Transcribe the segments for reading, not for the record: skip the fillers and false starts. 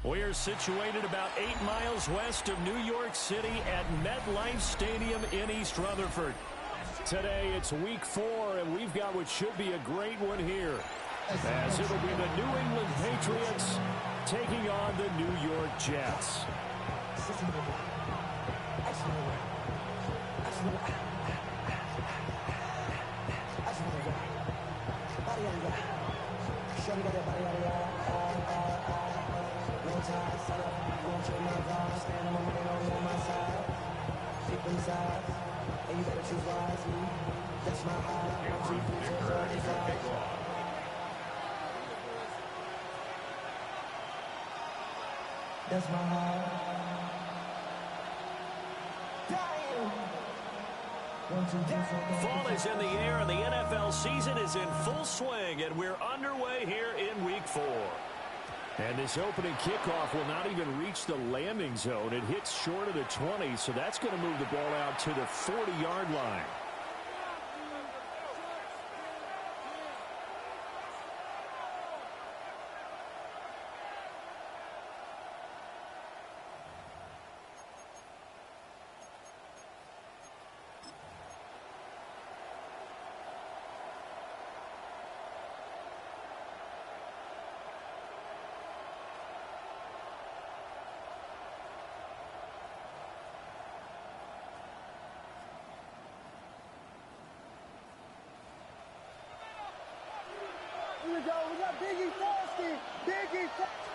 We're situated about 8 miles west of New York City at MetLife Stadium in East Rutherford. Today it's week 4, and we've got what should be a great one here, as it'll be the New England Patriots taking on the New York Jets. And you better choose wisely. That's my That's my heart. Fall is in the air, and the NFL season is in full swing, and we're underway here in week 4. And this opening kickoff will not even reach the landing zone. It hits short of the 20, so that's going to move the ball out to the 40-yard line. Here we go. We got Biggie Frosty. Biggie Frosty.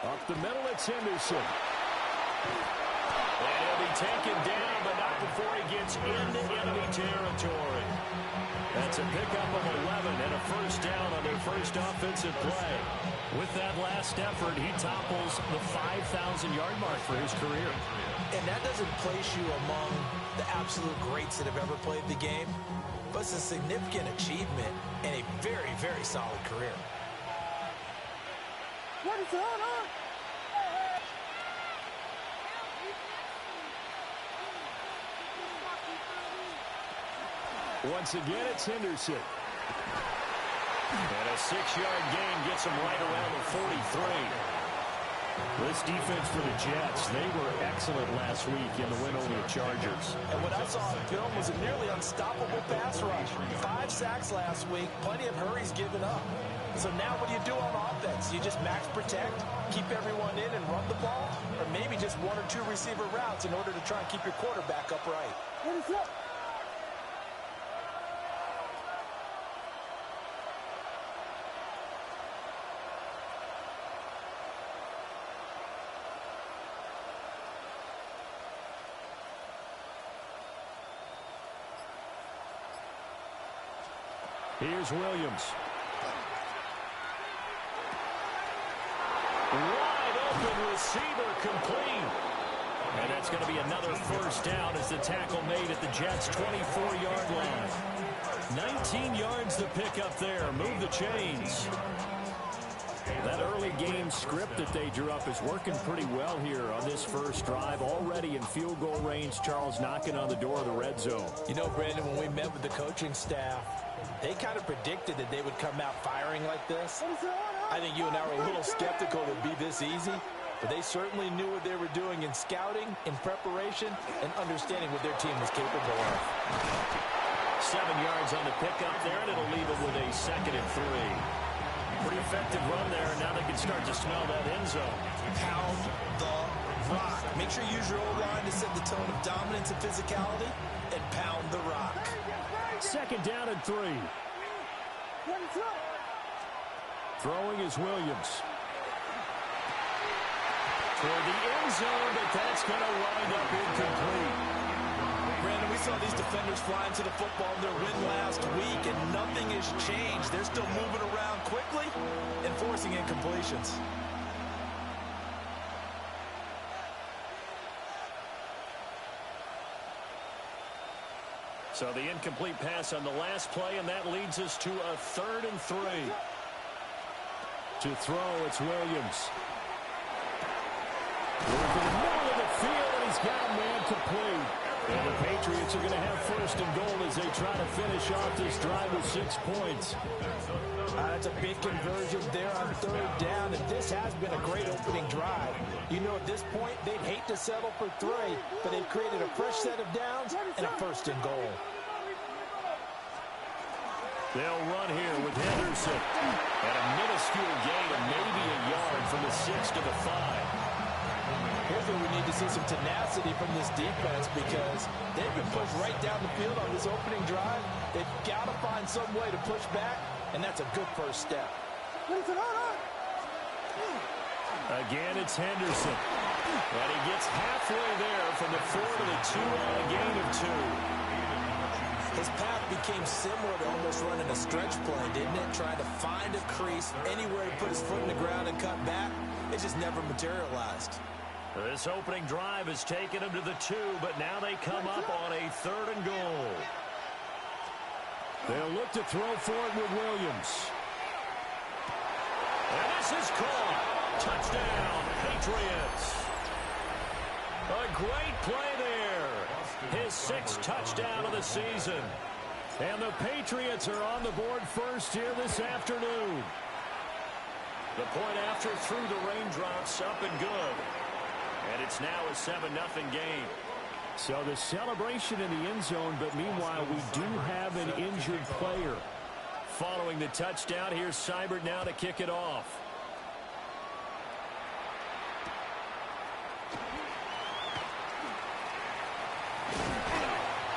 Up the middle, it's Henderson. And he'll be taken down, but not before he gets into enemy territory. That's a pickup of 11 and a first down on their first offensive play. With that last effort, he topples the 5,000-yard mark for his career. And that doesn't place you among the absolute greats that have ever played the game, but it's a significant achievement and a very, very solid career. What is on? Once again, it's Henderson. And a 6-yard gain gets him right around the 43. This defense for the Jets, they were excellent last week in the win over the Chargers. And what I saw on film was a nearly unstoppable pass rush. 5 sacks last week, plenty of hurries given up. So now what do you do on offense? You just max protect, keep everyone in and run the ball, or maybe just 1 or 2 receiver routes in order to try and keep your quarterback upright. What is up? Here's Williams. Wide open receiver, complete. And that's going to be another first down as the tackle made at the Jets' 24-yard line. 19 yards to pick up there. Move the chains. That early game script that they drew up is working pretty well here on this first drive. Already in field goal range, Charles knocking on the door of the red zone. You know, Brandon, when we met with the coaching staff, they kind of predicted that they would come out firing like this. I think you and I were a little skeptical it would be this easy, but they certainly knew what they were doing in scouting, in preparation, and understanding what their team was capable of. 7 yards on the pickup there, and it'll leave them with a 2nd and 3. Pretty effective run there. Now they can start to smell that end zone. Pound the rock. Make sure you use your O-line to set the tone of dominance and physicality, and pound the rock. 2nd down and 3. Throwing is Williams. For the end zone, but that's going to wind up incomplete. Brandon, we saw these defenders flying to the football in their win last week, and nothing has changed. They're still moving around quickly and forcing incompletions. So the incomplete pass on the last play, and that leads us to a 3rd and 3. To throw, it's Williams. Going to the middle of the field, and he's got a man complete. And the Patriots are going to have first and goal as they try to finish off this drive with 6 points. That's a big conversion there on third down, and this has been a great opening drive. You know, at this point, they'd hate to settle for 3, but they've created a fresh set of downs and a first and goal. They'll run here with Henderson at a minuscule gain of maybe a yard from the 6 to the 5. Here's where we need to see some tenacity from this defense because they've been pushed right down the field on this opening drive. They've got to find some way to push back, and that's a good first step. Again, it's Henderson. And he gets halfway there from the 4 to the 2 on a gain of 2. His path became similar to almost running a stretch play, didn't it? Trying to find a crease, anywhere to put his foot in the ground and cut back. It just never materialized. This opening drive has taken them to the 2, but now they come up on a 3rd and goal. They'll look to throw for it with Williams. And this is caught. Touchdown, Patriots. A great play there. His 6th touchdown of the season. And the Patriots are on the board first here this afternoon. The point after through the raindrops, up and good. And it's now a 7-0 game. So the celebration in the end zone, but meanwhile we do have an injured player. Following the touchdown, here's Seibert now to kick it off.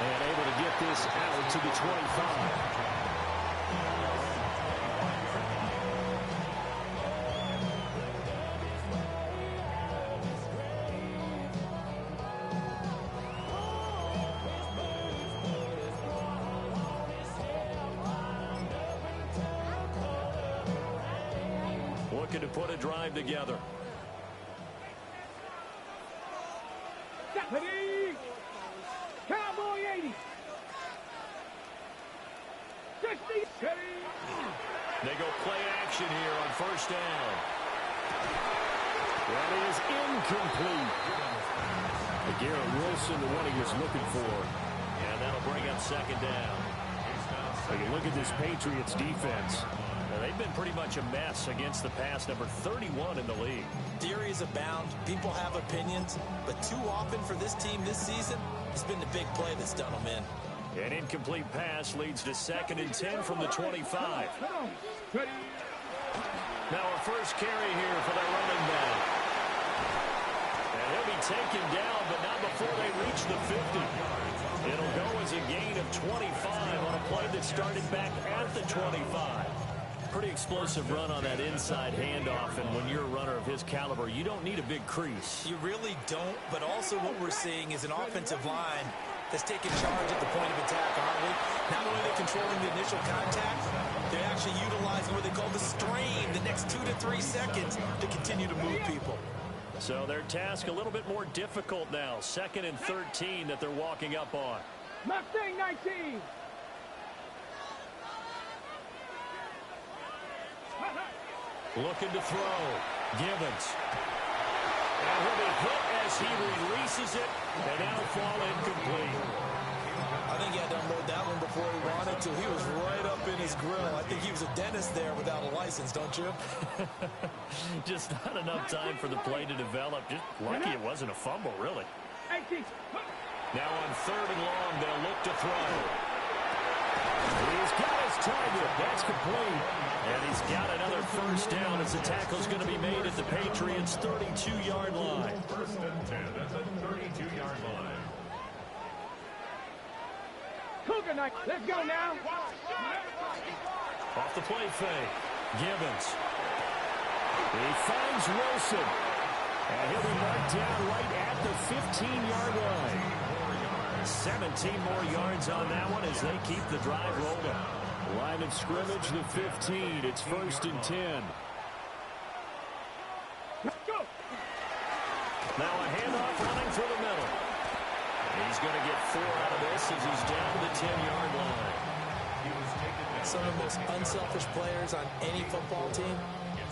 And able to get this out to the 25. Looking to put a drive together. Cowboy 80. 60. They go play action here on first down. That is incomplete. Garrett Wilson, the one he was looking for. And that'll bring up 2nd down. Take a look at this Patriots defense. They've been pretty much a mess against the pass, number 31 in the league. Theories abound. People have opinions. But too often for this team this season, it's been the big play that's done them in. An incomplete pass leads to 2nd and 10 from the 25. Now a first carry here for the running back. And he'll be taken down, but not before they reach the 50. It'll go as a gain of 25 on a play that started back at the 25. Pretty explosive run on that inside handoff, and when you're a runner of his caliber, you don't need a big crease. You really don't, but also what we're seeing is an offensive line that's taking charge at the point of attack, aren't we? Not only are they controlling the initial contact, they're actually utilizing what they call the strain, the next 2 to 3 seconds to continue to move people. So their task a little bit more difficult now. 2nd and 13 that they're walking up on. Mustang 19. Looking to throw. Gibbons. And he'll be hit as he releases it, and that'll fall incomplete. I think he had to unload that one before he wanted to. He was right up in his grill. I think he was a dentist there without a license, don't you? Just not enough time for the play to develop. Just lucky it wasn't a fumble, really. Now on 3rd and long, they'll look to throw. He's got his target. That's complete. And he's got another first down as the tackle's going to be made at the Patriots' 32-yard line. 1st and 10 at the 32-yard line. Cougar night. Let's go now. Off the play fake. Gibbons. He finds Wilson. And he'll be marked down right at the 15-yard line. 17 more yards on that one as they keep the drive rolling. Line of scrimmage, the 15. It's 1st and 10. Let's go. Now a handoff running through the middle. He's going to get 4 out of this as he's down to the 10-yard line. Some of the most unselfish players on any football team,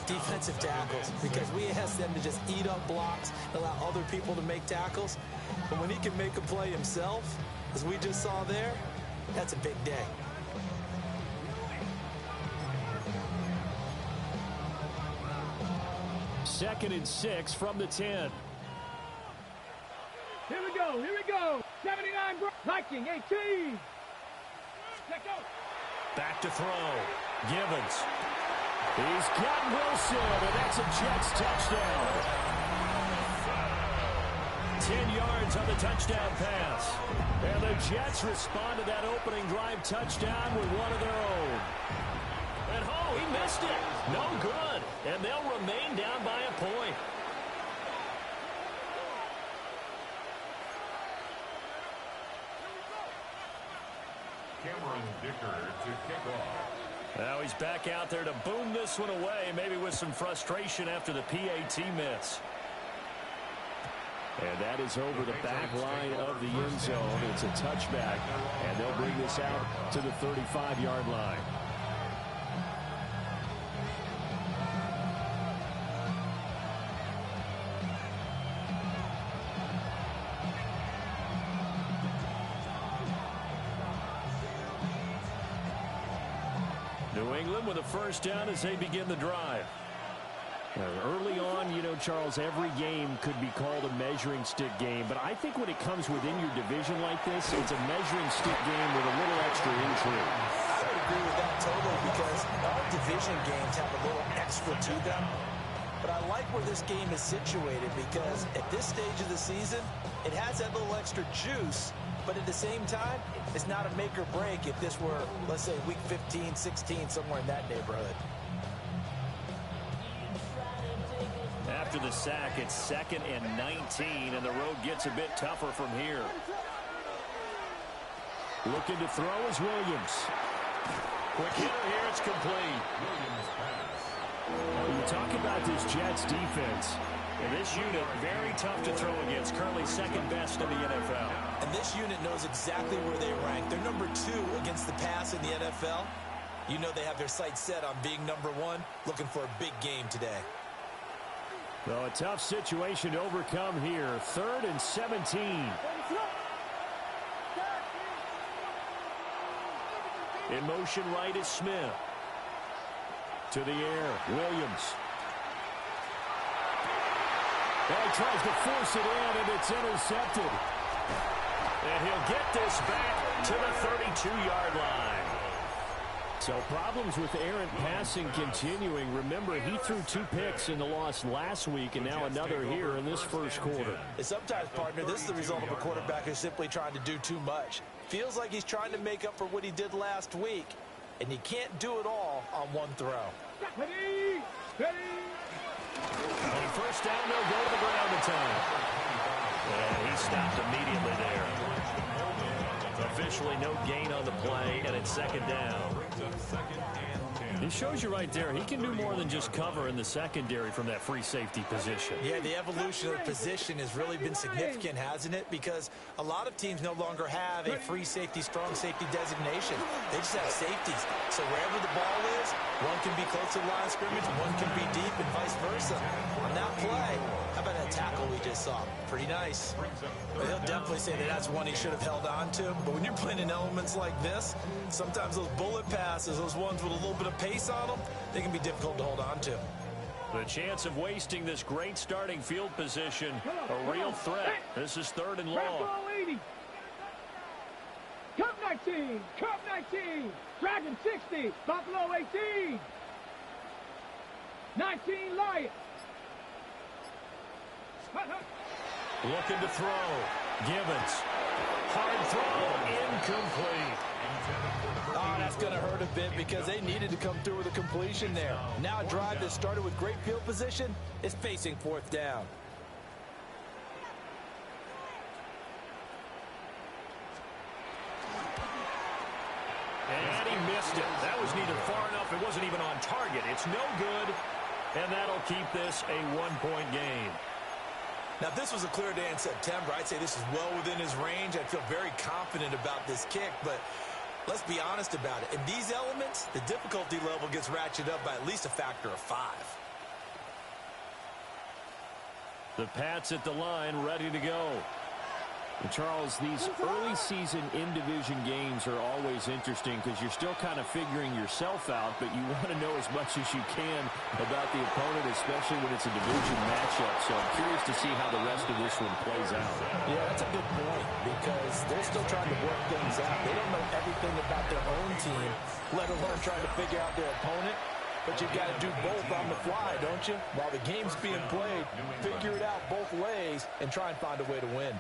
defensive tackles, because we ask them to just eat up blocks, allow other people to make tackles. But when he can make a play himself, as we just saw there, that's a big day. Second and 6 from the 10. Here we go. 79 Viking 18. Let's go. Back to throw. Givens. He's got Wilson, and that's a Jets touchdown. 10 yards on the touchdown pass. And the Jets respond to that opening drive touchdown with one of their own. And oh, he missed it. No good. And they'll remain down by a point. Cameron Dicker to kick off. Now he's back out there to boom this one away, maybe with some frustration after the PAT miss. And that is over the back line of the end zone. It's a touchback, and they'll bring this out to the 35-yard line. New England with a first down as they begin the drive. Early on, you know, Charles, every game could be called a measuring stick game. But I think when it comes within your division like this, it's a measuring stick game with a little extra intrigue. I would agree with that totally because all division games have a little extra to them. But I like where this game is situated because at this stage of the season, it has that little extra juice. But at the same time, it's not a make or break if this were, let's say, week 15, 16, somewhere in that neighborhood. After the sack, it's 2nd and 19, and the road gets a bit tougher from here. Looking to throw is Williams. Quick hitter here, it's complete. You talk about this Jets defense. And this unit, very tough to throw against. Currently second best in the NFL. And this unit knows exactly where they rank. They're number 2 against the pass in the NFL. You know they have their sights set on being number 1, looking for a big game today. Well, a tough situation to overcome here. 3rd and 17. In motion right is Smith. To the air, Williams. Well, he tries to force it in, and it's intercepted. And he'll get this back to the 32-yard line. So problems with errant passing continuing. Remember, he threw 2 picks in the loss last week, and now another here in this first quarter. And sometimes, partner, this is the result of a quarterback who's simply trying to do too much. Feels like he's trying to make up for what he did last week, and he can't do it all on one throw. Ready. On first down, they'll go to the ground in time. And he stopped immediately there. Officially no gain on the play, and it's 2nd down. It shows you right there, he can do more than just cover in the secondary from that free safety position. Yeah, the evolution of the position has really been significant, hasn't it? Because a lot of teams no longer have a free safety, strong safety designation. They just have safeties. So wherever the ball is, one can be close to the line of scrimmage, one can be deep, and vice versa. On that play, how about that tackle we just saw? Pretty nice. But he'll definitely say that that's one he should have held on to. But when you're playing in elements like this, sometimes those bullet passes, those ones with a little bit of pace on them, they can be difficult to hold on to. The chance of wasting this great starting field position, a real threat. This is 3rd and long. Cup 19, Cup 19, Dragon 60, Buffalo 18, 19 Lions. Looking to throw. Givens. Hard throw. Incomplete. Oh, that's going to hurt a bit because they needed to come through with a completion there. Now a drive that started with great field position is facing 4th down. And he missed it. That was neither far enough. It wasn't even on target. It's no good. And that'll keep this a 1-point game. Now, if this was a clear day in September, I'd say this is well within his range. I'd feel very confident about this kick, but let's be honest about it. In these elements, the difficulty level gets ratcheted up by at least a factor of 5. The Pats at the line, ready to go. And Charles, these early season in-division games are always interesting because you're still kind of figuring yourself out, but you want to know as much as you can about the opponent, especially when it's a division matchup. So I'm curious to see how the rest of this one plays out. Yeah, that's a good point because they're still trying to work things out. They don't know everything about their own team, let alone trying to figure out their opponent. But you've got to do both on the fly, don't you? While the game's being played, figure it out both ways and try and find a way to win.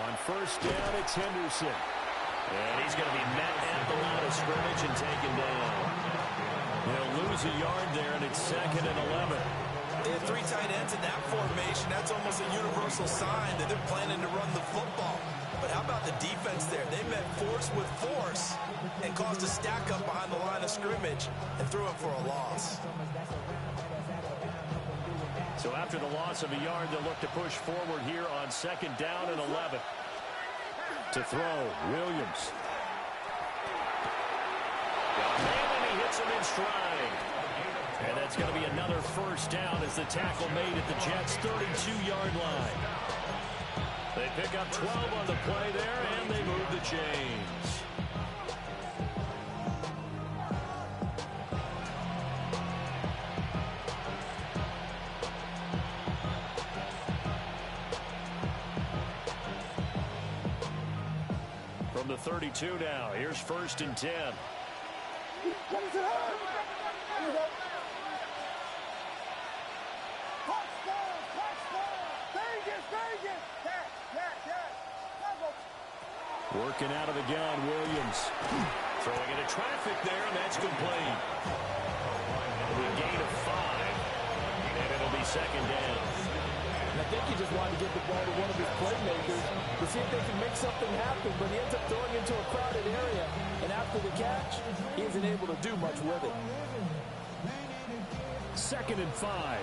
On first down, it's Henderson. And he's going to be met at the line of scrimmage and taken down. He'll lose a yard there, and it's 2nd and 11. They have 3 tight ends in that formation. That's almost a universal sign that they're planning to run the football. But how about the defense there? They met force with force and caused a stack up behind the line of scrimmage and threw him for a loss. So after the loss of a yard, they'll look to push forward here on 2nd down and 11. To throw, Williams. Got a man, and he hits him in stride. And that's going to be another first down as the tackle made at the Jets' 32-yard line. They pick up 12 on the play there, and they move the chains. From the 32 now, here's 1st and 10. Working out of the gun, Williams. Throwing into traffic there, and that's complete. A gain of 5, and it'll be 2nd down. And I think he just wanted to get the ball to one of his playmakers to see if they can make something happen, but he ends up throwing into a crowded area. And after the catch, he isn't able to do much with it. 2nd and 5.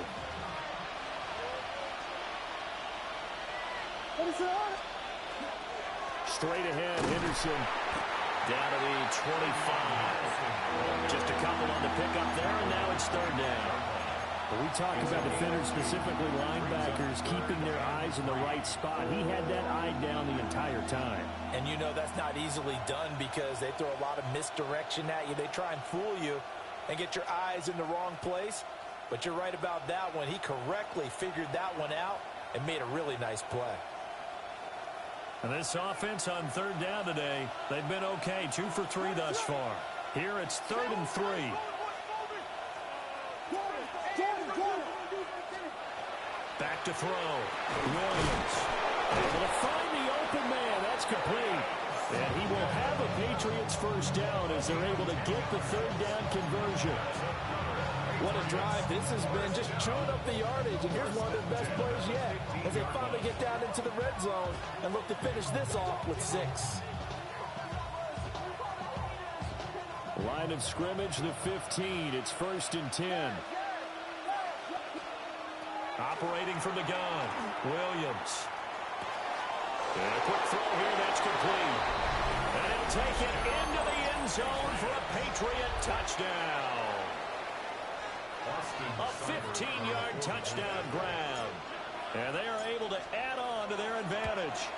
Straight ahead, Henderson. Down to the 25. Just a couple on the pickup there, and now it's 3rd down. When we talk about defenders, specifically linebackers, keeping their eyes in the right spot, he had that eye down the entire time. And you know that's not easily done because they throw a lot of misdirection at you. They try and fool you and get your eyes in the wrong place. But you're right about that one. He correctly figured that one out and made a really nice play. And this offense on 3rd down today, they've been okay. 2 for 3 thus far. Here it's 3rd and 3. Back to throw. Williams able to find the open man. That's complete. And he will have a Patriots first down as they're able to get the 3rd down conversion. What a drive this has been, just chewing up the yardage. And here's one of their best plays yet as they finally get down into the red zone and look to finish this off with 6. Line of scrimmage, the 15. It's 1st and 10. Operating from the gun, Williams. And a quick throw here, that's complete. And he'll take it into the end zone for a Patriot touchdown. A 15-yard touchdown grab. And they are able to add on to their advantage.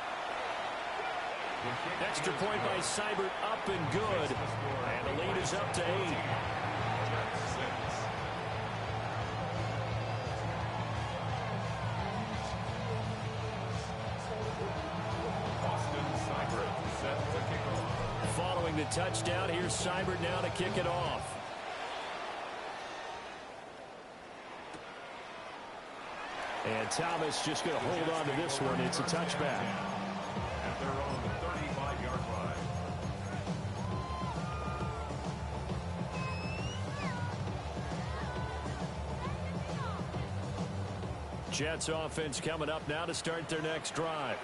Extra point by Seibert, up and good. And the lead is up to 8. Following the touchdown, here's Seibert now to kick it off. And Thomas just going to hold on to this one. It's a touchback. And they're on the 35-yard line. Jets offense coming up now to start their next drive.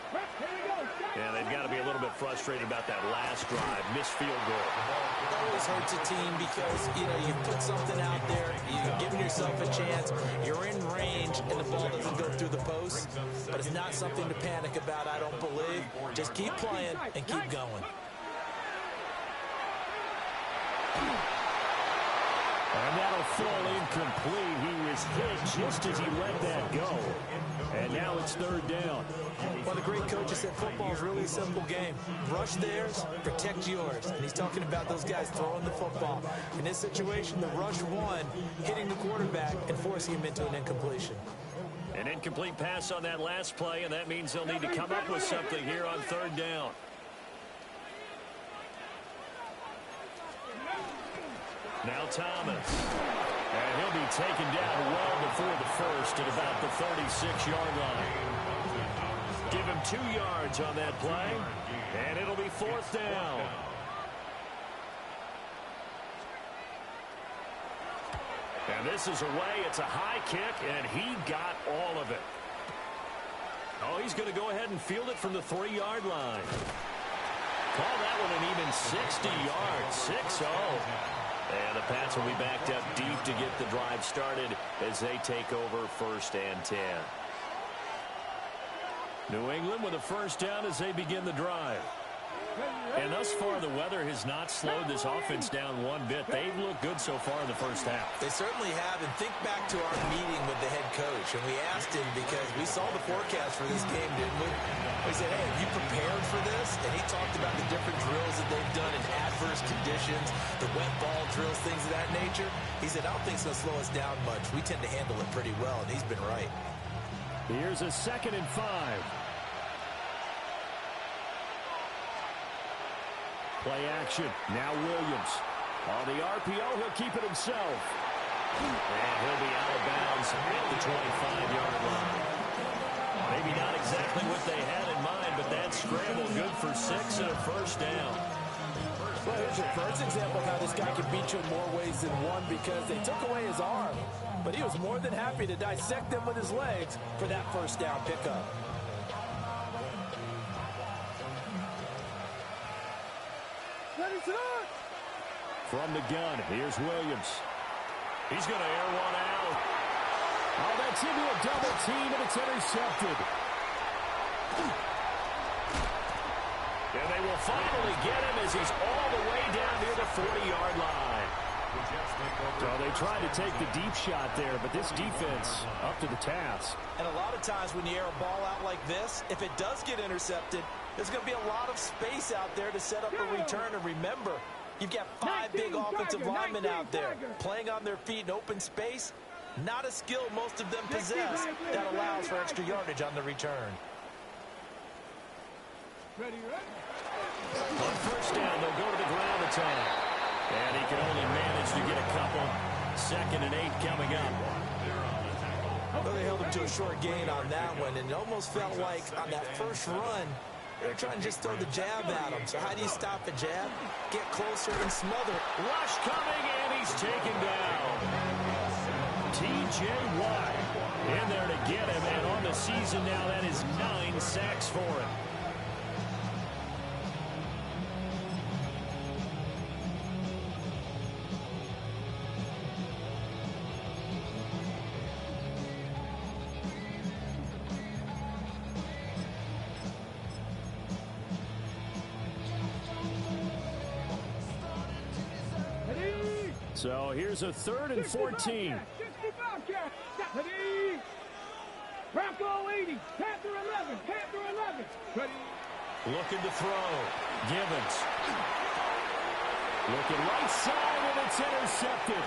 And they've got to be a little bit bit frustrated about that last drive. Missed field goal. It always hurts a team because, you put something out there, you're giving yourself a chance, you're in range, and the ball doesn't go through the post. But it's not something to panic about, I don't believe. Just keep playing and keep going. And that'll fall incomplete. He was hit just as he let that go. And now it's third down. One of the great coaches said football is really a simple game. Rush theirs, protect yours. And he's talking about those guys throwing the football. In this situation, the rush one, hitting the quarterback and forcing him into an incompletion. An incomplete pass on that last play, and that means they'll need to come up with something here on third down. Now Thomas. And he'll be taken down well before the first at about the 36-yard line. Give him 2 yards on that play, and it'll be fourth down. And this is away. It's a high kick, and he got all of it. Oh, he's going to go ahead and field it from the 3-yard line. Call that one an even 60 yards, 6-0. And the Pats will be backed up deep to get the drive started as they take over 1st and 10. New England with a first down as they begin the drive. And thus far, the weather has not slowed this offense down one bit. They've looked good so far in the first half. They certainly have. And think back to our meeting with the head coach. And we asked him because we saw the forecast for this game, didn't we? We said, hey, have you prepared for this? And he talked about the different drills that they've done in adverse conditions, the wet ball drills, things of that nature. He said, I don't think it's going to slow us down much. We tend to handle it pretty well, and he's been right. Here's a 2nd and 5. Play action. Now Williams. On the RPO, he'll keep it himself. And he'll be out of bounds at the 25-yard line. Maybe not exactly what they had in mind, but that scramble good for 6 and a first down. Well, here's your first example of how this guy can beat you in more ways than one because they took away his arm. But he was more than happy to dissect them with his legs for that first down pickup. From the gun, here's Williams. He's going to air one out. Oh, that's into a double team, and it's intercepted. And they will finally get him as he's all the way down near the 40-yard line. So they tried to take the deep shot there, but this defense up to the task. And a lot of times when you air a ball out like this, if it does get intercepted, there's going to be a lot of space out there to set up a return. And remember, you've got 5 big offensive linemen out there playing on their feet in open space. Not a skill most of them possess that allows for extra yardage on the return. On first down, they'll go to the ground attack. And he can only manage to get a couple. 2nd and 8 coming up. Well, they held him to a short gain on that one, and it almost felt like on that first run, they're trying to just throw the jab at him. So how do you stop a jab? Get closer and smother it. Rush coming, and he's taken down. T.J. Watt in there to get him, and on the season now, that is 9 sacks for him. So here's a 3rd and 14. Bronco 80, Panther 11, Panther 11. Ready. Looking to throw. Gibbons. Looking right side, and it's intercepted.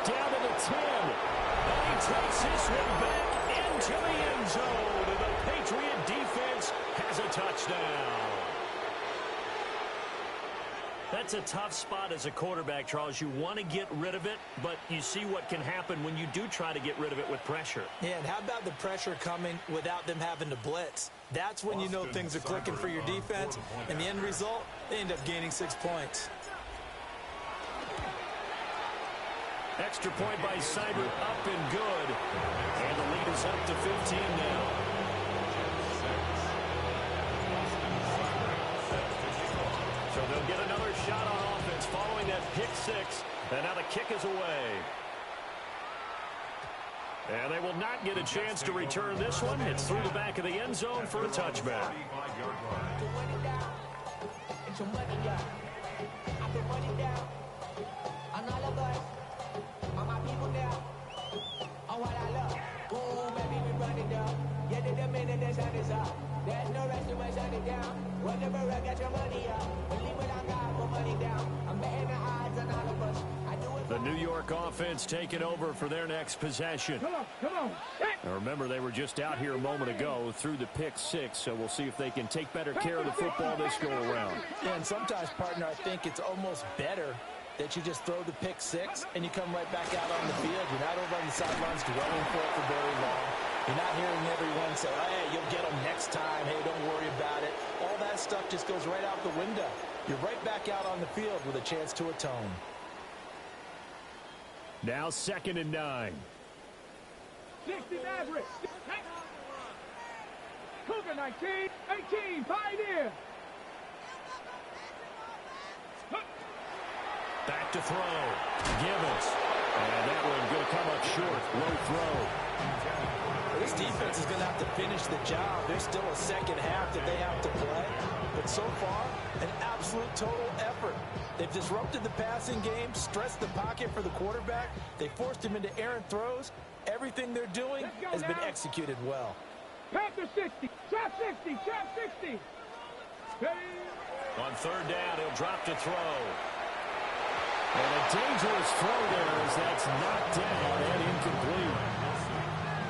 Down to the 10. And he takes this one back into the end zone. And the Patriot defense has a touchdown. That's a tough spot as a quarterback, Charles. You want to get rid of it, but you see what can happen when you do try to get rid of it with pressure. Yeah, and how about the pressure coming without them having to blitz? That's when you know things are clicking for your defense, and the end result, they end up gaining 6 points. Extra point by Seibert, up and good. And the lead is up to 15 now. They'll get another shot on offense following that pick six. And now the kick is away. And they will not get a chance to return this one. It's through the back of the end zone for a touchback. There's no rest to my shut it down. Whenever I get your money up, believe what I got, put money down. I'm betting the odds on all of us. I do it. The New York offense taking over for their next possession. Come on. Now remember, they were just out here a moment ago through the pick six, so we'll see if they can take better care of the football this go around. Yeah, and sometimes, partner, I think it's almost better that you just throw the pick six and you come right back out on the field. You're not over on the sidelines dwelling for it for very long. You're not hearing everyone say, hey, you'll get them next time. Hey, don't worry about it. All that stuff just goes right out the window. You're right back out on the field with a chance to atone. Now 2nd and 9. 60 Mavericks. Cougar 19, 18, Pioneer. Back to throw. Gibbons. And that one going to come up short. Low throw. This defense is going to have to finish the job. There's still a second half that they have to play. But so far, an absolute total effort. They've disrupted the passing game, stressed the pocket for the quarterback. They forced him into errant throws. Everything they're doing has been executed well. Panther 60, trap 60, trap 60. On 3rd down, he'll drop to throw. And a dangerous throw there as that's knocked down and incomplete.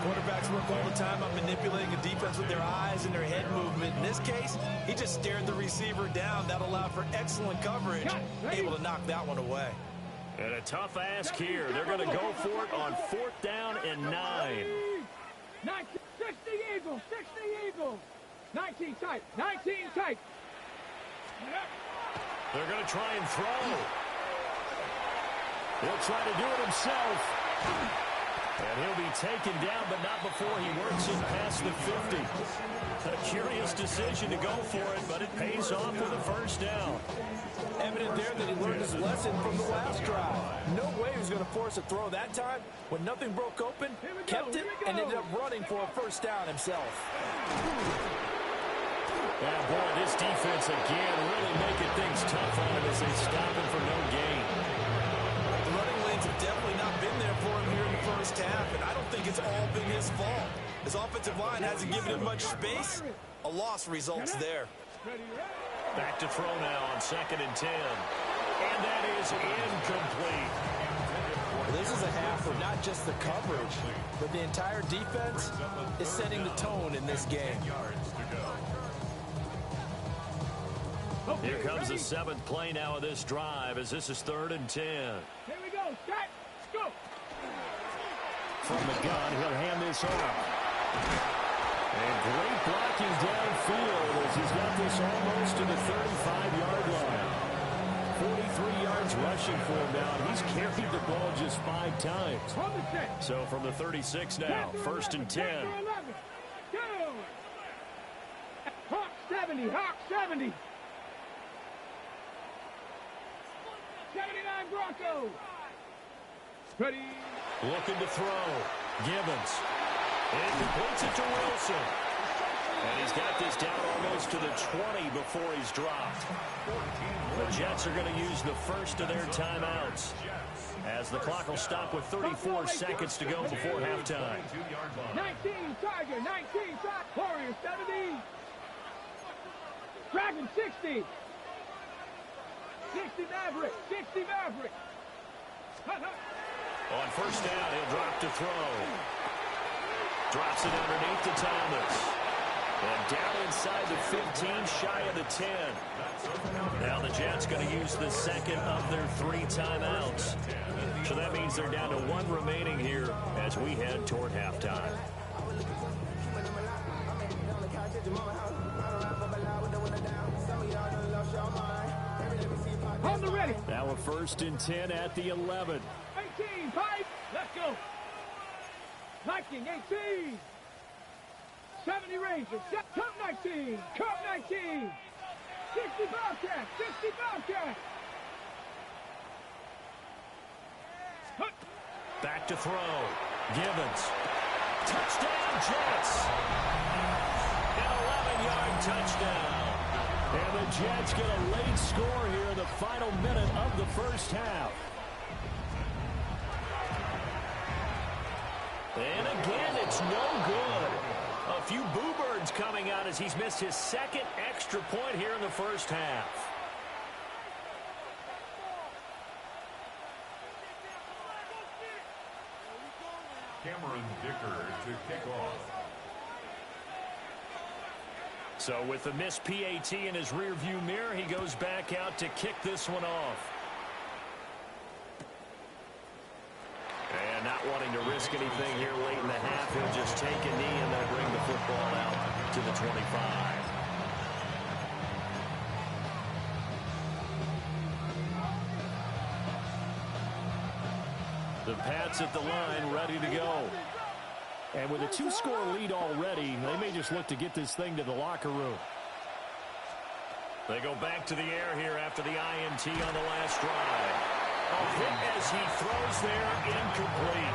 Quarterbacks work all the time on manipulating a defense with their eyes and their head movement. In this case, he just stared the receiver down. That allowed for excellent coverage, able to knock that one away. And a tough ask here. They're going to go for it on 4th down and 9. 60 Eagles, 60 Eagles. 19 tight, 19 tight. They're going to try and throw. He'll try to do it himself. And he'll be taken down, but not before he works it past the 50. A curious decision to go for it, but it pays off with a 1st down. Evident there that he learned his lesson from the last drive. No way he was going to force a throw that time. When nothing broke open, kept it, and ended up running for a 1st down himself. Yeah, boy, this defense again really making things tough on him as they stop him for no gain. The running lanes have definitely not been there for him here in the 1st half, and I don't think it's all been his fault. His offensive line hasn't given him much space. A loss results there. Back to throw now on 2nd and 10. And that is incomplete. Well, this is a half where not just the coverage, but the entire defense is setting the tone in this game. Here comes the 7th play now of this drive as this is 3rd and 10. Here we go. Start. Go. From the gun, he'll hand this off. And great blocking downfield as he's got this almost to the 35-yard line. 43 yards rushing for him now. He's carried the ball just 5 times. So from the 36 now, 1st and 10. Go. Hawk 70, Hawk 70. 79 Broncos. Ready. Looking to throw. Gibbons. And completes it to Wilson. And he's got this down almost to the 20 before he's dropped. The Jets are going to use the first of their timeouts as the clock will stop with 34 seconds to go before halftime. 19 Tiger, 19 Tiger. Warriors 70. Dragon 60. 60 Maverick, 60 Maverick. On 1st down, he'll drop to throw. Drops it underneath to Thomas. And down inside the 15, shy of the 10. Now the Jets going to use the 2nd of their 3 timeouts. So that means they're down to 1 remaining here as we head toward halftime. On the ready. Now a 1st and 10 at the 11. 18, 5. Let's go. Viking 18. 70 Rangers. Cup 19. Cup 19. 60 Bobcat! 60 Bobcat! Back to throw. Gibbons. Touchdown, Jets. An 11-yard touchdown. And the Jets get a late score here in the final minute of the first half. And again, it's no good. A few boo birds coming out as he's missed his second extra point here in the first half. Cameron Dicker to kick off. So with the missed PAT in his rearview mirror, he goes back out to kick this one off. And not wanting to risk anything here late in the half, he'll just take a knee and then bring the football out to the 25. The Pats at the line, ready to go. And with a 2-score lead already, they may just look to get this thing to the locker room. They go back to the air here after the INT on the last drive. A hit as he throws there, incomplete.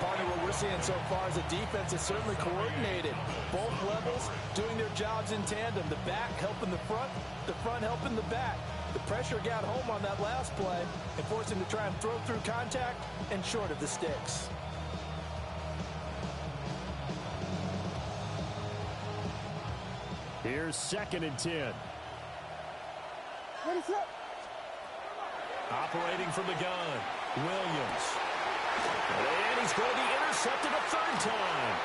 Part of what we're seeing so far is the defense is certainly coordinated. Both levels doing their jobs in tandem. The back helping the front helping the back. The pressure got home on that last play and forced him to try and throw through contact and short of the sticks. Here's 2nd and 10. Operating from the gun, Williams. And he's going to be intercepted a third time.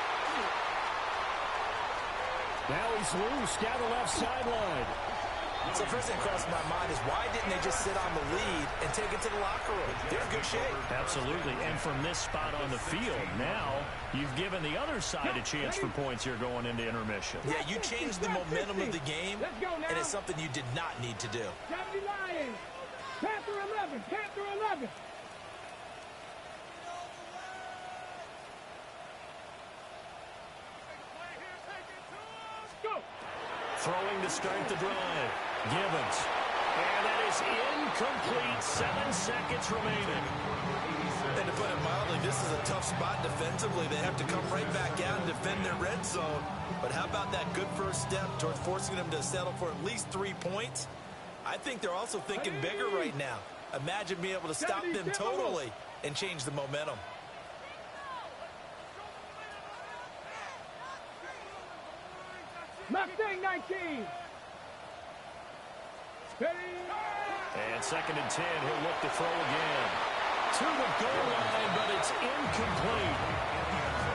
Now he's loose down the left sideline. So first thing across my mind is why didn't they just sit on the lead and take it to the locker room? They're in good shape. Absolutely. And from this spot on the field, now you've given the other side a chance for points here going into intermission. Yeah, you changed the momentum of the game, and it's something you did not need to do. 70 Lions! Panther 11! Panther 11! Go! Throwing to start the drive. Gibbons. And that is incomplete. 7 seconds remaining. And to put it mildly, this is a tough spot defensively. They have to come right back out and defend their red zone. But how about that good first step towards forcing them to settle for at least 3 points? I think they're also thinking bigger right now. Imagine being able to stop them totally and change the momentum. Mustang 19! And 2nd and 10, he'll look to throw again. To the goal line, but it's incomplete.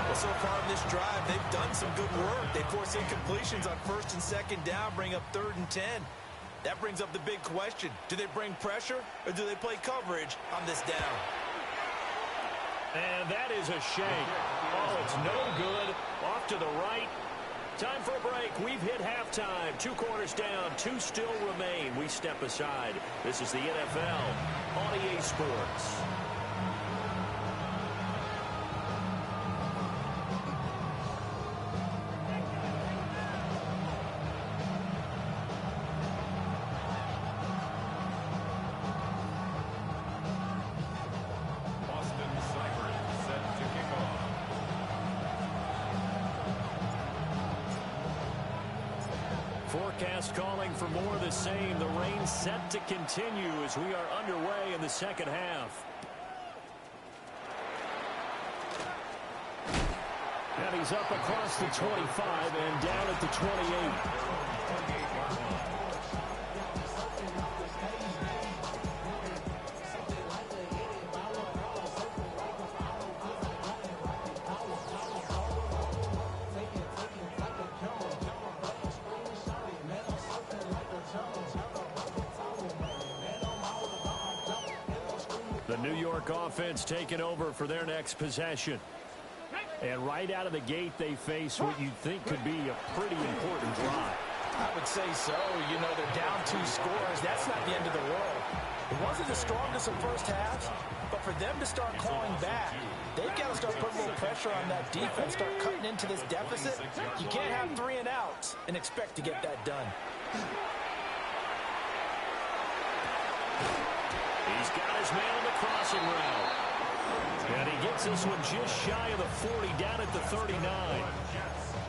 Well, so far in this drive, they've done some good work. They force incompletions on 1st and 2nd down, bring up 3rd and 10. That brings up the big question. Do they bring pressure or do they play coverage on this down? And that is a shame. Oh, it's no good. Off to the right. Time for a break. We've hit halftime. 2 quarters down. 2 still remain. We step aside. This is the NFL on EA Sports. Austin Seibert set to kick off. Forecast calling for more of the same. The rain set to continue as we are underway in the second half. And he's up across the 25 and down at the 28. The New York offense taking over for their next possession. And right out of the gate, they face what you'd think could be a pretty important drive. I would say so. You know, they're down 2 scores. That's not the end of the world. It wasn't the strongest of first halves, but for them to start clawing back, they've got to start putting a little pressure on that defense, start cutting into this deficit. You can't have 3 and outs and expect to get that done. He's got his man on the crossing route. And he gets this one just shy of the 40, down at the 39.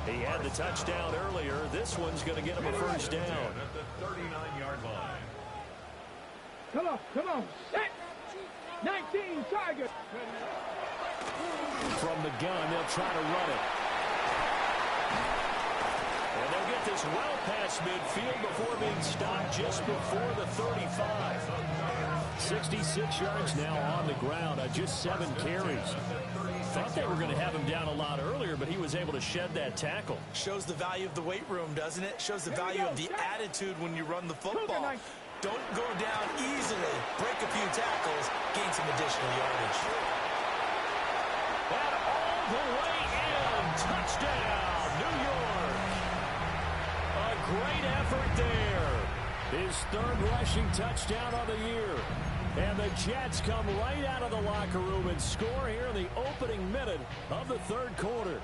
He had the touchdown earlier. This one's going to get him a first down. At the 39-yard line. Come on, set. 19, target. From the gun, they'll try to run it. And they'll get this well past midfield before being stopped just before the 35. 66 yards now on the ground on just 7 carries. Thought they were going to have him down a lot earlier, but he was able to shed that tackle. Shows the value of the weight room, doesn't it? Shows the value of the attitude when you run the football. Don't go down easily. Break a few tackles. Gain some additional yardage. And all the way in. Touchdown, New York. A great effort there. His 3rd rushing touchdown of the year. And the Jets come right out of the locker room and score here in the opening minute of the 3rd quarter.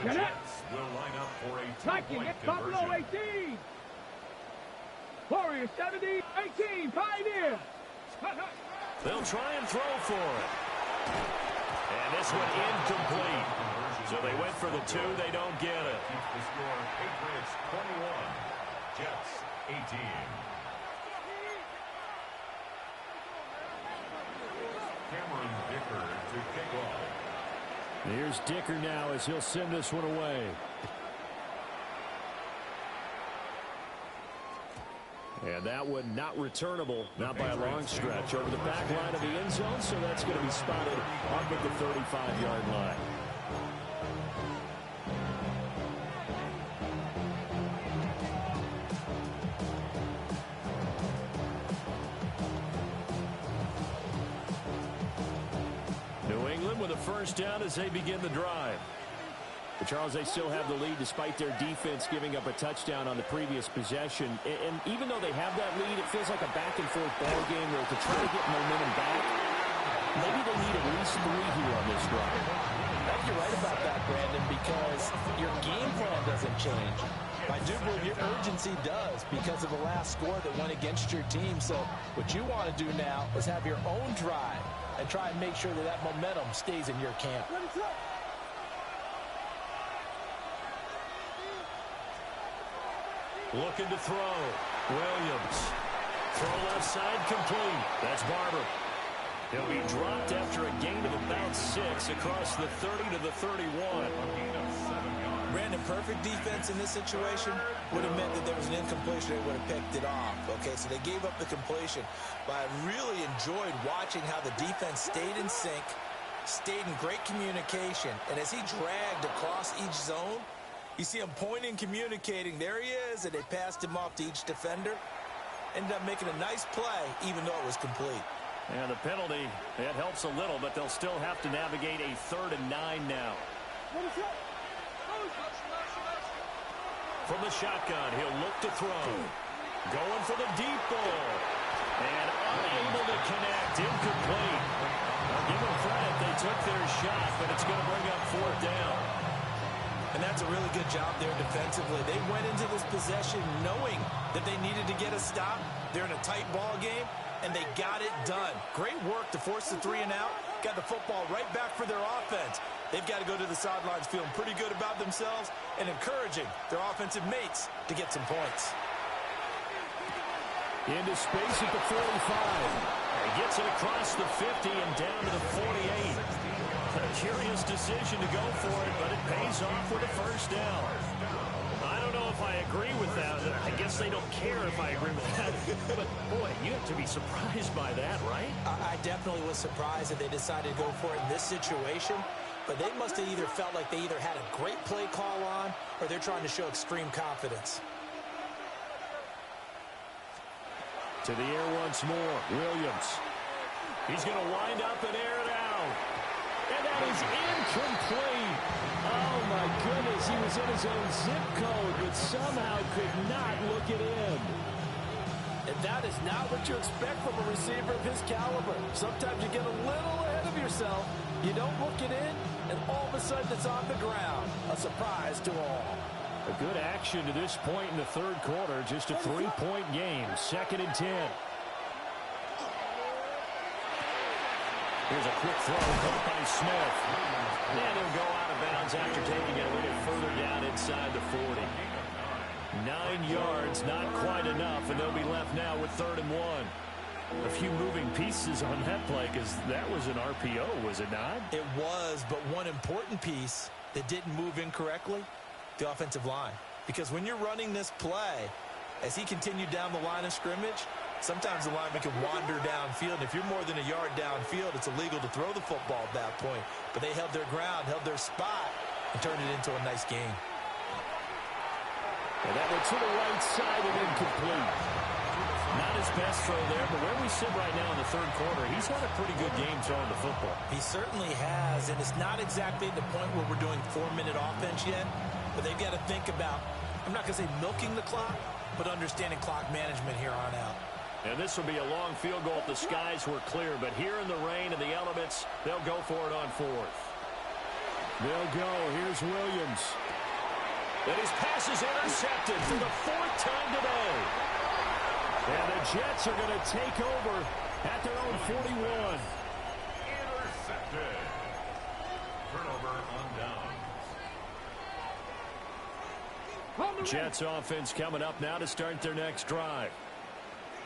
The Jets will line up for a two-point Buffalo conversion. 18. Warriors 70, 18, Pioneer. They'll try and throw for it. And this one incomplete. So they went for the 2. They don't get it. Keeps the score Patriots 21, Jets 18. Cameron Dicker to kick off. Here's Dicker now as he'll send this one away. And that one not returnable, not by a long stretch, over the back line of the end zone, so that's going to be spotted up at the 35-yard line. New England with a first down as they begin the drive. But Charles, they still have the lead despite their defense giving up a touchdown on the previous possession. And even though they have that lead, it feels like a back-and-forth ball game where to try to get momentum back, maybe they need at least 3 here on this drive. I think you're right about that, Brandon, because your game plan doesn't change. I do believe your urgency does because of the last score that went against your team. So what you want to do now is have your own drive and try and make sure that that momentum stays in your camp. Looking to throw. Williams. Throw left side complete. That's Barber. He'll be dropped after a gain of about 6 across the 30 to the 31. Brandon, perfect defense in this situation would have meant that there was an incompletion. They would have picked it off. Okay, so they gave up the completion. But I really enjoyed watching how the defense stayed in sync, stayed in great communication. And as he dragged across each zone, you see him pointing, communicating. There he is, and they passed him off to each defender. Ended up making a nice play, even though it was complete. And the penalty, it helps a little, but they'll still have to navigate a 3rd and 9 now. From the shotgun, he'll look to throw. Going for the deep ball. And unable to connect. Incomplete. Now give them credit. They took their shot, but it's going to bring up 4th down. And that's a really good job there defensively. They went into this possession knowing that they needed to get a stop. They're in a tight ball game, and they got it done. Great work to force the 3 and out. Got the football right back for their offense. They've got to go to the sidelines feeling pretty good about themselves and encouraging their offensive mates to get some points. Into space at the 45. He gets it across the 50 and down to the 48. A curious decision to go for it, but it pays off with a first down. I don't know if I agree with that. I guess they don't care if I agree with that. But, boy, you have to be surprised by that, right? I definitely was surprised that they decided to go for it in this situation. But they must have either felt like they either had a great play call on or they're trying to show extreme confidence. To the air once more. Williams. He's going to wind up and air it out. And that is incomplete. Oh, my goodness. He was in his own zip code, but somehow could not look it in. And that is not what you expect from a receiver of his caliber. Sometimes you get a little ahead of yourself. You don't look it in, and all of a sudden it's on the ground. A surprise to all. A good action to this point in the 3rd quarter. Just a 3-point game. 2nd and 10. Here's a quick throw caught by Smith. And he'll go out of bounds after taking it a little further down inside the 40. 9 yards, not quite enough, and they'll be left now with 3rd and 1. A few moving pieces on that play because that was an RPO, was it not? It was, but one important piece that didn't move incorrectly, the offensive line. Because when you're running this play, as he continued down the line of scrimmage, sometimes the lineman can wander downfield. And if you're more than a yard downfield, it's illegal to throw the football at that point. But they held their ground, held their spot, and turned it into a nice game. And that went to the right side and incomplete. Not his best throw there, but where we sit right now in the 3rd quarter, he's had a pretty good game throwing the football. He certainly has, and it's not exactly the point where we're doing 4-minute offense yet, but they've got to think about, I'm not going to say milking the clock, but understanding clock management here on out. And this will be a long field goal if the skies were clear, but here in the rain and the elements, they'll go for it on 4th. They'll go. Here's Williams. And his pass is intercepted for the 4th time today. And the Jets are going to take over at their own 41. Intercepted. Turnover on downs. Jets offense coming up now to start their next drive.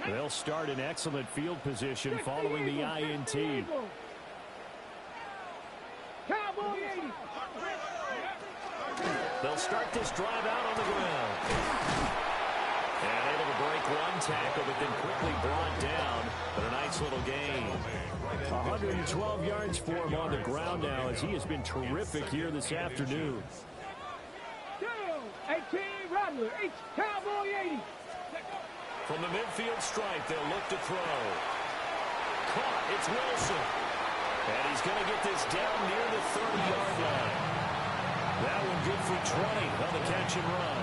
They'll start in excellent field position following the INT. They'll start this drive out on the ground. And able to break one tackle, but then quickly brought down. But a nice little gain. 112 yards for him on the ground now as he has been terrific here this afternoon. 18, Rattler, Cowboy 80. From the midfield stripe, they'll look to throw. Caught, it's Wilson. And he's going to get this down near the 30-yard line. That one good for 20 on the catch and run.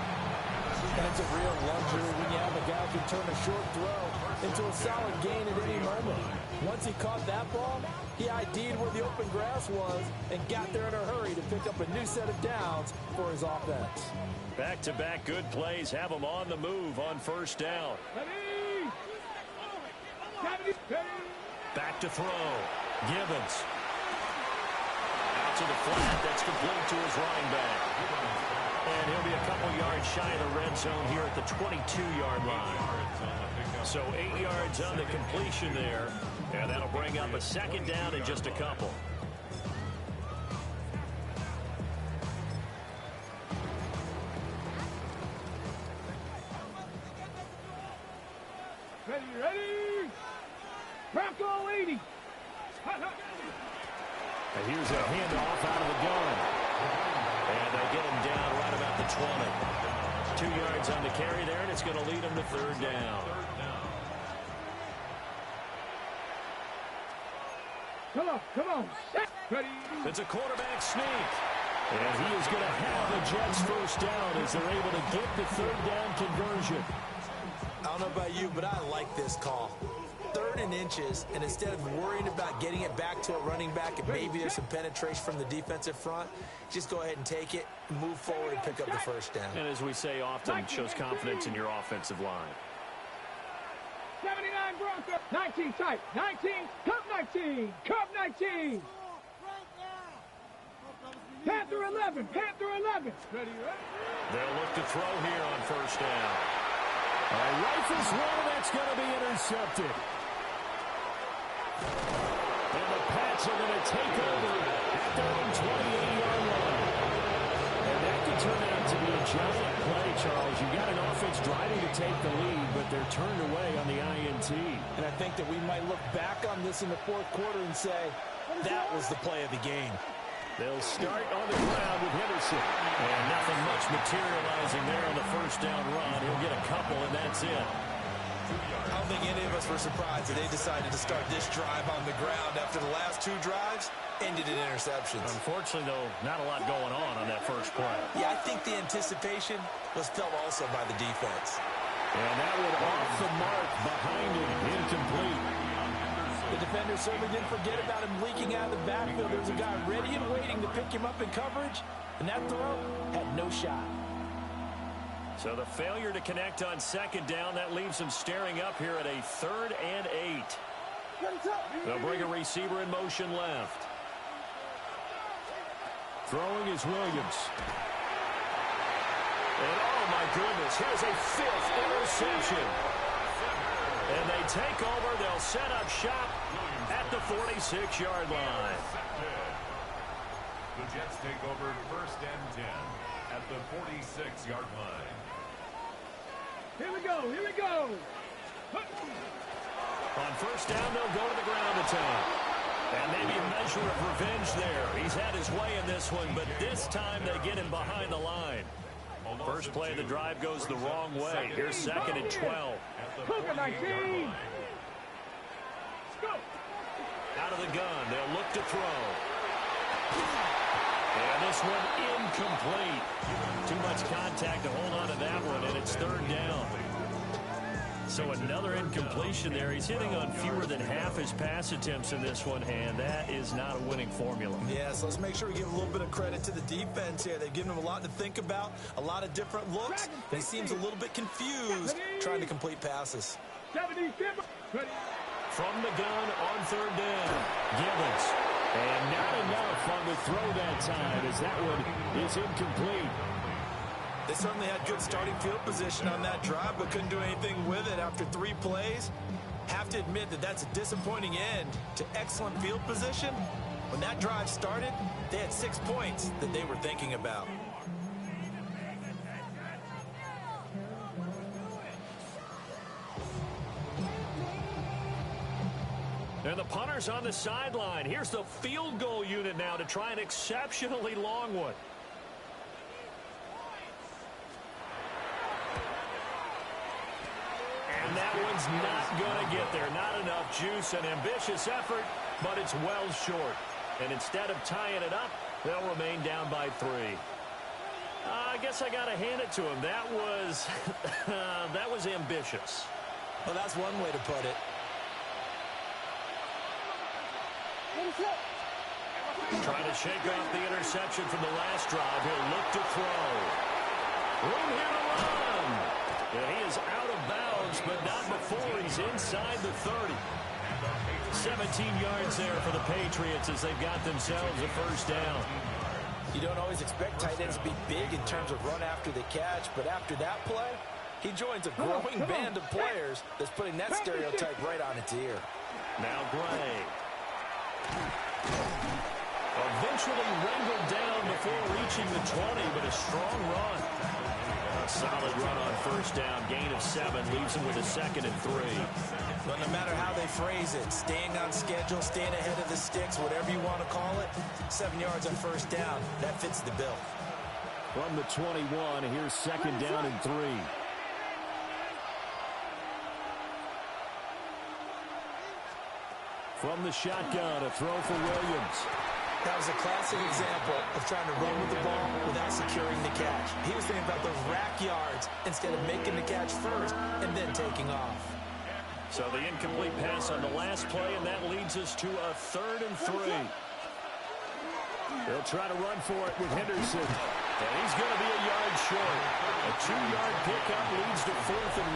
And it's a real luxury when you have a guy who can turn a short throw into a solid gain at any moment. Once he caught that ball, he ID'd where the open grass was and got there in a hurry to pick up a new set of downs for his offense. Back-to-back good plays have him on the move on 1st down. Back to throw. Gibbons. Out to the flat. That's complete to his running back. And he'll be a couple yards shy of the red zone here at the 22-yard line. So 8 yards on the completion there. And that'll bring up a 2nd down in just a couple. Ready? Bronco 80. And here's a handoff out of the gun. And they get him down right about the 20. 2 yards on the carry there, and it's going to lead him to 3rd down. Come on. Ready? It's a quarterback sneak. And he is going to have the Jets 1st down as they're able to get the 3rd down conversion. I don't know about you, but I like this call. 3rd and inches, and instead of worrying about getting it back to a running back and maybe there's some penetration from the defensive front, just go ahead and take it, move forward, and pick up the 1st down. And as we say often, shows confidence in your offensive line. 79 Bronco. 19 tight. 19. Cup 19. Cup 19. Panther 11. Panther 11. Ready? They'll look to throw here on 1st down. Rifles one, that's going to be intercepted. And the Pats are going to take over at their own 28-yard line. And that could turn out to be a giant play, Charles. You got an offense driving to take the lead, but they're turned away on the INT. And I think that we might look back on this in the 4th quarter and say, that was the play of the game. They'll start on the ground with Henderson. And nothing much materializing there on the 1st down run. He'll get a couple, and that's it. I don't think any of us were surprised that they decided to start this drive on the ground after the last 2 drives ended in interceptions. Unfortunately, though, not a lot going on that first play. Yeah, I think the anticipation was felt also by the defense. And that one off the mark behind him, incomplete. The defender certainly didn't forget about him leaking out of the backfield. There was a guy ready and waiting to pick him up in coverage, and that throw had no shot. So the failure to connect on 2nd down, that leaves him staring up here at a 3rd and 8. They'll bring a receiver in motion left. Throwing is Williams. And oh my goodness, here's a 5th interception. And they take over. They'll set up shop at the 46-yard line. The Jets take over 1st and 10 at the 46-yard line. Here we go. Here we go. On 1st down, they'll go to the ground attack. And maybe a measure of revenge there. He's had his way in this one, but this time they get him behind the line. First play of the drive goes the wrong way. Here's 2nd and 12. Cougar 19. Out of the gun, they'll look to throw. And this one incomplete. Too much contact to hold on to that one, and it's 3rd down. So another incompletion there. He's hitting on fewer than half his pass attempts in this one, and that is not a winning formula. Yeah, so let's make sure we give a little bit of credit to the defense here. They've given him a lot to think about, a lot of different looks, and he seems a little bit confused trying to complete passes. 70. From the gun on 3rd down, Gibbons. And not enough on the throw that time as that one is incomplete. They certainly had good starting field position on that drive, but couldn't do anything with it after 3 plays. Have to admit that that's a disappointing end to excellent field position. When that drive started, they had 6 points that they were thinking about. And the punter's on the sideline. Here's the field goal unit now to try an exceptionally long one. And that one's not going to get there. Not enough juice. An ambitious effort, but it's well short. And instead of tying it up, they'll remain down by 3. I guess I got to hand it to him. That was, that was ambitious. Well, that's one way to put it. Trying to shake off the interception from the last drive. He'll look to throw. Room here to run. Yeah, he is out of bounds, but not before he's inside the 30. 17 yards there for the Patriots as they've got themselves a 1st down. You don't always expect tight ends to be big in terms of run after the catch, but after that play, he joins a growing band of players that's putting that stereotype right on its ear. Now Gray. Eventually wrangled down before reaching the 20, but a strong run. A solid run on 1st down. Gain of 7 leaves him with a 2nd and 3. Well, no matter how they phrase it, staying on schedule, staying ahead of the sticks, whatever you want to call it, 7 yards on 1st down, that fits the bill. From the 21, here's 2nd down and 3. From the shotgun, a throw for Williams. That was a classic example of trying to run with the ball without securing the catch. He was thinking about those rack yards instead of making the catch first and then taking off. So the incomplete pass on the last play, and that leads us to a 3rd and 3. They'll try to run for it with Henderson. And he's going to be a yard short. A 2-yard pickup leads to 4th and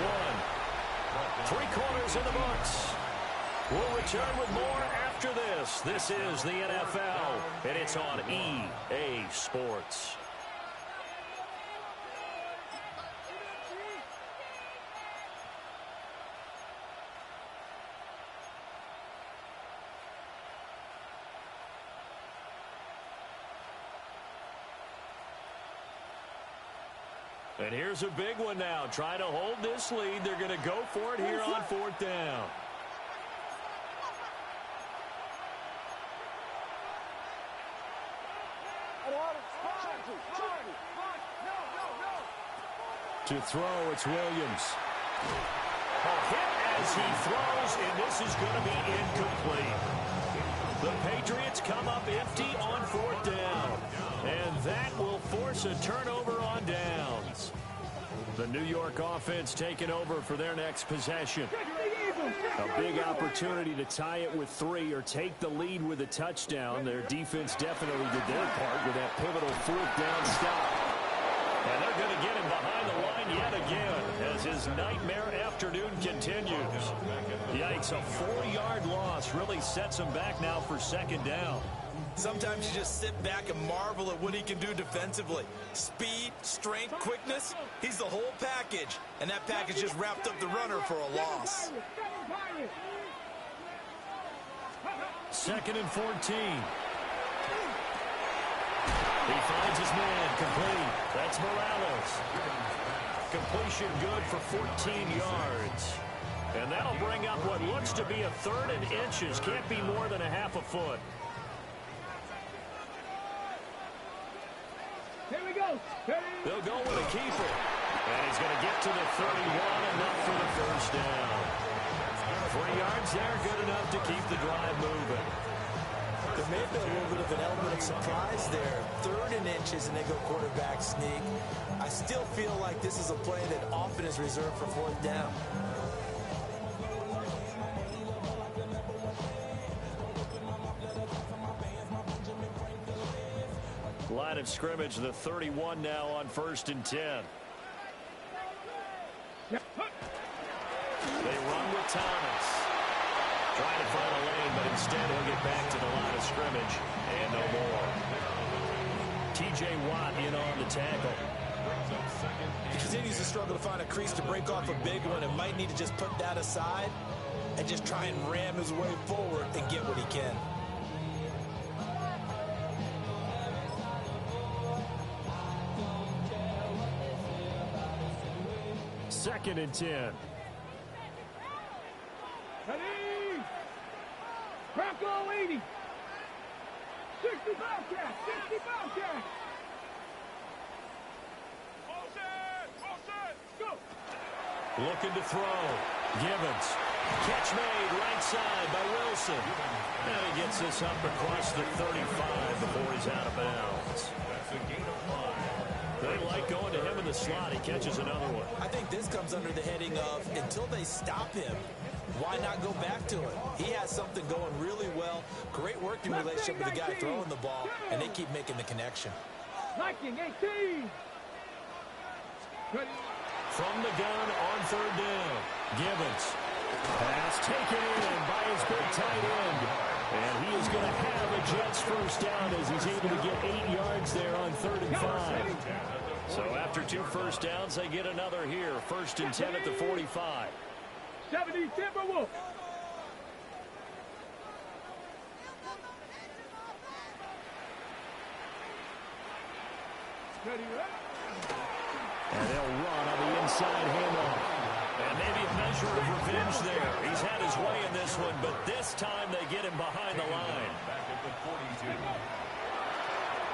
1. 3 quarters in the books. We'll return with more after this. This is the NFL, and it's on EA Sports. And here's a big one now. Trying to hold this lead. They're going to go for it here on 4th down. To throw, it's Williams. A hit as he throws, and this is going to be incomplete. The Patriots come up empty on 4th down, and that will force a turnover on downs. The New York offense taking over for their next possession. A big opportunity to tie it with 3 or take the lead with a touchdown. Their defense definitely did their part with that pivotal 4th down stop. And they're going to get him behind the line yet again as his Buffalo's nightmare afternoon continues. Yikes, a 4-yard loss really sets him back now for second down. Sometimes you just sit back and marvel at what he can do defensively. Speed, strength, quickness, he's the whole package. And that package just wrapped up the runner for a loss. 2nd and 14. He finds his man, complete. That's Morales. Completion good for 14 yards. And that'll bring up what looks to be a 3rd and inches. Can't be more than a half a foot. Here we go. They'll go with a keeper. And he's going to get to the 31, enough for the first down. 3 yards there, good enough to keep the drive moving. There may have been a little bit of an element of surprise there. 3rd and inches, and they go quarterback sneak. I still feel like this is a play that often is reserved for 4th down. Line of scrimmage, the 31 now on 1st and 10. They run with Thomas. Trying to find a lane, but instead he'll get back to the line of scrimmage. And no more. T.J. Watt in on the tackle. He continues to struggle to find a crease to break off a big one and might need to just put that aside and just try and ram his way forward and get what he can. Second and 10. Ready? Bronco 80. 65 catch. 65 catch. Go. Looking to throw. Gibbons. Catch made right side by Wilson. And he gets this up across the 35 before he's out of bounds. That's a gain of 5. They like going to him in the slot. He catches another one. I think this comes under the heading of until they stop him, why not go back to it? He has something going really well. Great working relationship with the guy throwing the ball, and they keep making the connection. Viking 18. Ready? From the gun on 3rd down. Gibbons. Pass taken in by his big tight end. And he is going to have a Jets first down as he's able to get 8 yards there on 3rd and 5. So after 2 first downs, they get another here. 1st and 10 at the 45. 70 Timberwolves. Ready, right? And they'll run on the inside handoff. And maybe a measure of revenge there. He's had his way in this one, but this time they get him behind the line. Back at the 42.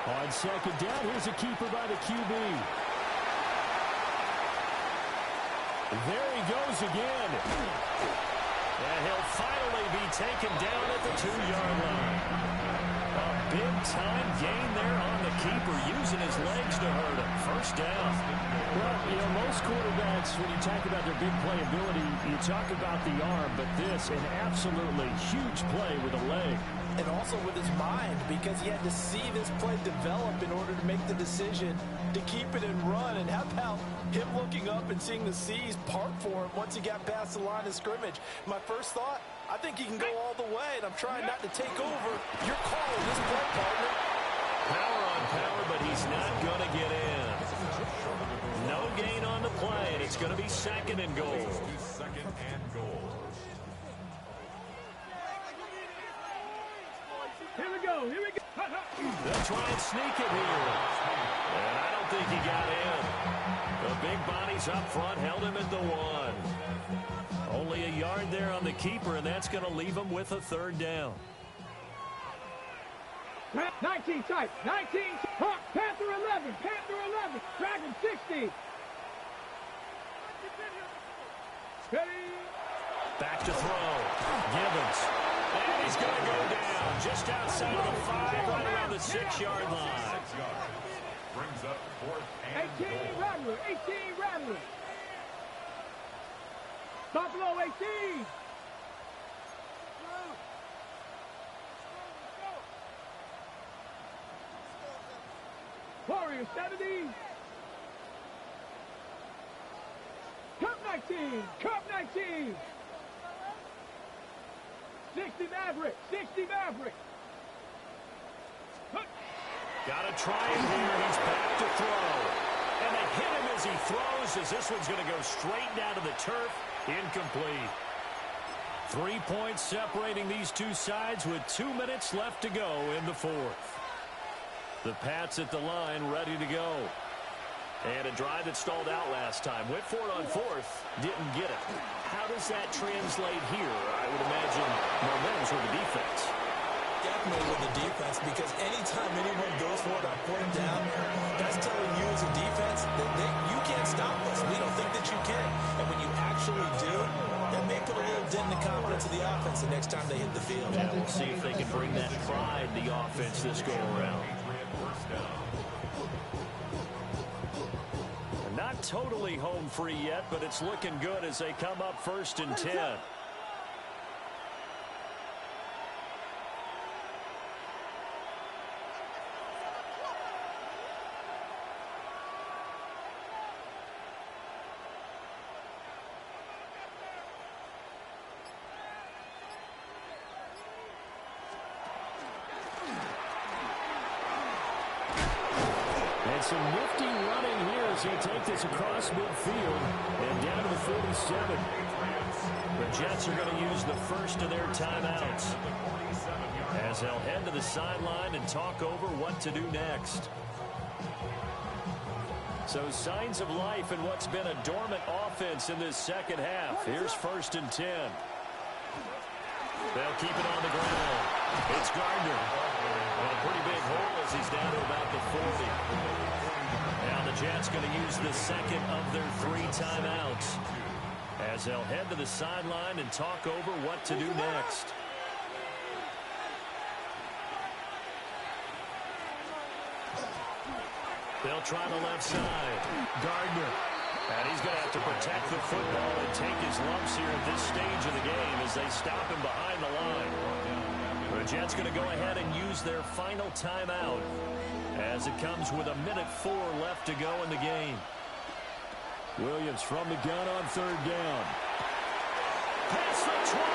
On 2nd down, here's a keeper by the QB. There he goes again. And he'll finally be taken down at the 2-yard line. A big-time gain there on the keeper, using his legs to hurt him. First down. Well, you know, most quarterbacks, when you talk about their big playability, you talk about the arm, but this, an absolutely huge play with a leg. And also with his mind, because he had to see this play develop in order to make the decision to keep it and run. And how about him looking up and seeing the seas part for him once he got past the line of scrimmage? My first thought, I think he can go all the way, and I'm trying not to take over. You're calling this play, partner. Power on power, but he's not going to get in. No gain on the play, and it's going to be 2nd and goal. 2nd and goal. Here we go. Here we go. They'll try and sneak it here. And I don't think he got in. The big bodies up front held him at the 1. Only a yard there on the keeper, and that's going to leave him with a 3rd down. 19 tight. 19. Hawk. Panther 11. Panther 11. Dragon 60. Ready. Back to throw. Gibbons. And he's going to go down just outside of the 5, right around the 6-yard line. 6 yards. Brings up 4th and 18 goal. Rattler. 18 Rattler. Buffalo 18. Warriors 70. Cup 19. 19. Cup 19. 60 Maverick. 60 Maverick. Got to try it here. He's back to throw. And they hit him as he throws, as this one's going to go straight down to the turf. Incomplete. 3 points separating these two sides with 2 minutes left to go in the fourth. The Pats at the line ready to go. And a drive that stalled out last time. Went for it on fourth. Didn't get it. How does that translate here? I would imagine momentum's with the defense. Definitely with the defense, because anytime anyone goes for it on fourth down, that's telling you as a defense that you can't stop us. We don't think that you can. And when you actually do, that may put a little dent in the confidence of the offense the next time they hit the field. Yeah, we'll see if they can bring that pride to the offense this go around. Not totally home free yet, but it's looking good as they come up 1st and 10. And some nifty running here as he takes this across midfield and down to the 47. The Jets are going to use the first of their timeouts as they'll head to the sideline and talk over what to do next. So signs of life in what's been a dormant offense in this second half. Here's 1st and 10. They'll keep it on the ground. It's Gardner. And a pretty big hole as he's down to about the 40. Now the Jets going to use the second of their 3 timeouts as they'll head to the sideline and talk over what to do next. They'll try the left side. Gardner. And he's going to have to protect the football and take his lumps here at this stage of the game as they stop him behind the line. The Jets going to go ahead and use their final timeout as it comes with 1:04 left to go in the game. Williams from the gun on 3rd down. Past the 20.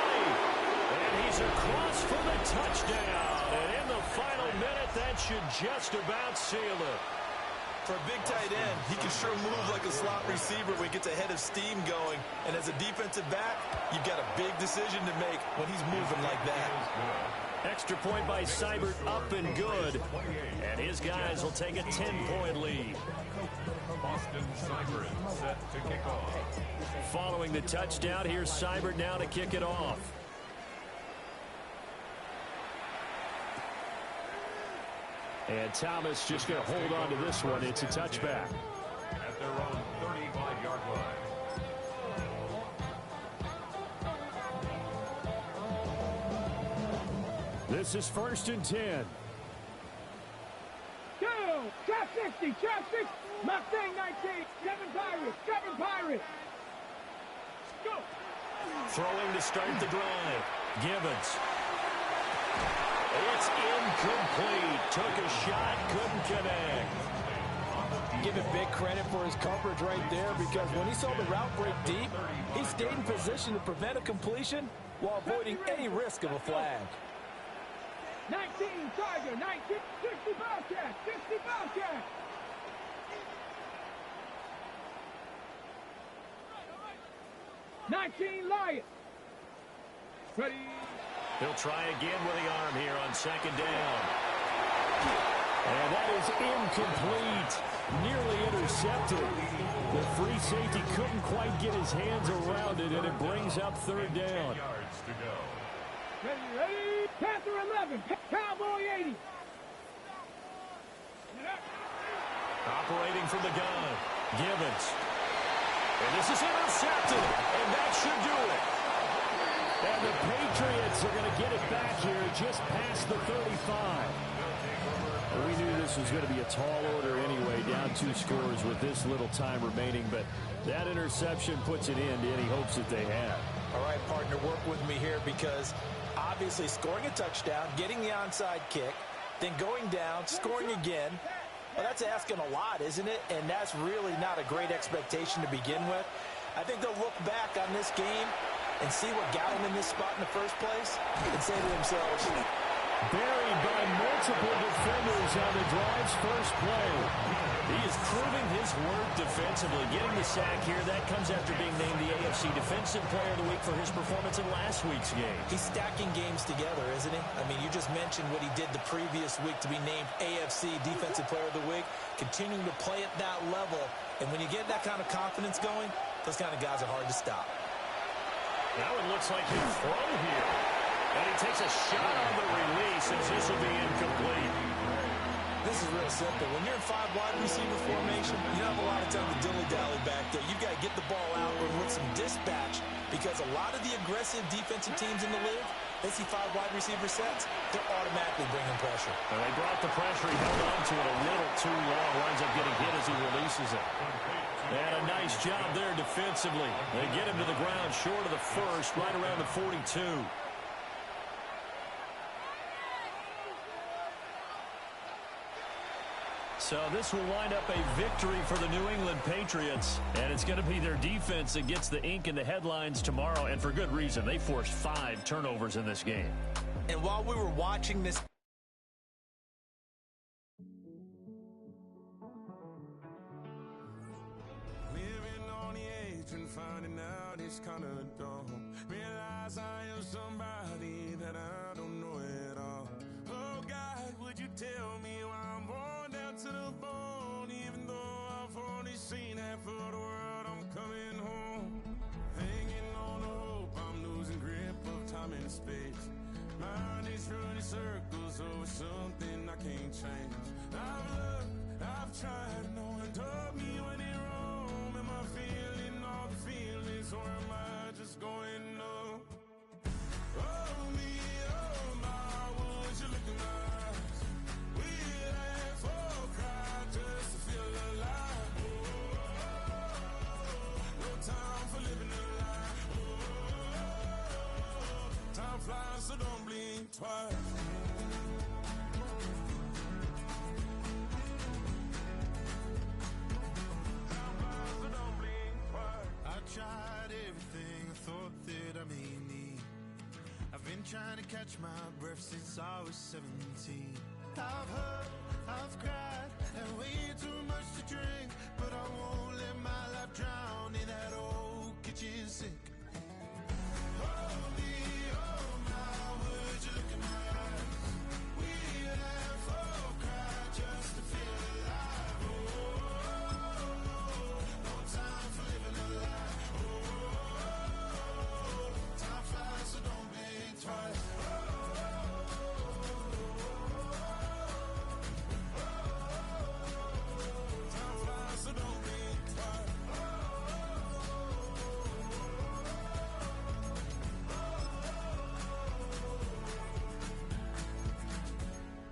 And he's across for the touchdown. And in the final minute, that should just about seal it. For a big tight end, he can sure move like a slot receiver when he gets a head of steam going. And as a defensive back, you've got a big decision to make when he's moving like that. Extra point by Seibert, up and good. And his guys will take a 10-point lead. Boston Seibert set to kick off. Following the touchdown, here's Seibert now to kick it off. And Thomas just going to hold on to this one. It's a touchback. At their own 35-yard line. This is 1st and 10. Go! Trap 60! Trap 60! Mustang 19! 7 Pirates! 7 Pirates! Go! Throwing to start the drive. Gibbons. It's incomplete. Took a shot, couldn't connect. Give him big credit for his coverage right there, because when he saw the route break deep, he stayed in position to prevent a completion while avoiding any risk of a flag. 19 Tiger! 19! 60 Bobcat! 60 Bobcat! $19 Lion! Ready? He'll try again with the arm here on 2nd down. And that is incomplete. Nearly intercepted. The free safety couldn't quite get his hands around it, and it brings up 3rd down. Yards to go. Ready, ready! Panther 11! Cowboy 80! Operating from the gun. Gibbons. And this is intercepted. And that should do it. And the Patriots are going to get it back here just past the 35. We knew this was going to be a tall order anyway, down 2 scores with this little time remaining, but that interception puts an end to any hopes that they had. All right, partner, work with me here, because obviously scoring a touchdown, getting the onside kick, then going down, scoring again, well, that's asking a lot, isn't it? And that's really not a great expectation to begin with. I think they'll look back on this game and see what got them in this spot in the first place and say to themselves, buried by multiple defenders on the drive's first play. He is proving his worth defensively. Getting the sack here, that comes after being named the AFC Defensive Player of the Week for his performance in last week's game. He's stacking games together, isn't he? I mean, you just mentioned what he did the previous week to be named AFC Defensive Player of the Week, continuing to play at that level. And when you get that kind of confidence going, those kind of guys are hard to stop. Now it looks like he'll throw here. And he takes a shot on the release, and this will be incomplete. This is real simple. When you're in 5 wide receiver formation, you don't have a lot of time to dilly-dally back there. You've got to get the ball out with some dispatch, because a lot of the aggressive defensive teams in the league, they see 5 wide receiver sets, they're automatically bringing pressure. And they brought the pressure. He held on to it a little too long. Winds up getting hit as he releases it. And a nice job there defensively. They get him to the ground short of the first, right around the 42. So this will wind up a victory for the New England Patriots. And it's going to be their defense that gets the ink in the headlines tomorrow. And for good reason. They forced 5 turnovers in this game. And while we were watching this, living on the edge and finding out it's kind of dumb. Realize I am somebody that I don't know at all. Oh God, would you tell me why I'm born down to the bone? Even though I've only seen half of the world, I'm coming home. Hanging on the hope, I'm losing grip of time and space. Mind is running circles over something I can't change. I've looked, I've tried, no one told me when it wrong. Am I feeling all the feelings, or am I just going numb? Oh me, oh my, would you look in my eyes? We laugh or cry just to feel alive. No time for living a lie. Time flies, so don't blink twice. I tried everything I thought that I may need. I've been trying to catch my breath since I was 17. I've hurt, I've cried, and way too much to drink, but I won't let my life drown in that old kitchen sink. Oh me, oh my, would you look in my eyes? We laugh or cry just to feel alive. Oh, no time for living a lie. Oh, time flies, so don't blink twice. Time flies, so don't blink twice.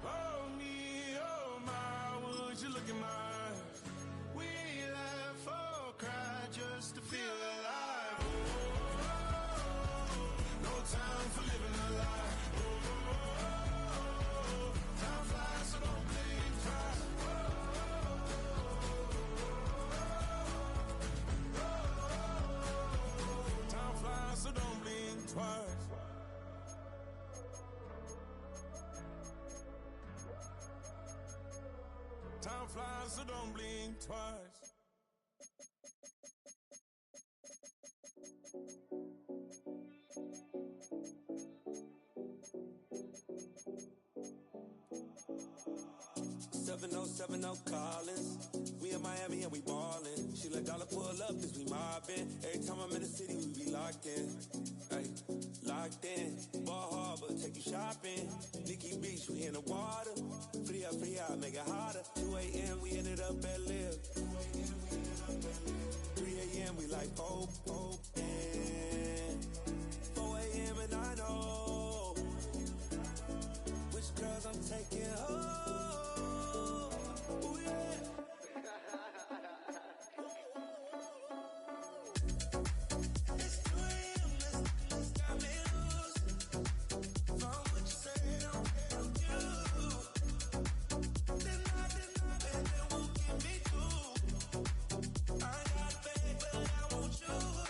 Oh me, oh my, would you look in my eyes? We laugh or cry just to feel alive. Oh, no time for living a lie. Oh, time flies, so don't blink twice. Time flies, so don't blink twice. Time flies, so don't blink twice. Collins. We in Miami and we ballin'. She let dollar pull up cause we mobbin'. Every time I'm in the city, we be locked in. Ay, locked in. Ball Harbor, take you shopping. Nikki Beach, we in the water. Free up, make it hotter. 2 a.m. we ended up at Live. 3 a.m. we like Pope. And 4 a.m. and I know which girls I'm taking home. Ooh, yeah. I got faith, but I want you.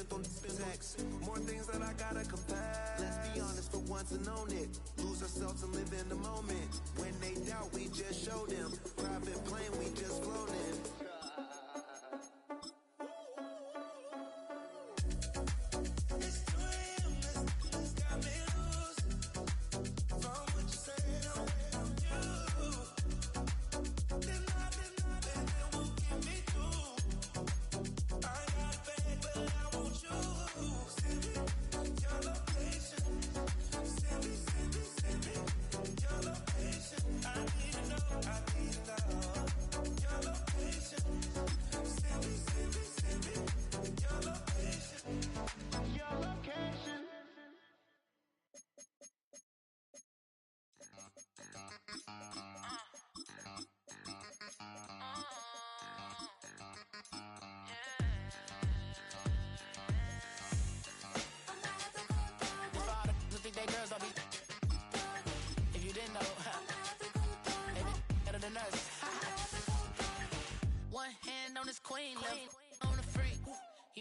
length on text. More things that I gotta confess. Let's be honest for once and own it. Lose ourselves and live in the moment. When they doubt, we just show them. Private plane, we just float in.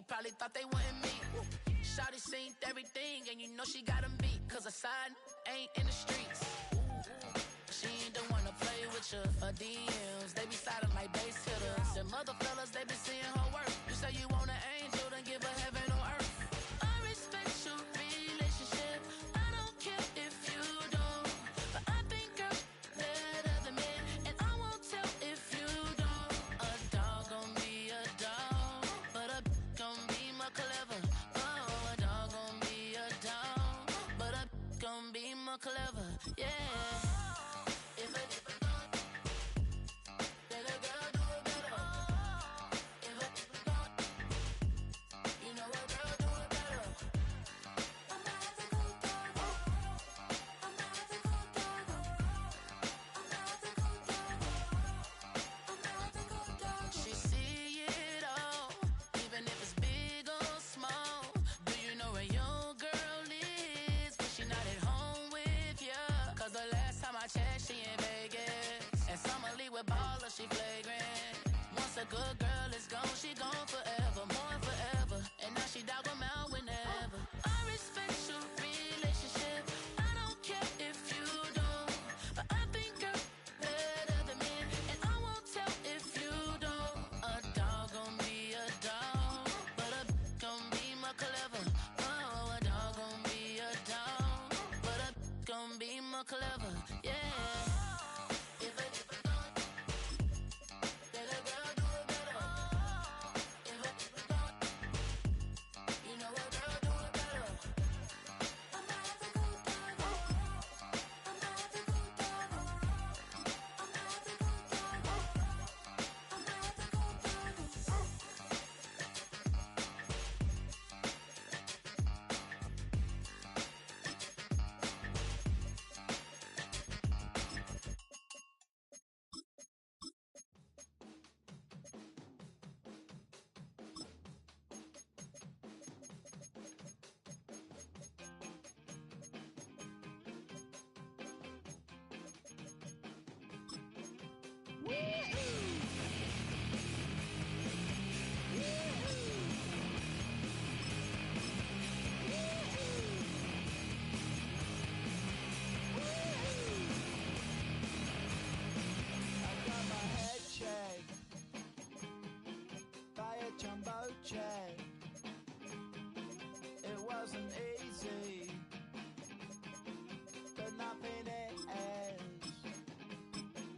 Probably thought they wanted me. Shawty seen everything, and you know she got 'em beat. Cause a side ain't in the streets. She ain't the one to play with you. Her DMs, they be sliding like base hitters. Them other fellas, they be seeing her work. You say you want an angel, then give her heaven on earth. I respect your relationship. I don't care if you don't. But I think girl better than men. And I won't tell if you don't. A dog gon' be a dog. But a gon' be more clever. Oh, a dog gon' be a dog. But a gon' be more clever. Yeah. If a then a girl do it better. If a you know a girl do it better. I'm not the good dog. I'm not the good dog. I'm not the good dog. I'm not the good dog. She see it all, even if it's big or small. Do you know where your girl is? But she not at home with ya. Cause the last time I checked, she in Vegas. And Summer Lee with baller, she flagrant. Once a good girl is gone, she gone forever, more forever. And now she dog 'em out whenever. I respect your relationship. I don't care if you don't. But I think girl better than men. And I won't tell if you don't. A dog gon' be a dog. But a gon' be more clever. Oh, a dog gon' be a dog. But a gon' be more clever. Yeah. If a then a girl do it better. If a you know a girl do it better. I'm not the good dog. I'm not the good dog. I'm not the good dog. I'm not the good dog. I got my head shaved by a jumbo jet. It wasn't easy, but nothing is.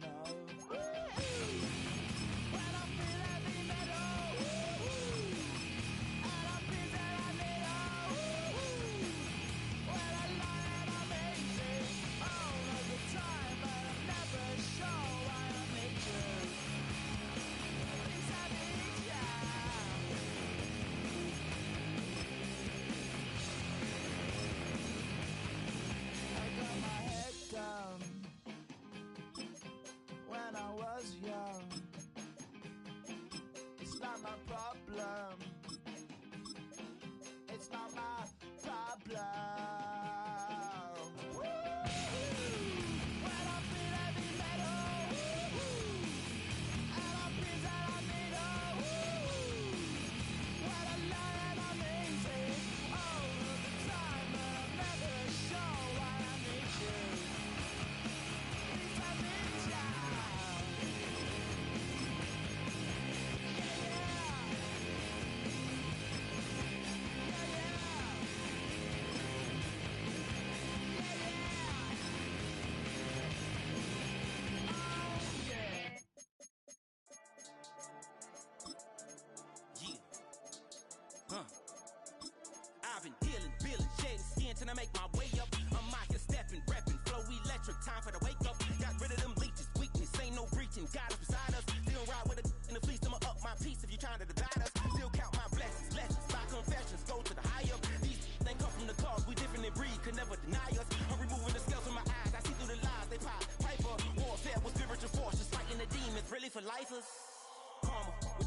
No.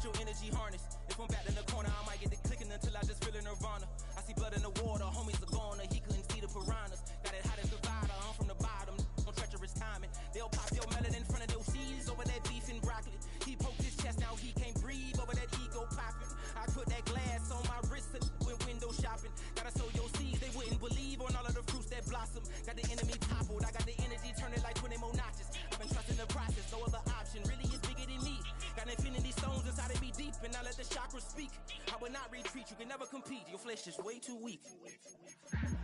spiritual energy harness. If I'm back in the corner, I might get it clicking until I just feel a nirvana. I see blood in the water, homies are gone, he couldn't see the piranhas. Got it hot as Nevada, I'm from the bottom, on treacherous timing. They'll pop your melon in front of those seeds over that beef and broccoli. He poked his chest, now he can't breathe over that ego popping. I put that glass on my wrist and went window shopping. Gotta sow your seeds, they wouldn't believe on all of the fruits that blossom. Got the enemy toppled, I got the energy turning like 20 more notches. I've been trusting the process, no other option really is bigger than me. Got infinity stones inside of me deep, and I let the chakras speak. I will not retreat, you can never compete, your flesh is way too weak.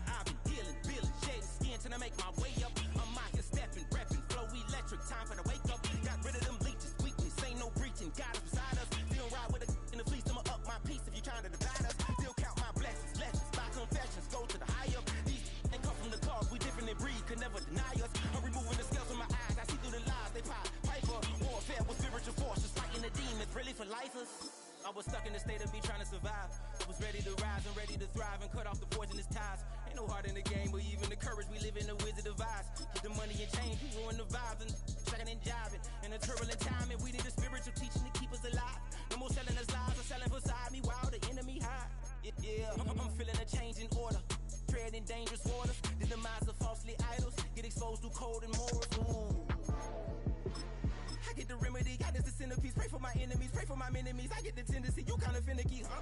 I've been dealing, building, shedding skin till I make my way up. I'm mocking, stepping, repping, flow electric, time for the wake up. Got rid of them leeches, weakness, ain't no breaching, God is beside us. Still ride with a in the fleece, I'ma up my piece if you trying to divide us. Still count my blessings, lessons, by confessions, go to the high up. These ain't come from the cause, we different in breed, could never deny us. I'm removing the scales from my eyes, I see through the lies, they pop, piper. Warfare with spiritual forces, fighting the demons, really for lifers. I was stuck in the state of me trying to survive. I was ready to rise and ready to thrive and cut off the poisonous ties. Ain't no heart in the game, but even the courage we live in the Wizard of Oz. Get the money and change, we ruin the vibes and checking and jiving. In a turbulent time, and we need a spiritual teaching to keep us alive. No more selling us lies or selling beside me while the enemy hide. Yeah, I'm feeling a change in order. Treading dangerous waters, the demise of falsely idols. Get exposed through code and morals. Ooh. I get the remedy, God is the centerpiece. Pray for my enemies, pray for my enemies. I get the tendency, you kinda finicky, huh?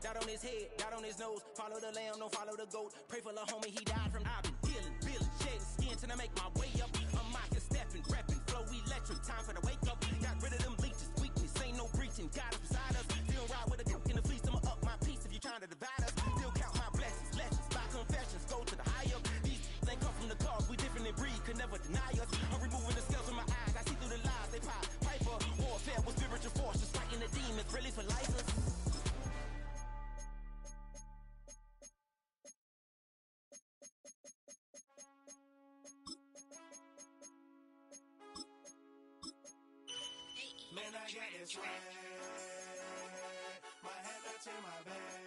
Dot on his head, dot on his nose. Follow the lamb, don't follow the goat. Pray for the homie, he died from. I've been dealing, building, shedding skin till I make my way up. I'm mocking, stepping, repping, flow electric. Time for the wake up. Got rid of them leeches, weakness, ain't no breaching. God is beside us. Still ride with a cook in the fleece, I'ma up my piece if you trying to divide us. Still count my blessings, lessons, by confessions, go to the high up. These ain't come from the cause, we different in breed, could never deny us. I'm removing the scales from my eyes, I see through the lies, they pop, piper. Warfare with spiritual forces, fighting the demons, really for lifers. Man, I got this swag. My head matching my bag.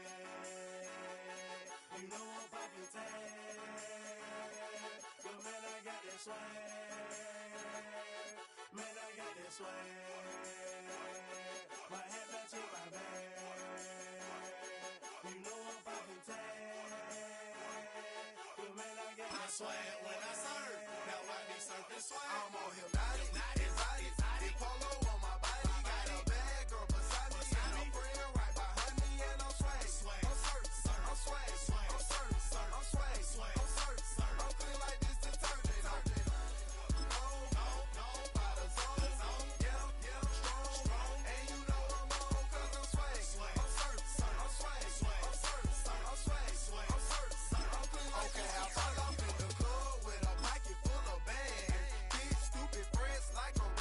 You know I'm poppin' tag. But man, I got this swag. Man, I got this swag. My head matching my bag. You know I'm poppin' tag. But man, I got this swag. When I serve, now I be surfing swag. I'm on hypnotic, exotic, polo. Like a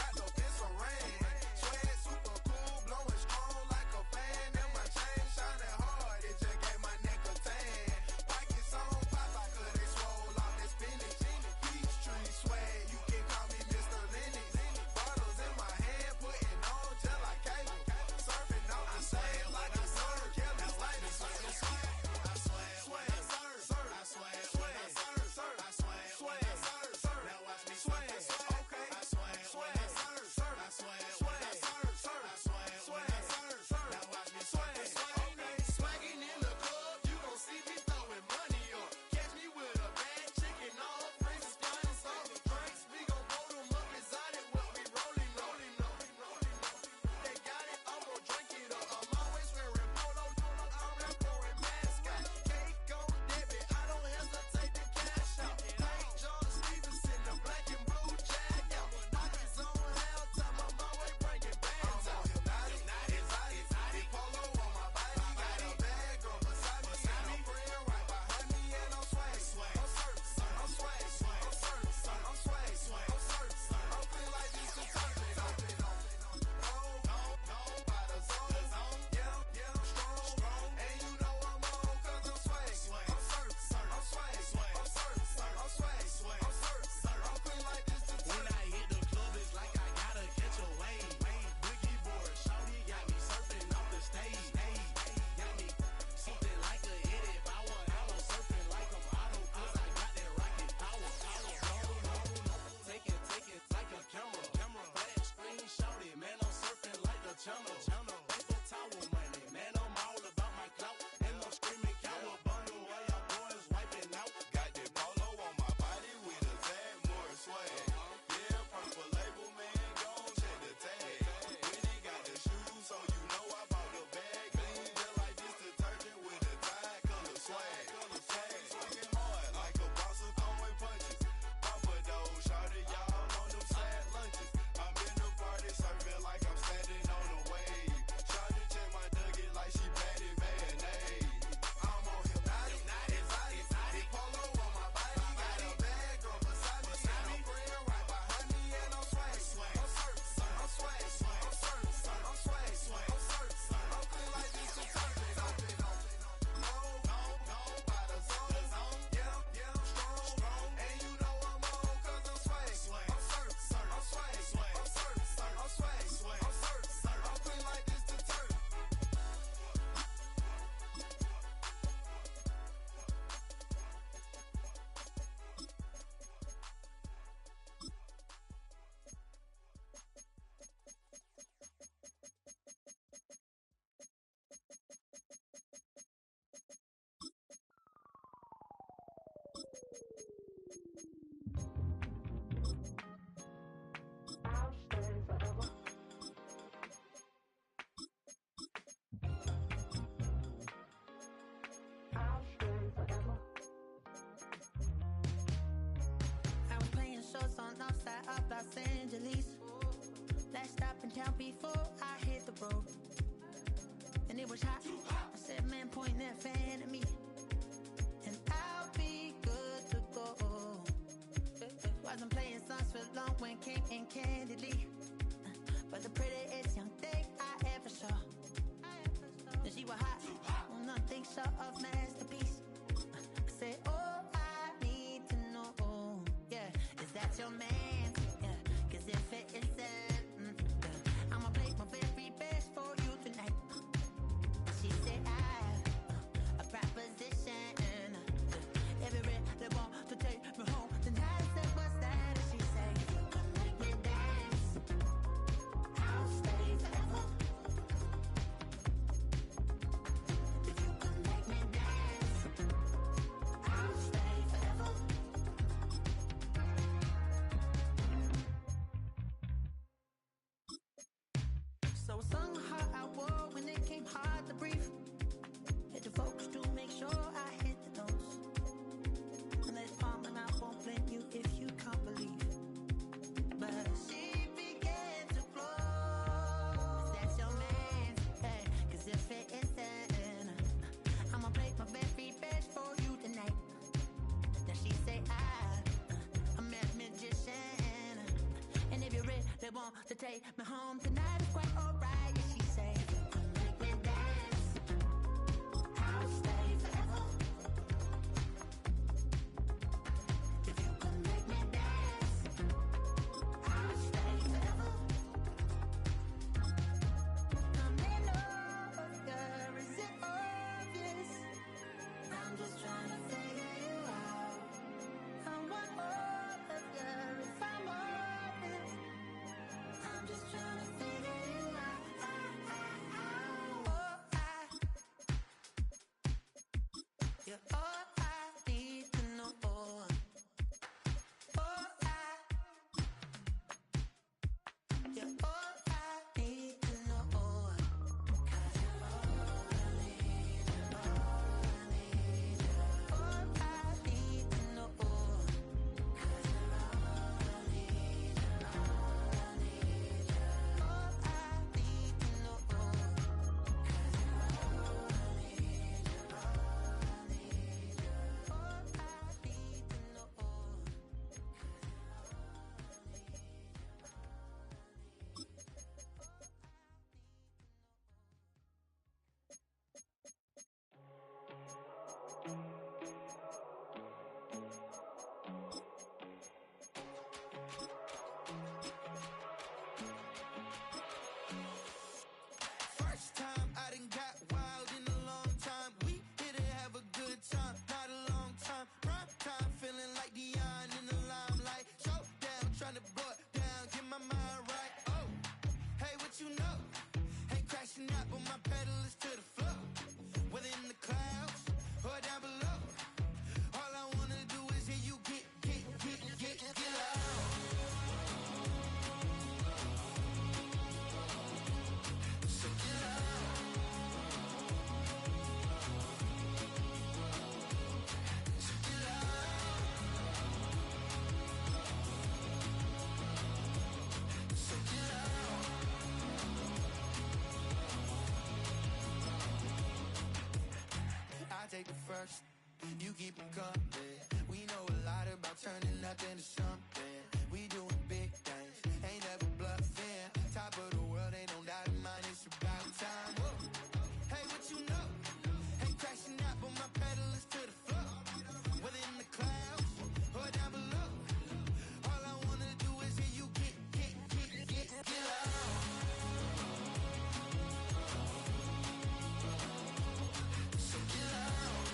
I'll stay forever. I'll stay forever. I was playing shows on outside of Los Angeles. Last stop in town before I hit the road. And it was hot. I said, man, point that fan at me. And I'll be good to go. Wasn't playing songs for long when came in candidly. But the prettiest young thing I ever saw. And she was hot. Well, nothing short of masterpiece. I said, oh, I need to know. Yeah, is that your man? Yeah, cause if it isn't, I'ma play my very best for you tonight. She said, a proposition. Every they want to take me home. Then I said, what's that? And she said, you can make me dance. I'll stay forever. If you can make me dance, I'll stay forever. So I sung how I wore when it came hard to breathe. Had to focus to make sure I hit the notes. And let's palm and I won't blame you if you can't believe. But she began to flow. That's your man, hey, cause if it isn't, I'ma play my very best for you tonight. Then she say I'm a magician. And if you really want to take me home tonight, it's quite alright. And she say, you can make me dance. I'll stay forever. If you can make me dance, I'll stay forever. I'm in love, girl, is it obvious? I'm just trying to figure you out. I want all of you if I'm honest. I'm just trying to figure you out. You're all I need to know. You're all I need to know. 'Cause you're all I need, you're all I need, you're all I need to know. 'Cause you're all I need, you're all I need, you're all I need to know. 'Cause you're all I need, you're all I need, you're all I need to know. 'Cause you're all I need, First time I done got wild in a long time. We here to have a good time, not a long time. Prime time, feeling like Dion in the limelight. Showdown, trying to blow it down, get my mind right. Oh, hey, what you know? Ain't crashing out, but my pedal is to the floor. Whether in the clouds or down below, all I wanna do is hear you get loud. So get loud. So get loud. So get loud. I take the first, you keep them coming. We know a lot about turning nothing to something. We doing big things, ain't never bluffing. Top of the world, ain't no doubt in mine, it's about time. Whoa. Hey, what you know? Ain't crashing out, but my pedal is to the floor. Whether in the clouds or down below, all I wanna do is hear you get loud. So get loud.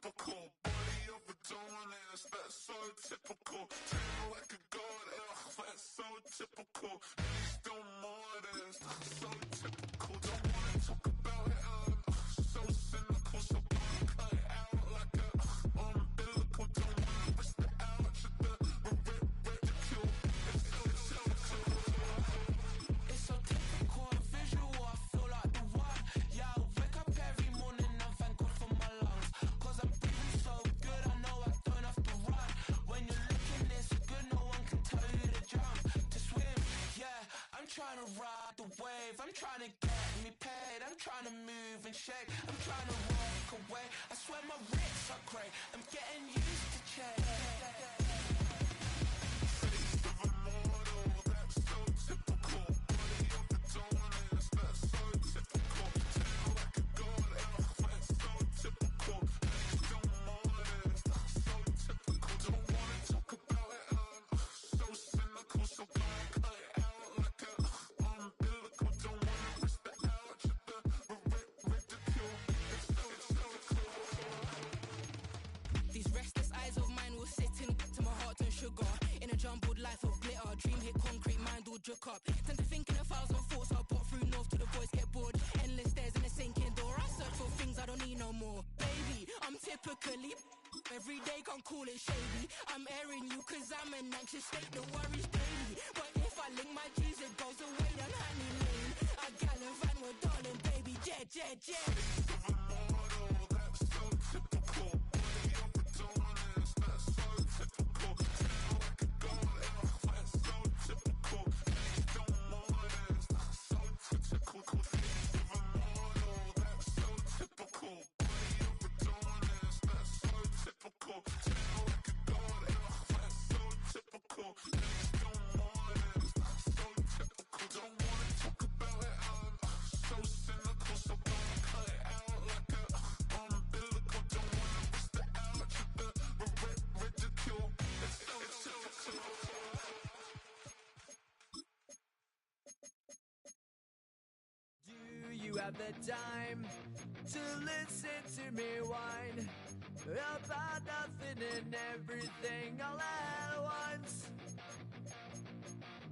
typical. Body of a dominance, that's so typical. Tail like a god, that's so typical. Knees still modest, so typical. Don't wanna talk about it, so cynical. So don't cut it out like a umbilical. Don't wanna risk the ouch of the ridicule. It's so typical. It's so typical, visual, I feel like the one. Yeah, I wake up every morning and thank God for my lungs. Cause I'm breathing so good, I know I don't have to run. When you're looking this good, no one can tell you to jump, to swim. Yeah, I'm trying to ride the wave, I'm trying to get me paid. I'm trying to move and shake, I'm trying to walk away. I swear my wrists are great, I'm getting used to change. These restless eyes of mine will sit in to my heart and sugar. In a jumbled life of glitter, dream hit concrete, mind all jerk up. Tend to think in 1,000 thoughts, I'll put through north to the voice get bored. Endless stairs in a sinking door, I search for things I don't need no more. Baby, I'm typically every day, can't call it shady. I'm airing you cause I'm an anxious state, the worries daily. But if I link my G's, it goes away down Honey Lane. I gallivant with darling, baby, jet, jet, jet. Do you have the time to listen to me whine about nothing and everything all at once?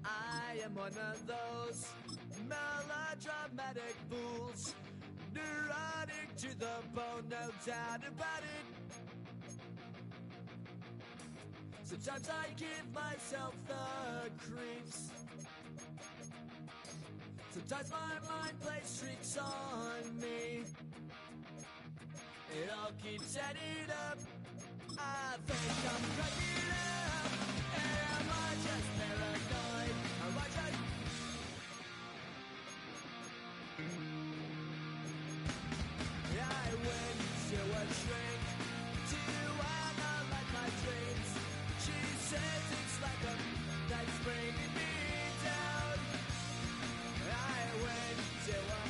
I am one of those melodramatic fools, neurotic to the bone, no doubt about it. Sometimes I give myself the creeps. Sometimes my mind plays tricks on me. It all keeps adding up. I think I'm cracking up. Am I just paranoid? Am I just... I went to a shrink to analyze my dreams. She says it's like a that's bringing me down. I went to a...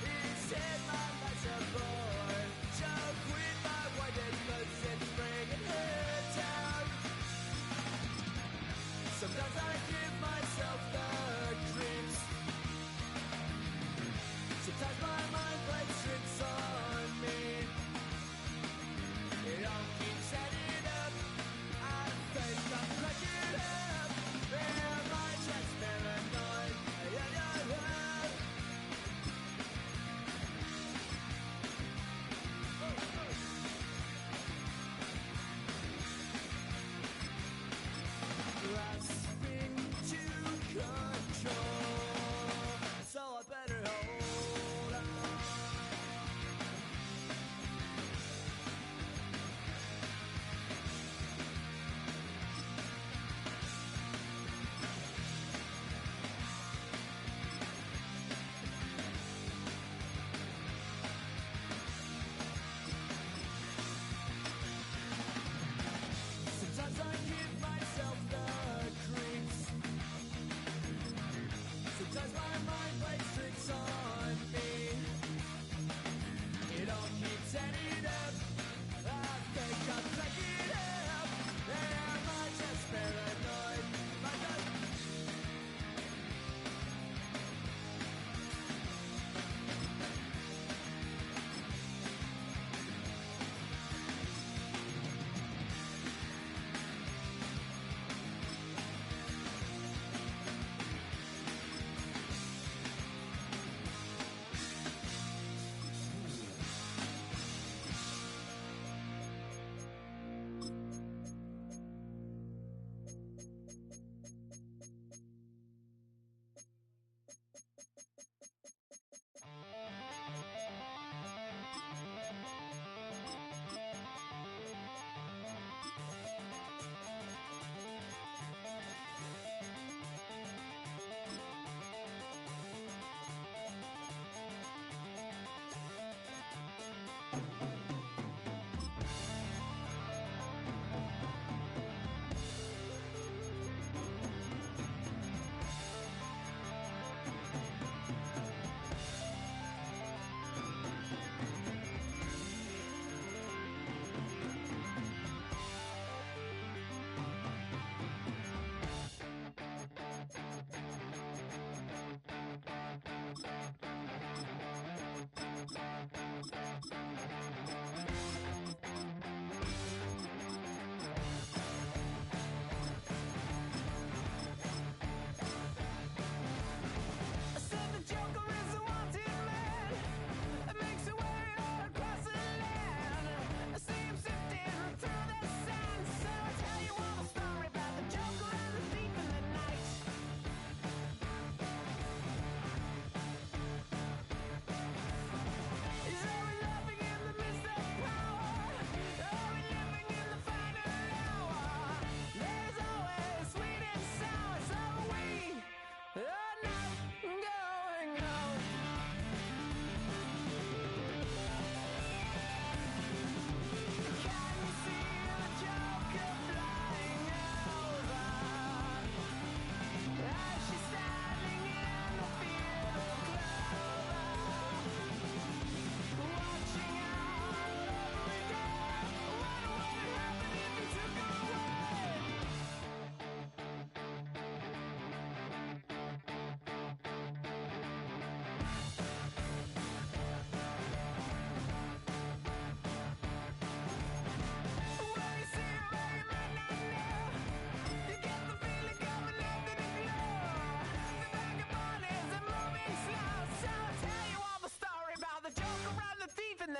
He said my life's a bore. So quit my white and clothes and bringing her down.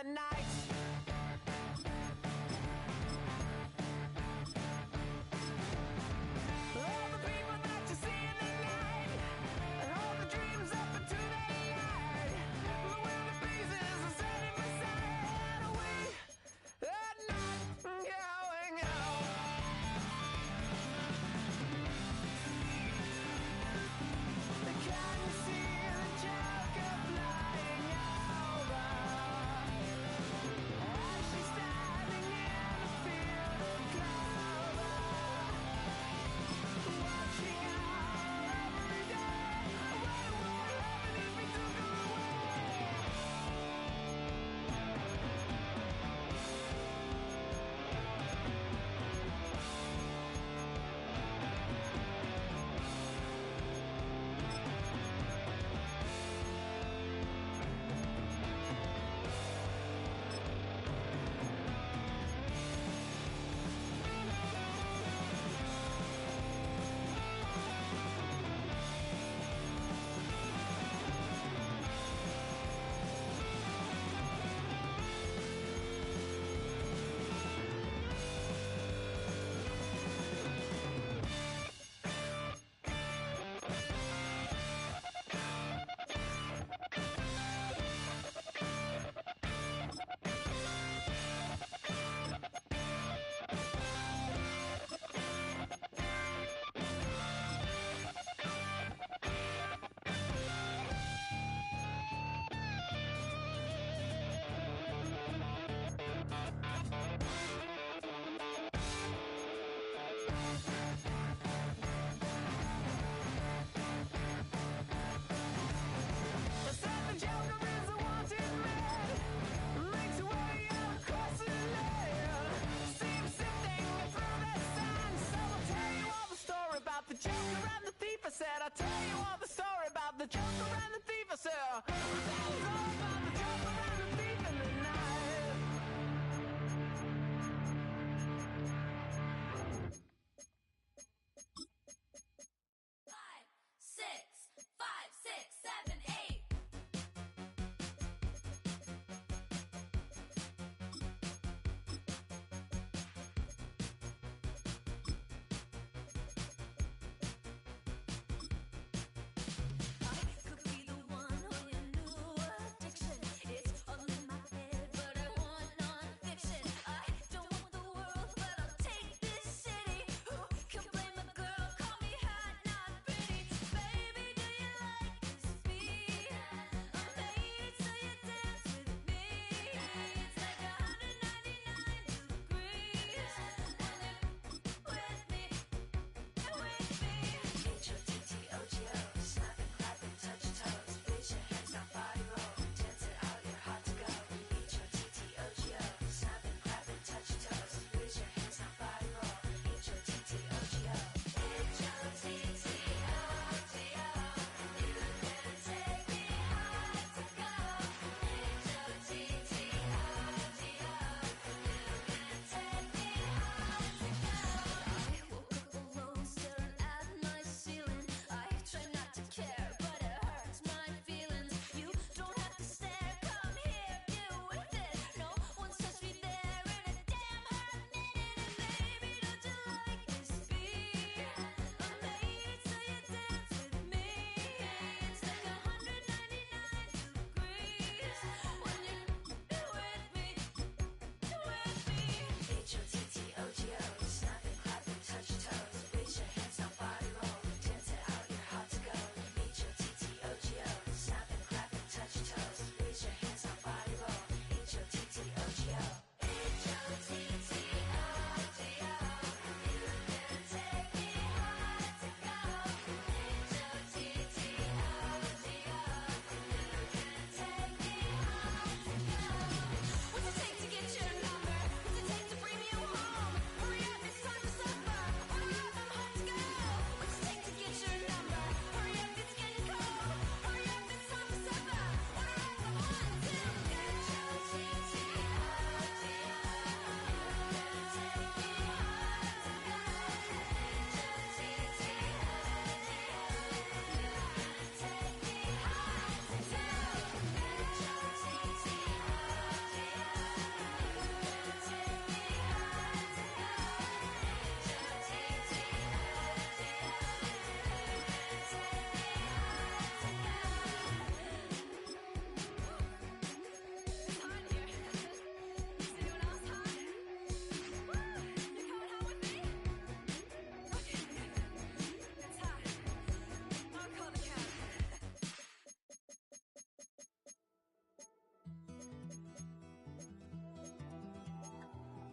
the night. All the people that you see in the night, and all the dreams up into the yard. The winter breezes are setting beside. We are not going out. Can you see the Joker flying over? As she's standing in a field of clover, watching out every day. What would happen if we took her I'll tell you all the story about the Joker and the thief. I said, I'll tell you all about the Joker and the thief in the night. Five, six, seven, eight. Could be the one who you knew.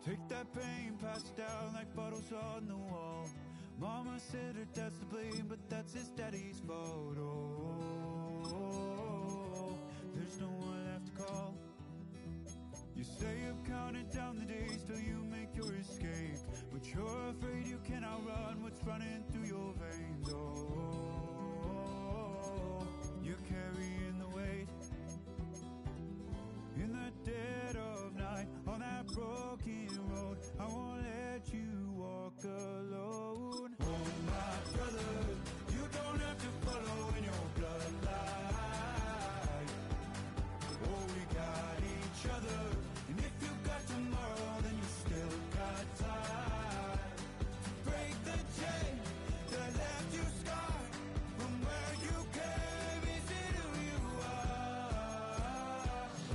Take that pain, pass it down like bottles on the wall. Mama said her dad's to blame, but that's his daddy's fault. Oh, there's no one left to call. You say you've counted down the days till you make your escape, but you're afraid you cannot run what's running through your veins. Oh, you're carrying the weight in the dead of night on that broken road. I won't let you walk alone. Oh, my brother, you don't have to follow in your bloodline. Oh, we got each other. And if you got tomorrow, then you still got time to break the chain that left you scarred from where you came. Is it who you are?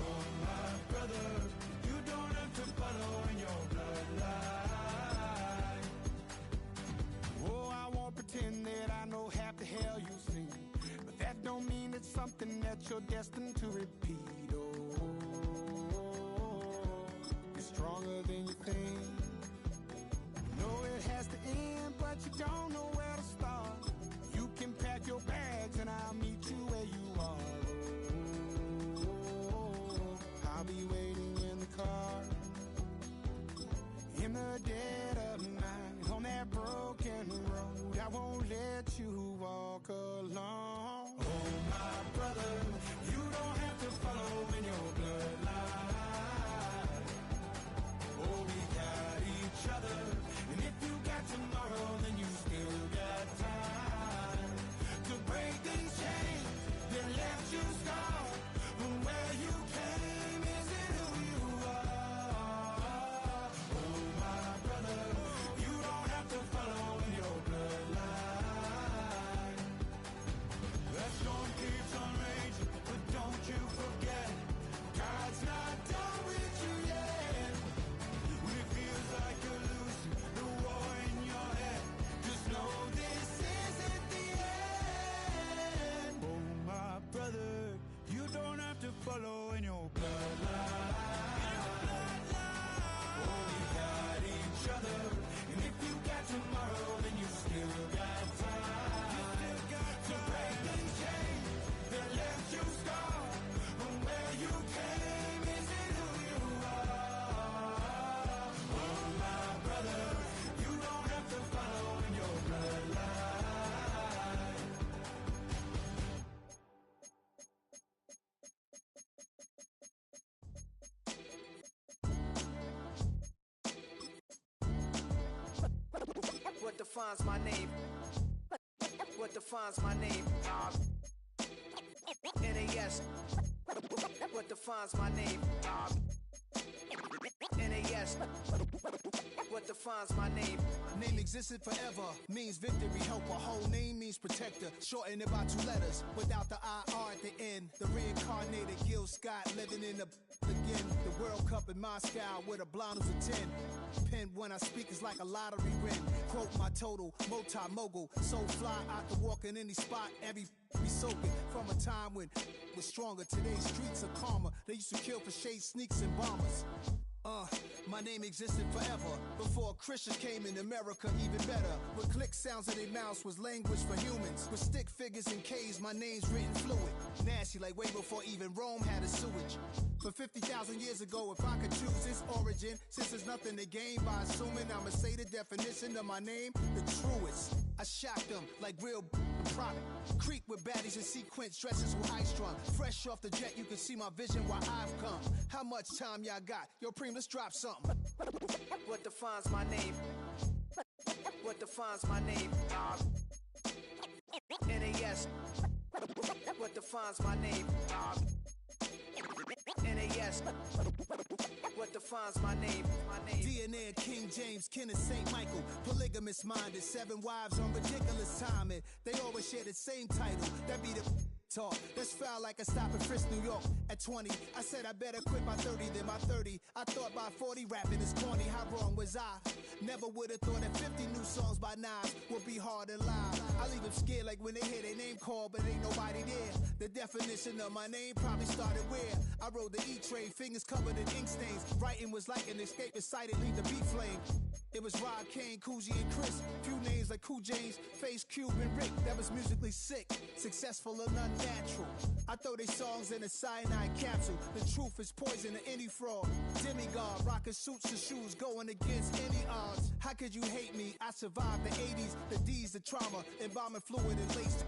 Oh, my brother, you don't have to follow in your bloodline. Oh, I won't pretend that I know half the hell you've seen, but that don't mean it's something that you're destined to repeat. Stronger than you think. Know it has to end, but you don't know where to start. You can pack your bags and I'll meet you where you are. Oh, I'll be waiting in the car in the dead of night on that broken road. I won't let you walk alone. Oh, my brother, you don't have to follow in your bloodline. And if you got tomorrow, then you still got time to break these chains that left you scarred from where you came. Is it who you are? Oh, my brother, you don't have to follow in your bloodline. That storm keeps on raging, but don't you forget, God's not done with you yet. When it feels like you're losing the war in your head, just know this isn't the end. Oh, my brother, you don't have to follow in your bloodline. Oh, we got each other. And if you got tomorrow, then you still got time. To break the chains that left you scarred from where you came. Is it who you are? Oh, my brother, you don't have to follow in your bloodline. What defines my name? What defines my name? NAS. What defines my name? NAS. What defines my name? Name existed forever, means victory, helper. Whole name means protector, shortened it by 2 letters, without the IR at the end. The reincarnated Gil Scott, living in the again. The World Cup in Moscow, with a blonde who's a 10. Pen when I speak is like a lottery win. Quote my total, multi-mogul, so fly I can walk in any spot, every be soaking. From a time when was stronger, today's streets are calmer. They used to kill for shade sneaks and bombers. My name existed forever. Before Christians came in America, even better. With click sounds in their mouths was language for humans. With stick figures and K's, my name's written fluid. Nasty like way before even Rome had a sewage. For 50,000 years ago, if I could choose its origin, since there's nothing to gain by assuming I'ma say the definition of my name, the truest. I shocked them like real product. Creep with baddies in sequence, dresses with high strung. Fresh off the jet, you can see my vision where I've come. How much time y'all got? Yo, Preem, let's drop something. What defines my name? What defines my name? NAS. What defines my name? NAS. What defines my name? DNA of King James, kin of St. Michael. Polygamous minded, 7 wives on ridiculous timing. They always share the same title. That be the talk. That's foul like a stop in Frisk, New York. At 20, I said I better quit by 30 than by 30. I thought by 40 rapping is corny. How wrong was I? Never would've thought that 50 new songs by Nas would be hard and live. I leave them scared like when they hear their name called, but ain't nobody there. The definition of my name probably started where I rode the E-train, fingers covered in ink stains. Writing was like an escape excited, leave the beat flame. It was Rob, Kane, Coogee, and Chris. Few names like Cool James, Face, Cube, and Rick. That was musically sick, successful and unnatural. I throw they songs in a cyanide capsule. The truth is poison to any fraud. Demigod, rocking suits and shoes, going against any odds. How could you hate me? I survived the 80s, the D's, the trauma, embalming fluid and laced.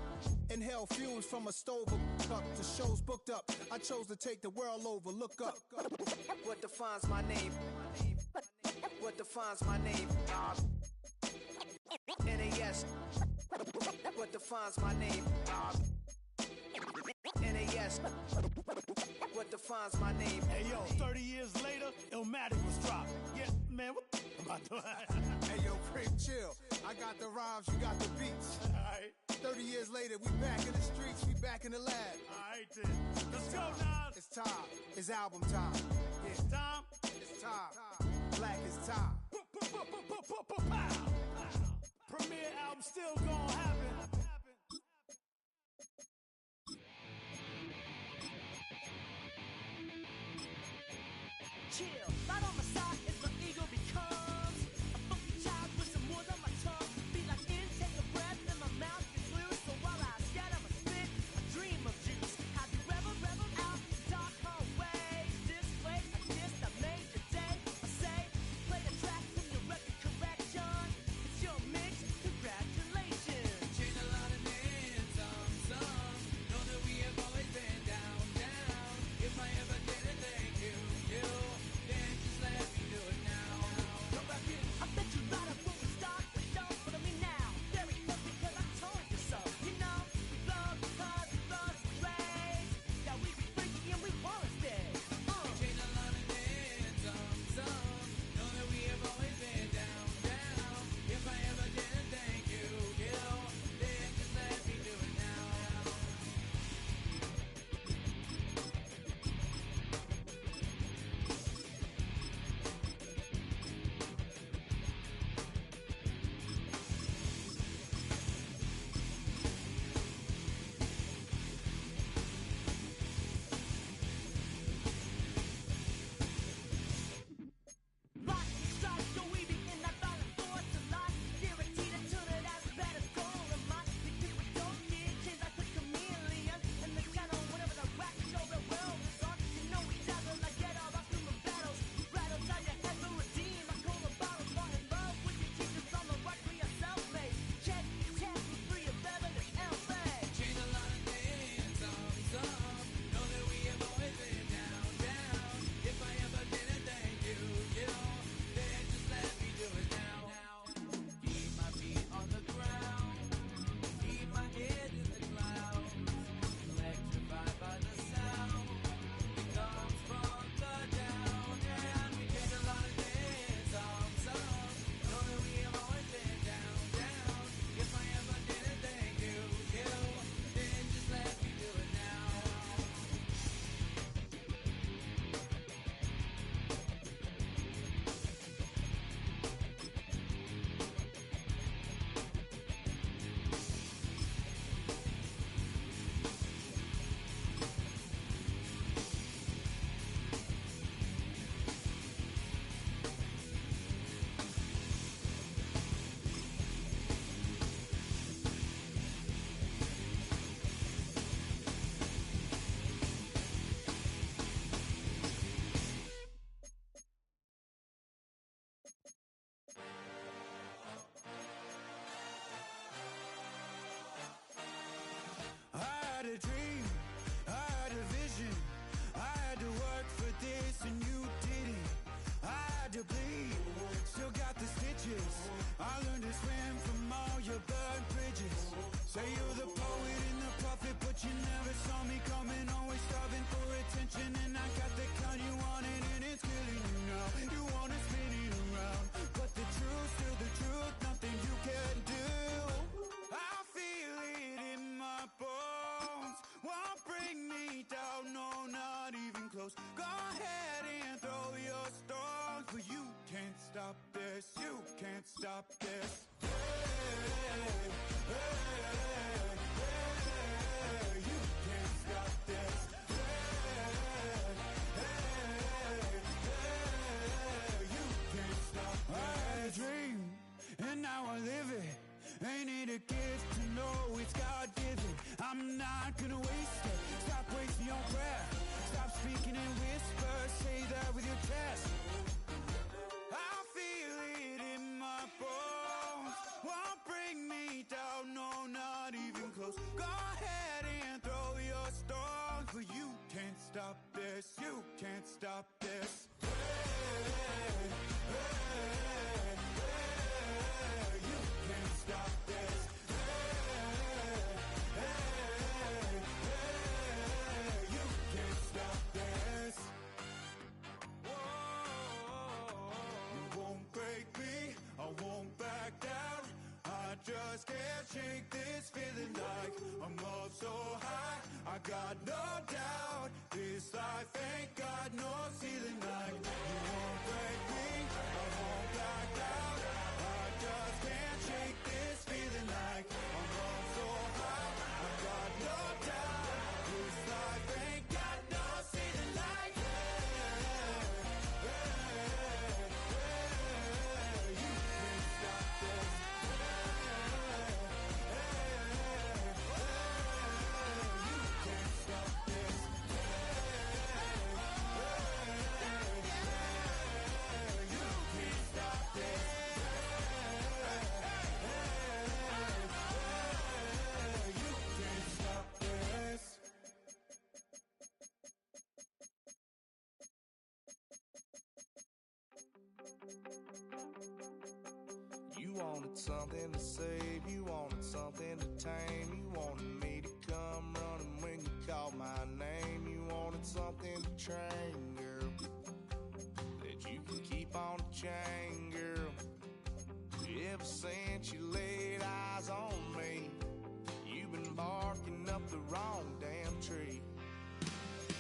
Inhale fumes from a stove up to shows booked up. I chose to take the world over. Look up. What defines my name? What defines my name? NAS. What defines my name? NAS. What defines my name? Hey yo, 30 years later, Illmatic was dropped. Yeah, man, what am I doing? Hey yo, Prince, chill. I got the rhymes, you got the beats. Alright. 30 years later, we back in the streets, we back in the lab. Alright then. Let's go, Nas. It's time. It's album time. Yeah. It's time. It's time. Black is time. Premiere album still gonna happen. Chill, right on my side is my ego becomes a funky child with some words on my tongue. Feel like intake a breath and my mouth gets loose. So while I scatter my spit, I dream of juice. Have you revel out the dark hallways? This way, I guess I made your day. I say, play the track from your record correction. It's your mix, congratulations. Change a lot of names, some. Know that we have always been down. If I ever didn't thank you. Then just let me do it now. Come back in. I bet you right up when we start, but don't follow me now. Very close because I told you so. You know, we love because we love the place. That we be freaky and we wanna stay. Change a lot of names, some. Know that we have always been down. If I ever didn't thank you, then just let me do it now. Lock and strike, so we be in that violent force a lot. Guaranteed to turn it as bad as gold of mine. Because we don't get change like a chameleon. And the channel, whenever the rap show the world is on. You know we dazzle like get all our human battles. Rattle down your head to redeem. I call the bottles, fall in love with your teachers on the rock for yourself, mate. Check, we free of Beverly L.A. Change a lot of names, some. Know that we have always been down. If I ever didn't thank you, then just let me do it now. Keep my feet on the ground, keep my head in the clouds. Electrified by the sound that comes from the down. And we change a lot of names, some. Know that we have always been down. If I ever didn't thank you, then just let me do it now. I had a dream, I had a vision. I had to work for this and you didn't. I had to bleed, still got the stitches. I learned to swim from all your burned bridges. Say you're the poet and the prophet, but you never saw me coming. Always starving for attention, and I got the kind you wanted, and it's killing you now. You wanna spin it around, but the truth's still the truth. Nothing you can do. I feel it in my bones. Won't bring me down, no, not even close. Go ahead and throw your stones, but you can't stop. this. You can't stop this. You can't stop this. You can't stop this. I had a dream, and now I live it. Ain't it a gift to know it's God-given? I'm not gonna waste it. Stop wasting your breath. Stop speaking in whispers. Say that with your chest. I feel it in my bones. Won't bring me down, no, not even close. Go ahead and throw your stones, but you can't stop this. You can't stop this. You can't stop this. You can't stop this. You won't break me, I won't back down. I just can't shake this feeling like I'm up so high. I got no doubt this life ain't got no ceiling like. You won't break me, I won't back down. I just can't shake this feeling like I'm up so high. I got no doubt this life ain't got no ceiling like. You can't stop this. You can't stop this. You can't stop this. You can't stop this. You wanted something to save, you wanted something to tame, you wanted me to come running when you called my name, you wanted something to train, girl, that you can keep on the chain, girl. Ever since you laid eyes on me, you've been barking up the wrong damn tree.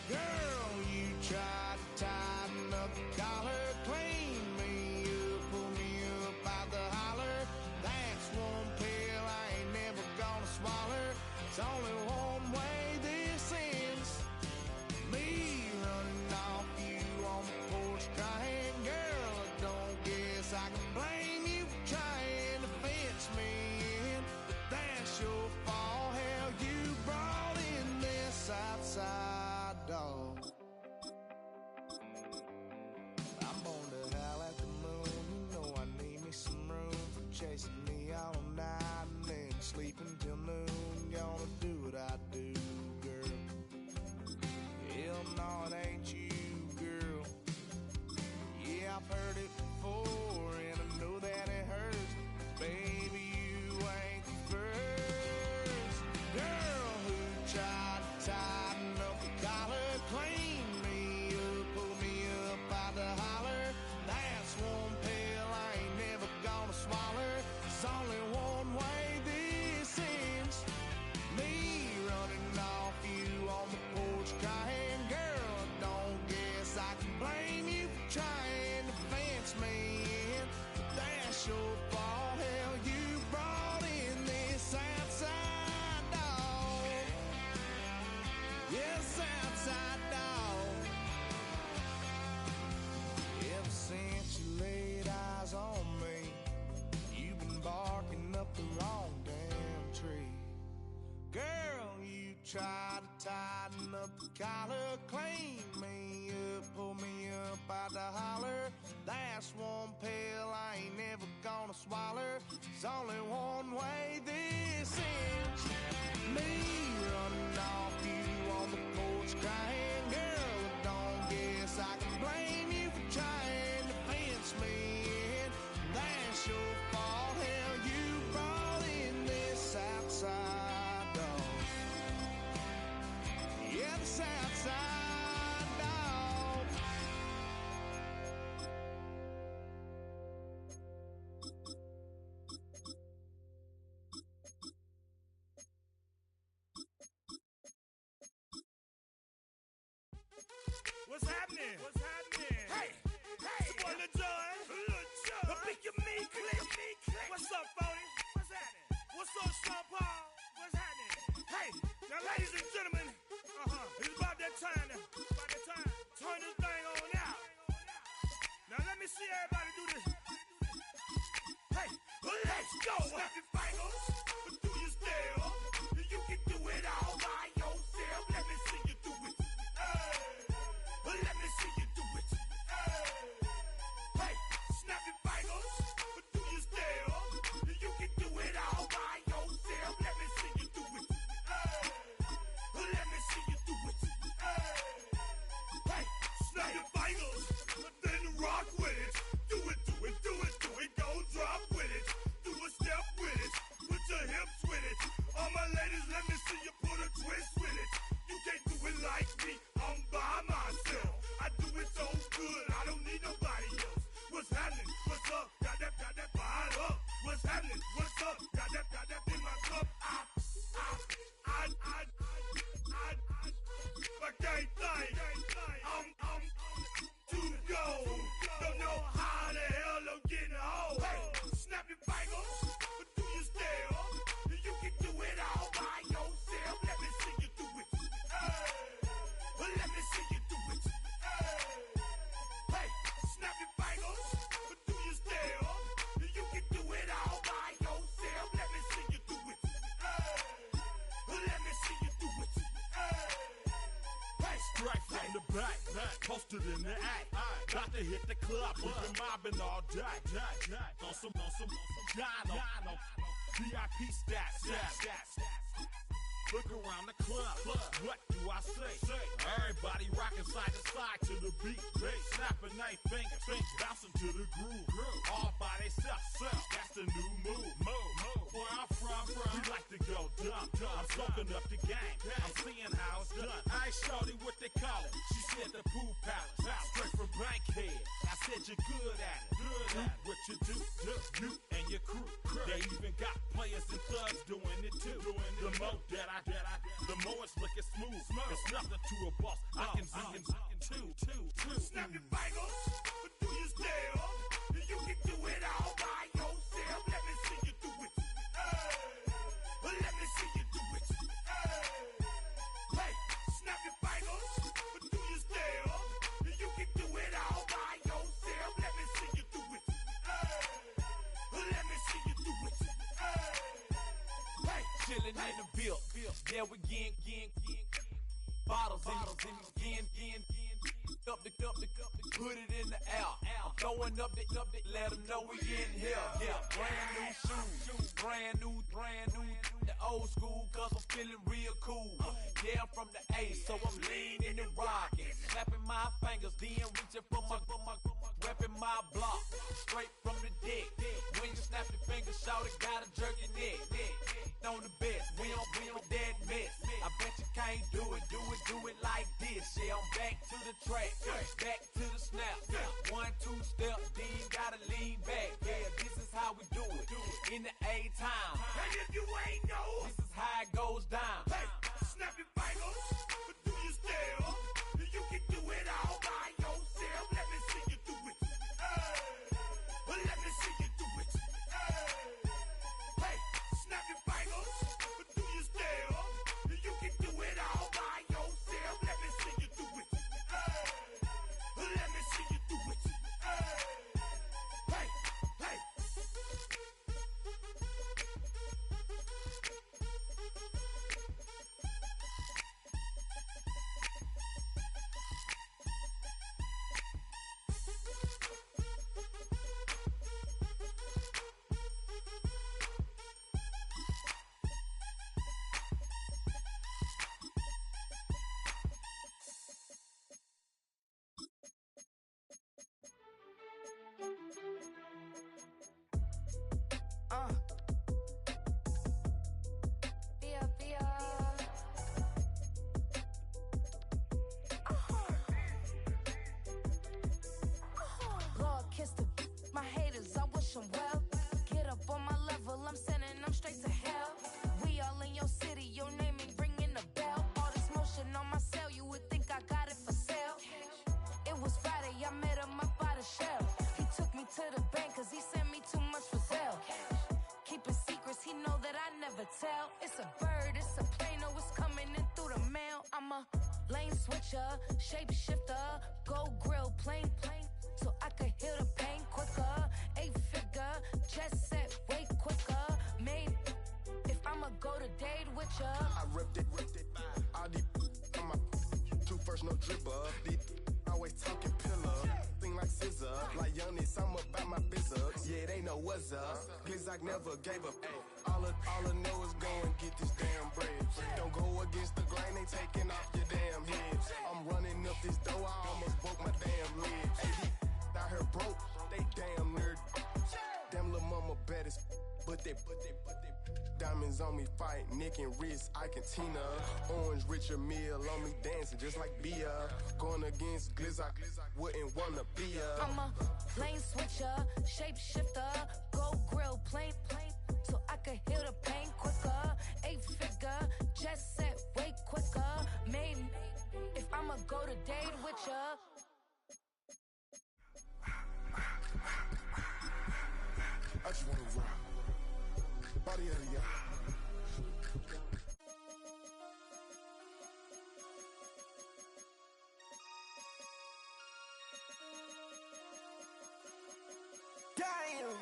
Girl, you tried to tighten up the collar, clean me up, pull me up out the holler. That's one pill I ain't never gonna swallow. It's only one way this ends. Me running off you on the porch crying. Girl, I don't guess I can blame you for trying to fence me in. But that's your fault. Hell, you brought in this outside dog. I'm born to howl at the moon. You know I need me some room for chasing me all night and then sleeping till noon. Gonna do what I do, girl. Hell no, it ain't you, girl. Yeah, I've heard it before and I know that it hurts. Baby, you ain't the first girl who tried to tighten up the collar, clean me up, pull me up out the holler. That's one pill I ain't never gonna swallow. It's only one way this ends. Me running off you on the porch crying. Girl, I don't guess I can blame you for trying to fence me in. But that's your fault. Hell, you brought in this outside dog. Yes, outside dog. Ever since you laid eyes on me, you've been barking up the wrong damn tree. Girl, you tried to tighten up the collar, clean me up, pull me up out the holler. That's one pill I ain't never gonna swallow. It's only one way this ends. Me running off you on the porch crying. Girl, I don't guess I can blame you for trying to fence me in. That's your fault. Hell, you brought in this outside dog. Yeah, this outside dog. go. Snap your fingers, but do you still? You can do it all by yourself. Let me see you do it. Hey, let me see you do it. Hey, snap your fingers, but do you still? You can do it all by yourself. Let me see you do it. Let me see you do it. Hey, snap your fingers, but then rock with it. Do it, do it, do it, do it. Go drop with it. Do a step with it. Put your hips with it. All my ladies, let me see you put a twist with it. You can't do it like me. I'm by myself. I do it so good. I don't need nobody else. What's happening? What's up? Got that fired up. What's happening? What's up? Got that in my cup. I can't think. I'm too go. Don't know how the hell I'm getting home. Hey, snap your fingers, but do you still? You can do it all by yourself. Let me see you do it. Let me see you do it. Hey, snap your fingers, but do you still? You can do it all by yourself. Let me see you do it. Let me see you do it. Hey, Straight from the back, posted in the act. Got to hit the club, we've been mobbing all day. On some Dino, VIP stats. Look around the club, what do I say? Everybody rocking side to side to the beat. Snapping their fingers, bouncing to the groove. All by themselves, that's the new move. Where I'm from, we like to go dumb. I'm soaking up the game, I'm seeing how it's done. I ain't shorty what they call it. She said the pool palace, straight from Bankhead. I said you're good at it. Do what you do, you and your crew. They even got players and thugs doing it too. The more that the more it's looking smooth. It's nothing to a boss. I can see him two. Snap your fingers, but do you still? You can do it all by yourself. Let me see you do it. Let me see you do it. Hey, snap your fingers, but do you still? You can do it all by yourself. Let me see you do it. Let me see you do it. Hey, chillin' in the bill. Yeah, we again. Bottles in again. Up the put it in the air. I'm throwing up the, let them know we in here. Yeah, brand new shoes, brand new. The old school, cause I'm feeling real cool. Yeah, I'm from the A, so I'm leaning and rocking. Snapping my fingers, then reaching for my weapon, my block. Straight from the deck. When you snap your fingers, shout it, gotta jerk your neck. On the best, we don't that mess. I bet you can't do it like this. Yeah, I'm back to the track, back to the snap. 1, 2 step, then you gotta lean back. Yeah, this is how we do it in the A time. And if you ain't know, this is how it goes down. Hey, snap your fingers, but do you still? You can do it all by yourself. Let me see you do it. Let me see you do it. Hey, snap your fingers, but do you still? You can do it all by yourself. Let me see you do it. Let me see you do it. Hey. Lord, kiss the my haters, I wish them well. Get up on my level, I'm sending them straight to hell. We all in your city, your name ain't ringing the bell. All this motion on my cell, you would think I got it for sale. It was Friday, I met him up by the shell. He took me to the bank, cause he sent me too much for sale. Keeping secrets, he know that I never tell. It's a bird, it's a plane, oh, it's coming in through the mail. I'm a lane switcher, shapeshifter, go grill, plane, so I could heal the pain quicker. 8-figure, jet set, way quicker. to date with ya. I ripped it. All these on my two first, no dribble. These always talking pillar. Thing like scissor. Like Giannis, I'm about my business. Yeah, they know what's up. Glizzock never gave up. All I know is go and get this damn bread. Don't go against the grain, they taking off your damn head. I'm running up this door, I almost broke my damn leg. Hey, these out here broke, they damn nerd. Damn little mama bad as but they diamonds on me fight, neck and wrist, I can Tina. Orange Richard Mill on me dancing just like Bia. Going against Glizzock, wouldn't wanna be a. I'm a lane switcher, shapeshifter, go grill, plain, so I can heal the pain quicker. 8-figure, just set way quicker. Made me, if I'ma go to date with ya. I just wanna rock. Body out of ya. Damn.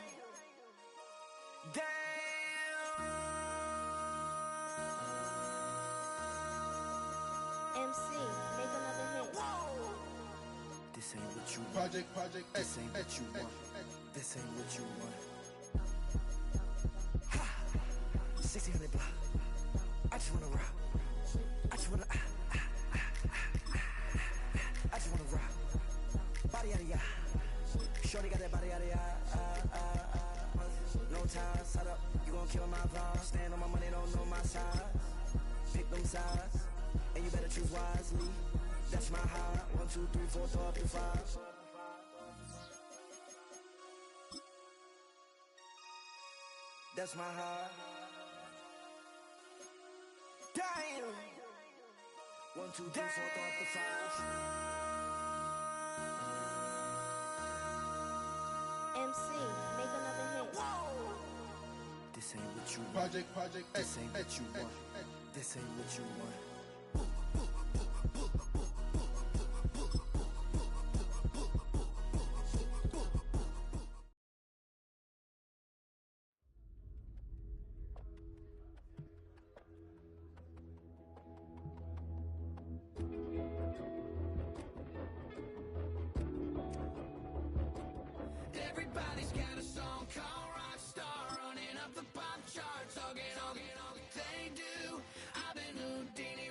MC, make another hit. This ain't what you want. Project This ain't what you want. This ain't what you want. 1600 block. I just wanna rock. I just wanna I just wanna rock. Body out of ya. Shorty got that body out of ya. No ties, set up. You gon' kill my vibe. Stand on my money, don't know my size. Pick them sides, and you better choose wisely. That's my high. 1, 2, 3, 4, throw up to 5. That's my high. Damn. 1, 2, 3, 4, throw up to 5. MC, make another hit. This ain't what you want. Project This ain't what you want. This ain't what you want. Everybody's got a song called Rockstar, running up the pop charts, all they do. I've been Houdini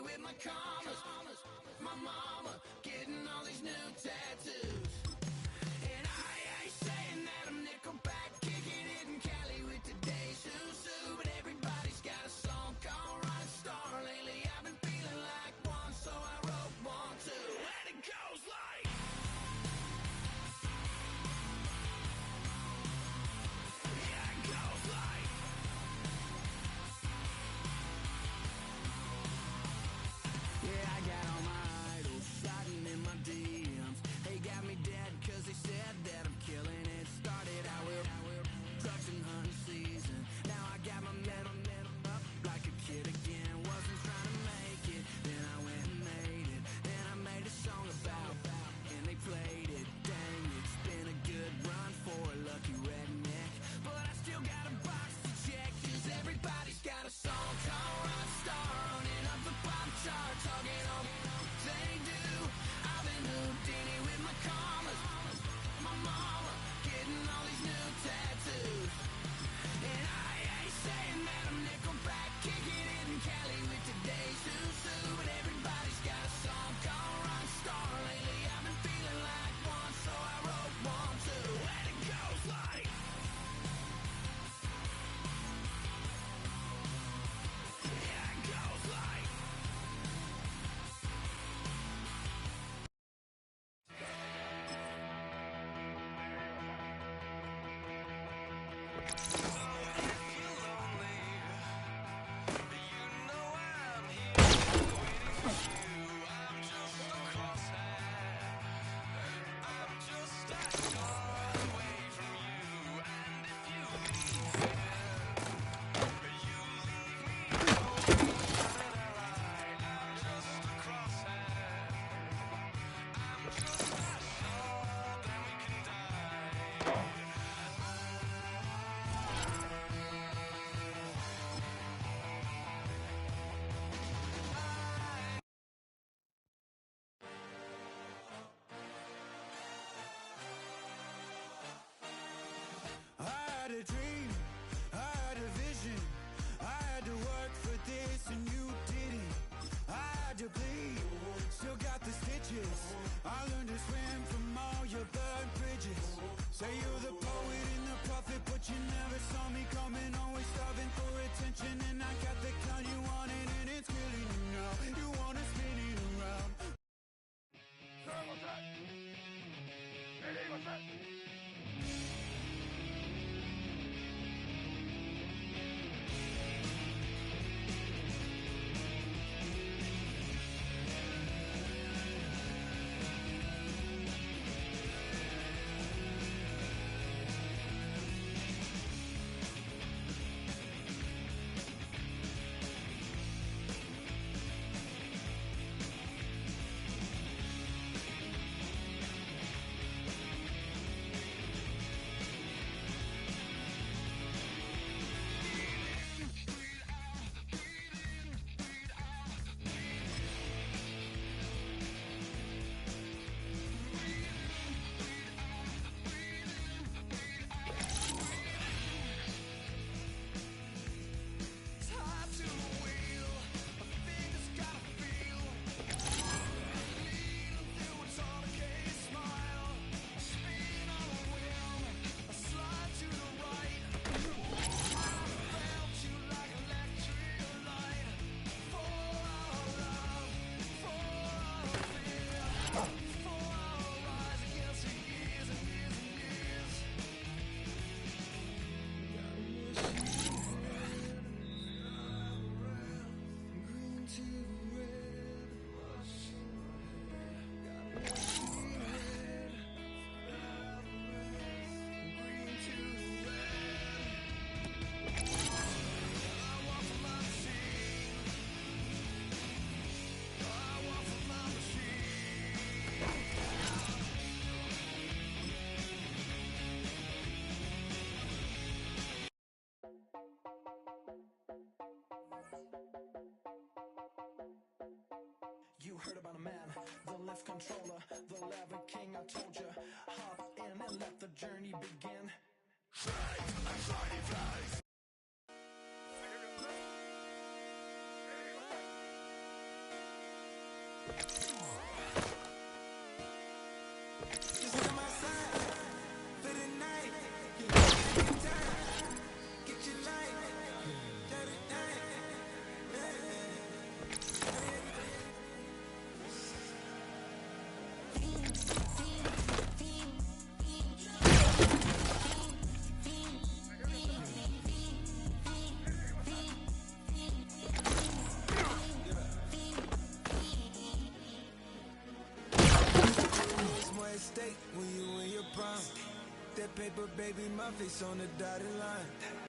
self controller, the lever king. I told you, hop in and let the journey begin. Just come outside for the night. Take your time, get your light. Let it It's more at stake when you in your prime. That paper, baby, my face on the dotted line.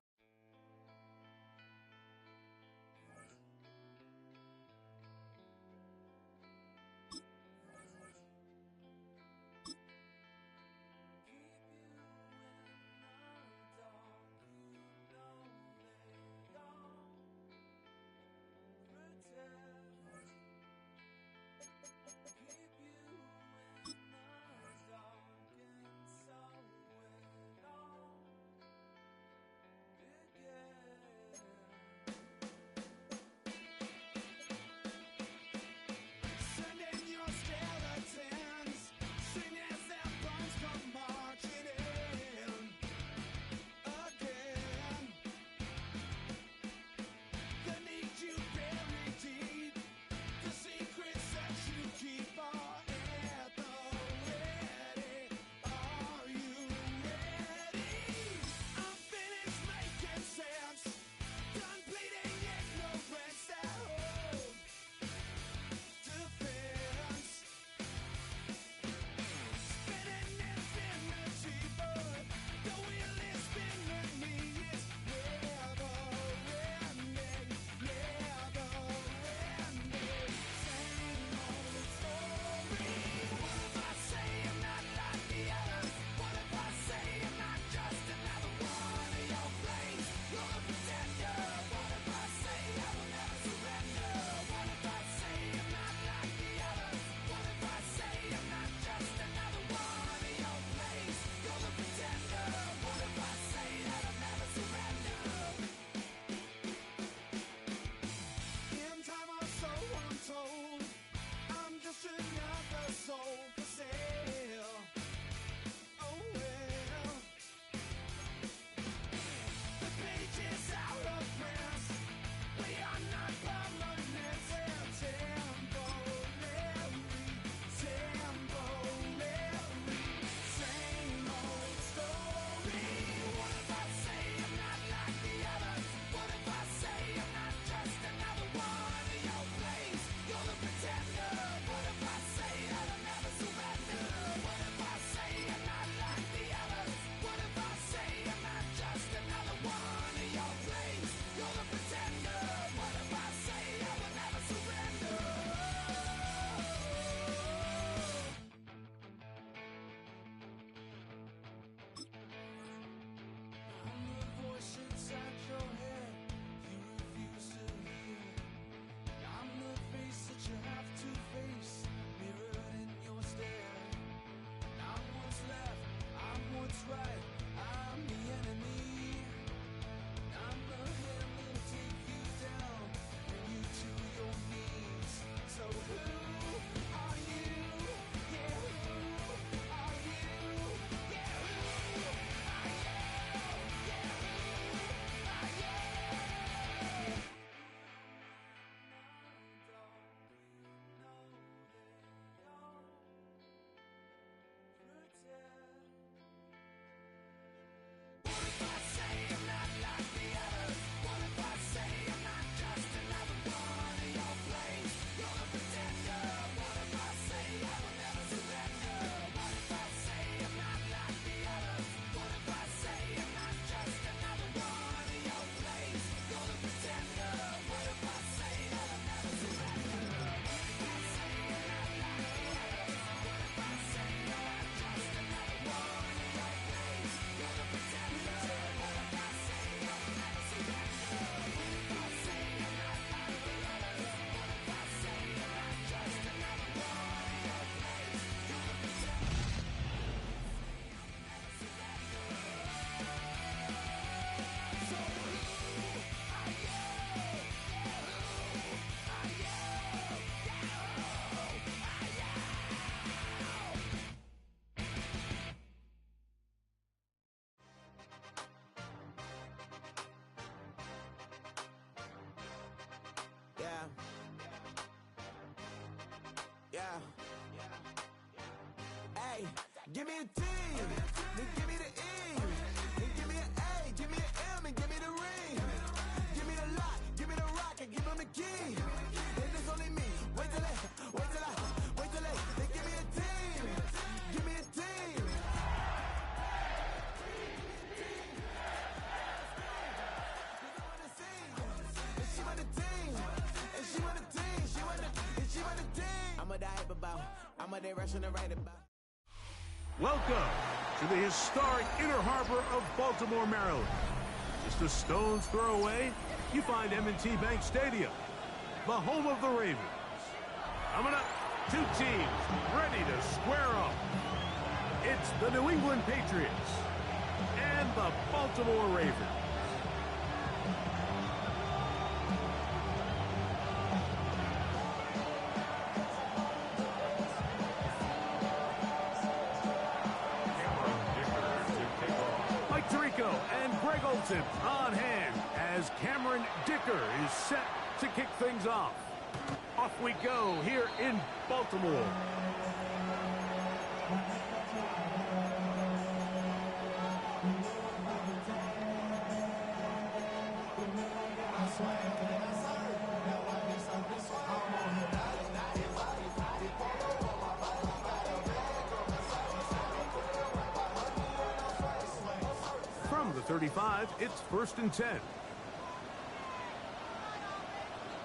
Yeah. Hey, give me a T, then give me the E, then give me an A, give me an M, and give me the ring. Give me the lock, give me the rock, and give them the key. And it's only me. Wait till they, they give me a team, give me a team. And she want the team, and she want the team, and she want the team. I'm a die hype about, I'm a day rushing to write about. Welcome to the historic Inner Harbor of Baltimore, Maryland. Just a stone's throw away, you find M&T Bank Stadium, the home of the Ravens. Coming up, two teams ready to square off. It's the New England Patriots and the Baltimore Ravens. Mike Tirico and Greg Olson on hand as Cameron Dicker is set to kick things off. Off we go here in Baltimore. From the 35, it's 1st and 10.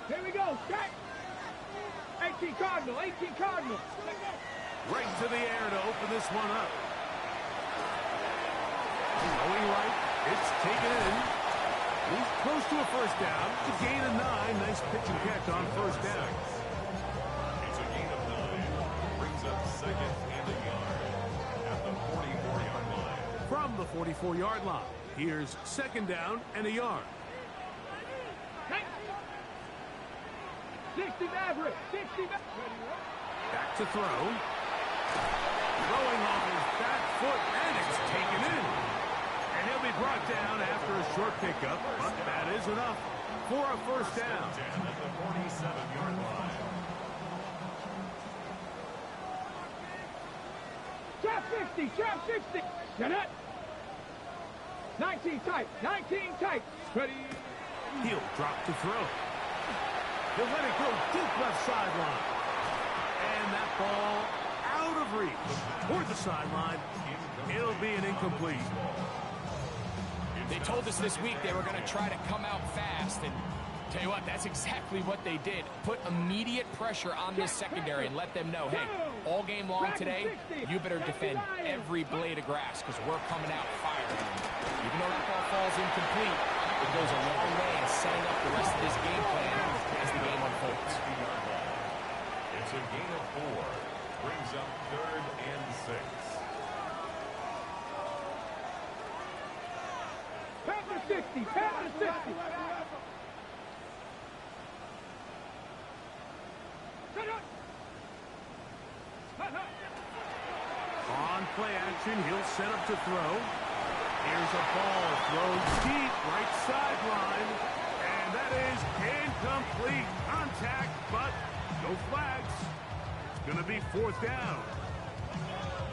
Here we go, set. 18 Cardinal, 18 Cardinal. Right to the air to open this one up. Going right, it's taken in. He's close to a first down. It's a gain of 9. Nice pitch and catch on first down. It's a gain of 9. Brings up 2nd and a yard at the 44-yard line. From the 44-yard line, here's 2nd down and a yard. 60 Maverick, 60 Maverick. Back to throw. Throwing off his back foot, and it's taken in. And he'll be brought down after a short pickup, but that is enough for a first down. At the 47-yard line. Trap 60, trap 60. Get it. 19 tight, 19 tight. Ready. He'll drop to throw. He'll let it go deep left sideline. And that ball out of reach toward the sideline. It'll be an incomplete. They told us this week they were going to try to come out fast, and tell you what, that's exactly what they did. Put immediate pressure on this secondary and let them know, hey, all game long today, you better defend every blade of grass because we're coming out firing. Even though that ball falls incomplete, it goes a long way in setting up the rest of this game plan as the game unfolds. It's a gain of 4. Brings up 3rd and 6. Panther 60, Panther 60. On play action, he'll set up to throw. Here's a ball thrown deep right sideline. And that is incomplete. Contact, but no flags. It's going to be 4th down.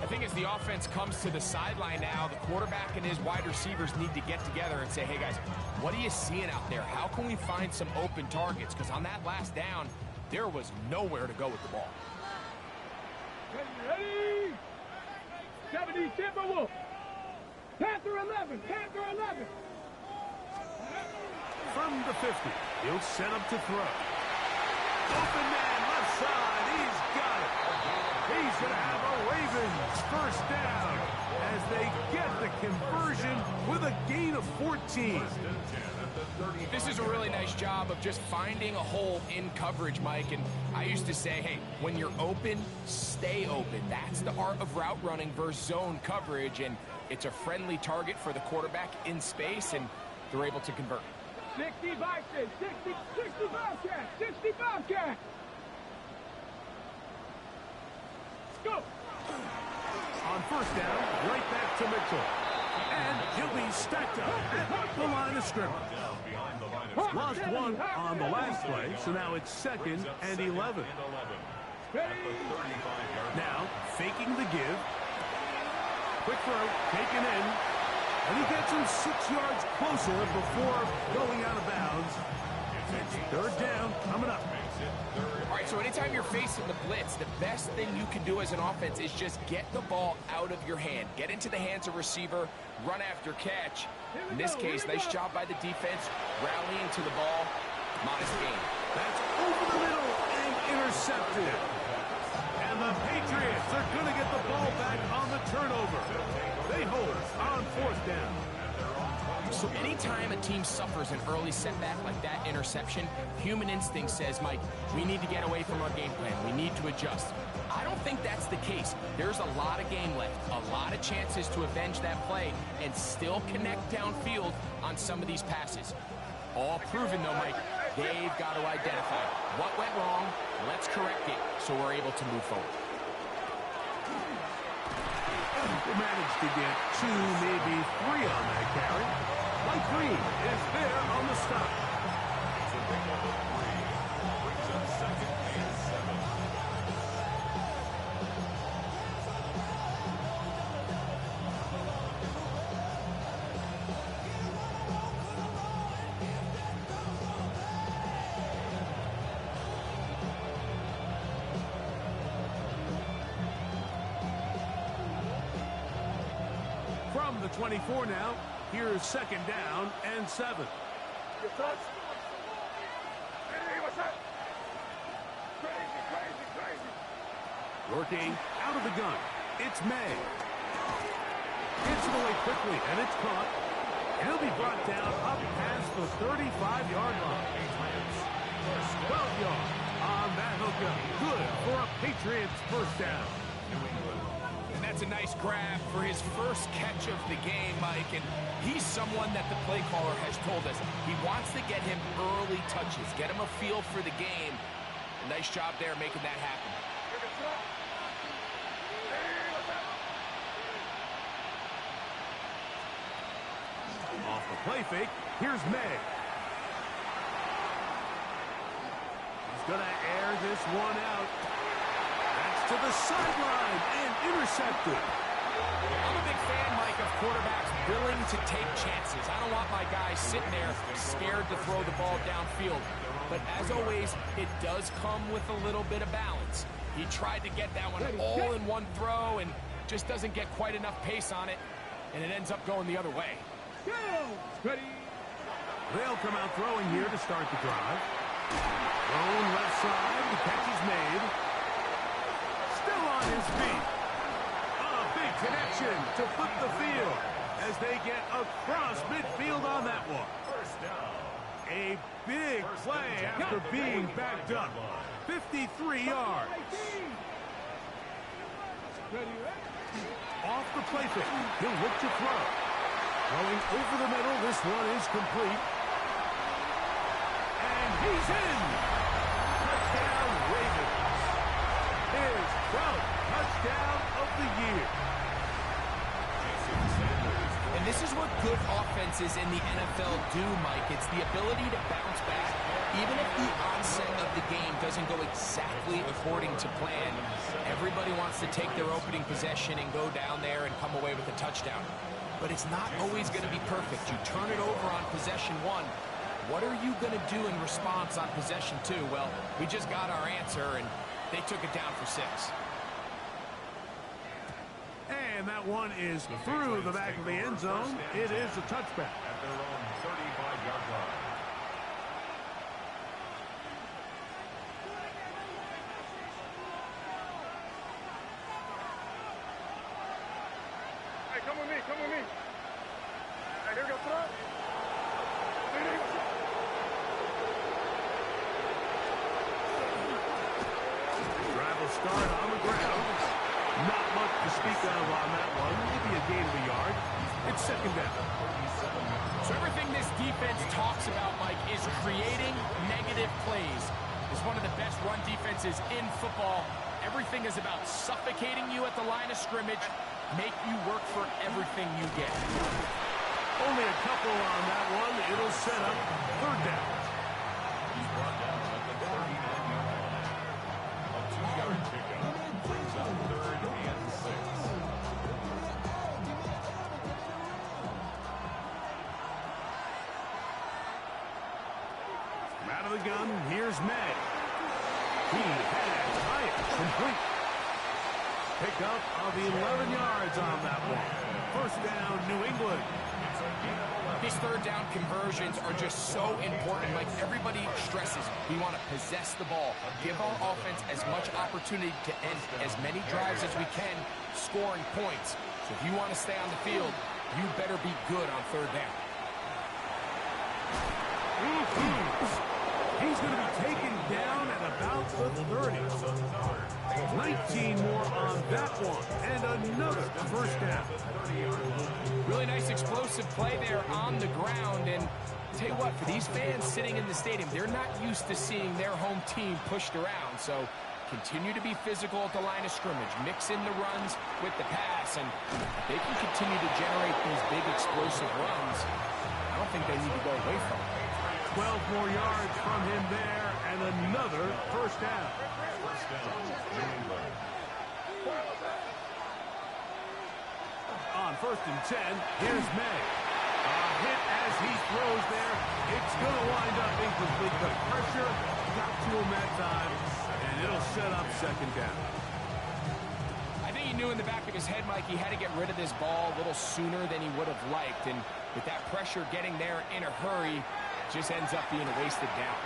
I think as the offense comes to the sideline now, the quarterback and his wide receivers need to get together and say, hey, guys, what are you seeing out there? How can we find some open targets? Because on that last down, there was nowhere to go with the ball. Ready. 70 Timberwolf. Panther 11, Panther 11. From the 50, he'll set up to throw. Open man, left side, he's got it. He's going to have a Ravens first down as they get the conversion with a gain of 14. This is a really nice job of just finding a hole in coverage, Mike. And I used to say, hey, when you're open, stay open. That's the art of route running versus zone coverage. And it's a friendly target for the quarterback in space, and they're able to convert. 60 Vikings, 60 Bobcats, 60 Bobcats. Go. On first down, right back to Mitchell. And he'll be stacked up at the line of scrimmage. Lost one on the last play, so now it's 2nd and 11. Now, faking the give. Quick throw, taken in. And he gets him 6 yards closer before going out of bounds. It's third down, coming up. All right, so anytime you're facing the blitz, the best thing you can do as an offense is just get the ball out of your hand. Get into the hands of receiver, run after catch. In this case, nice job by the defense, rallying to the ball. Modest gain. That's over the middle and intercepted. And the Patriots are going to get the ball back on the turnover. They hold on fourth down. So anytime a team suffers an early setback like that interception, human instinct says, Mike, we need to get away from our game plan. We need to adjust. I don't think that's the case. There's a lot of game left, a lot of chances to avenge that play and still connect downfield on some of these passes. All proven, though, Mike, they've got to identify what went wrong, let's correct it so we're able to move forward. They managed to get 2, maybe 3 on that carry. Mike Green is there on the stop. It's a big number 3. Brings up 2nd and 7. From the 24 now, here's 2nd down and 7. Your touch. Hey, what's up? Crazy. Working out of the gun. It's May. Gets it away quickly, and it's caught. He'll be brought down up past the 35-yard line. 12 yards on that hookup. Good for a Patriots first down. And that's a nice grab for his first catch of the game, Mike. And he's someone that the play caller has told us he wants to get him early touches, get him a feel for the game. A nice job there making that happen. Off the play fake, here's May. He's going to air this one out. That's to the sideline and intercepted. I'm a big fan, Mike, of quarterbacks willing to take chances. I don't want my guys sitting there scared to throw the ball downfield. But as always, it does come with a little bit of balance. He tried to get that one all in one throw and just doesn't get quite enough pace on it, and it ends up going the other way. They'll come out throwing here to start the drive. Thrown left side, the catch is made. Still on his feet. A big connection to flip the field as they get across midfield on that one. First down. A big play after being backed up. 53 yards. Off the play fake. He'll look to throw. Going over the middle. This one is complete. And he's in. Touchdown, Ravens. His 12th touchdown of the year. And this is what good offenses in the NFL do, Mike. It's the ability to bounce back. Even if the onset of the game doesn't go exactly according to plan, everybody wants to take their opening possession and go down there and come away with a touchdown. But it's not always going to be perfect. You turn it over on possession 1. What are you going to do in response on possession 2? Well, we just got our answer, and they took it down for 6. And that one is through the back of the end zone. It is a touchback. At their own 35-yard line. Hey, come with me. Hey, here we go, throw. Drive will start on the ground. Not much to speak of on that one. Maybe a gain of a yard. It's 2nd down. So everything this defense talks about, Mike, is creating negative plays. It's one of the best run defenses in football. Everything is about suffocating you at the line of scrimmage, make you work for everything you get. Only a couple on that one. It'll set up 3rd down. He's brought down at the 39-yard line. A 2-yard pickup brings up 3rd and 6. From out of the gun, here's May. He has Hyatt complete. Pickup of 11 yards on that one. First down, New England. These third down conversions are just so important. Like everybody stresses, we want to possess the ball, give our offense as much opportunity to end as many drives as we can, scoring points. So if you want to stay on the field, you better be good on third down. He's going to be taken down at about the 30. 19 more on that one, and another first down. Really nice explosive play there on the ground, and I'll tell you what, for these fans sitting in the stadium, they're not used to seeing their home team pushed around, so continue to be physical at the line of scrimmage, mix in the runs with the pass, and they can continue to generate these big explosive runs. I don't think they need to go away from it. 12 more yards from him there, and another first down. First down, New England. On 1st and 10, here's May. A hit as he throws there. It's going to wind up incomplete. The pressure got to him that time, and it'll set up second down. I think he knew in the back of his head, Mike, he had to get rid of this ball a little sooner than he would have liked, and with that pressure getting there in a hurry, just ends up being a wasted down.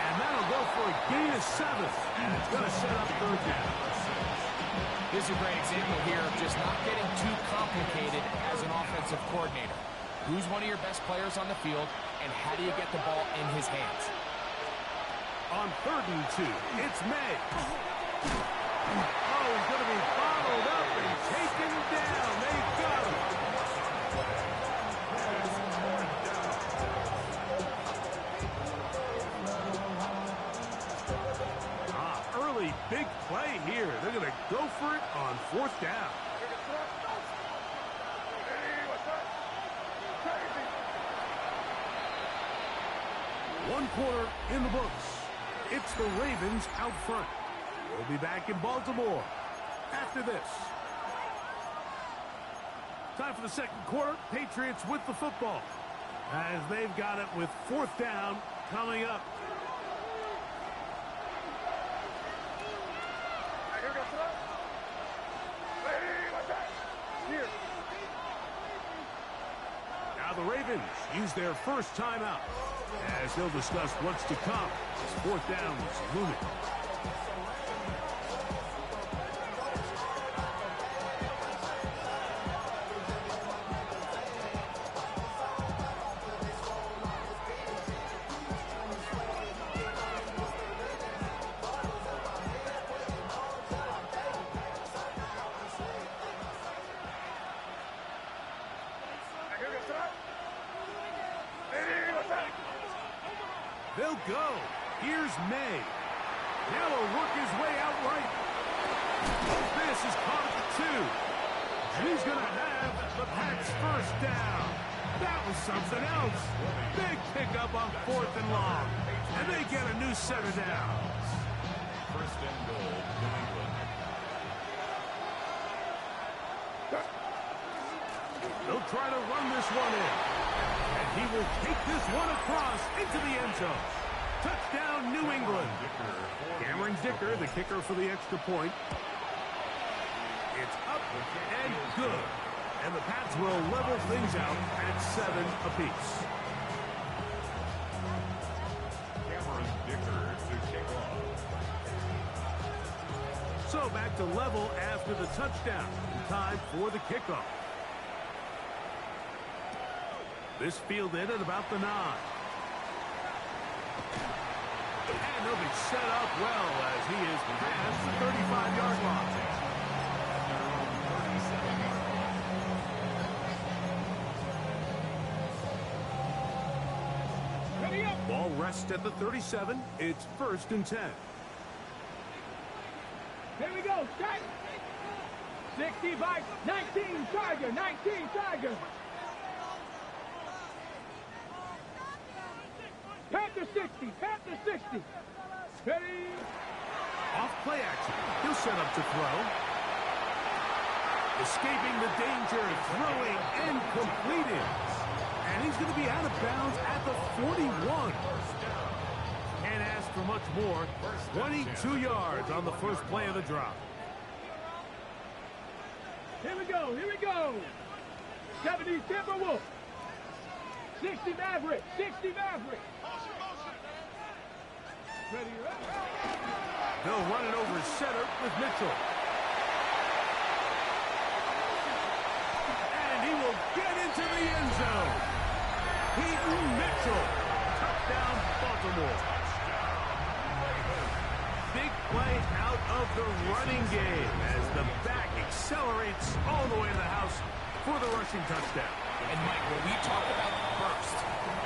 And that'll go for a gain of 7, and it's going to set up third down. This is a great example here of just not getting too complicated as an offensive coordinator. Who's one of your best players on the field, and how do you get the ball in his hands? On 3rd and 2, it's May. Oh, he's going to be bottled up and taken down. They got him. Early big play here. They're going to go for it on 4th down. One quarter in the books. It's the Ravens out front. We'll be back in Baltimore after this. Time for the second quarter. Patriots with the football as they've got it with 4th down coming up. Now the Ravens use their first timeout as they'll discuss what's to come as 4th down is looming. They'll go. Here's May. Now he'll work his way out right. This is caught at the 2. And he's going to have the Pats first down. That was something else. Big pickup on 4th and long. And they get a new set of downs. First and goal, New England. They'll try to run this one in. And he will take this one across into the end zone. Touchdown, New England. Cameron Dicker, the kicker for the extra point. It's up and good. And the Pats will level things out at 7 apiece. Cameron Dicker to kick off. So back to level after the touchdown. Time for the kickoff. This fielded at about the 9. And he'll be set up well as he is past the 35-yard line. Ball rests at the 37. It's 1st and 10. Here we go, start. 65, 19, Tiger, 19, Tiger. Panther 60, Panther 60. Ready? Off play action. He'll set up to throw. Escaping the danger, throwing, and completed. And he's going to be out of bounds at the 41. Can't ask for much more. 22 yards on the first play of the drop. Here we go, here we go. 70 Timberwolves. 60 Maverick, 60 Maverick. Ready, They'll run it over center with Mitchell. And he will get into the end zone. Peyton Mitchell. Touchdown, Baltimore. Big play out of the running game as the back accelerates all the way to the house for the rushing touchdown. And Mike, when we talk about the burst,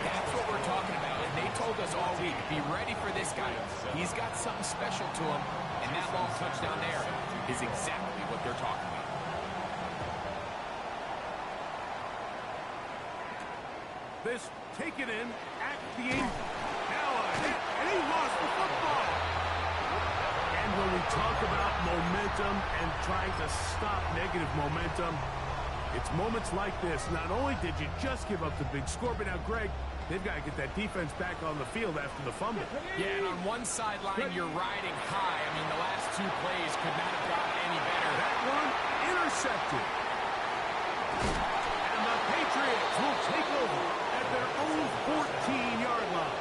that's what we're talking about. And they told us all week, be ready for this guy. He's got something special to him, and that long touchdown there is exactly what they're talking about. This taken in at the 8. Now a hit, and he lost the football. And when we talk about momentum and trying to stop negative momentum, it's moments like this. Not only did you just give up the big score, but now, Greg, they've got to get that defense back on the field after the fumble. Yeah, and on one sideline, you're riding high. I mean, the last two plays could not have gotten any better. That one intercepted. And the Patriots will take over at their own 14-yard line.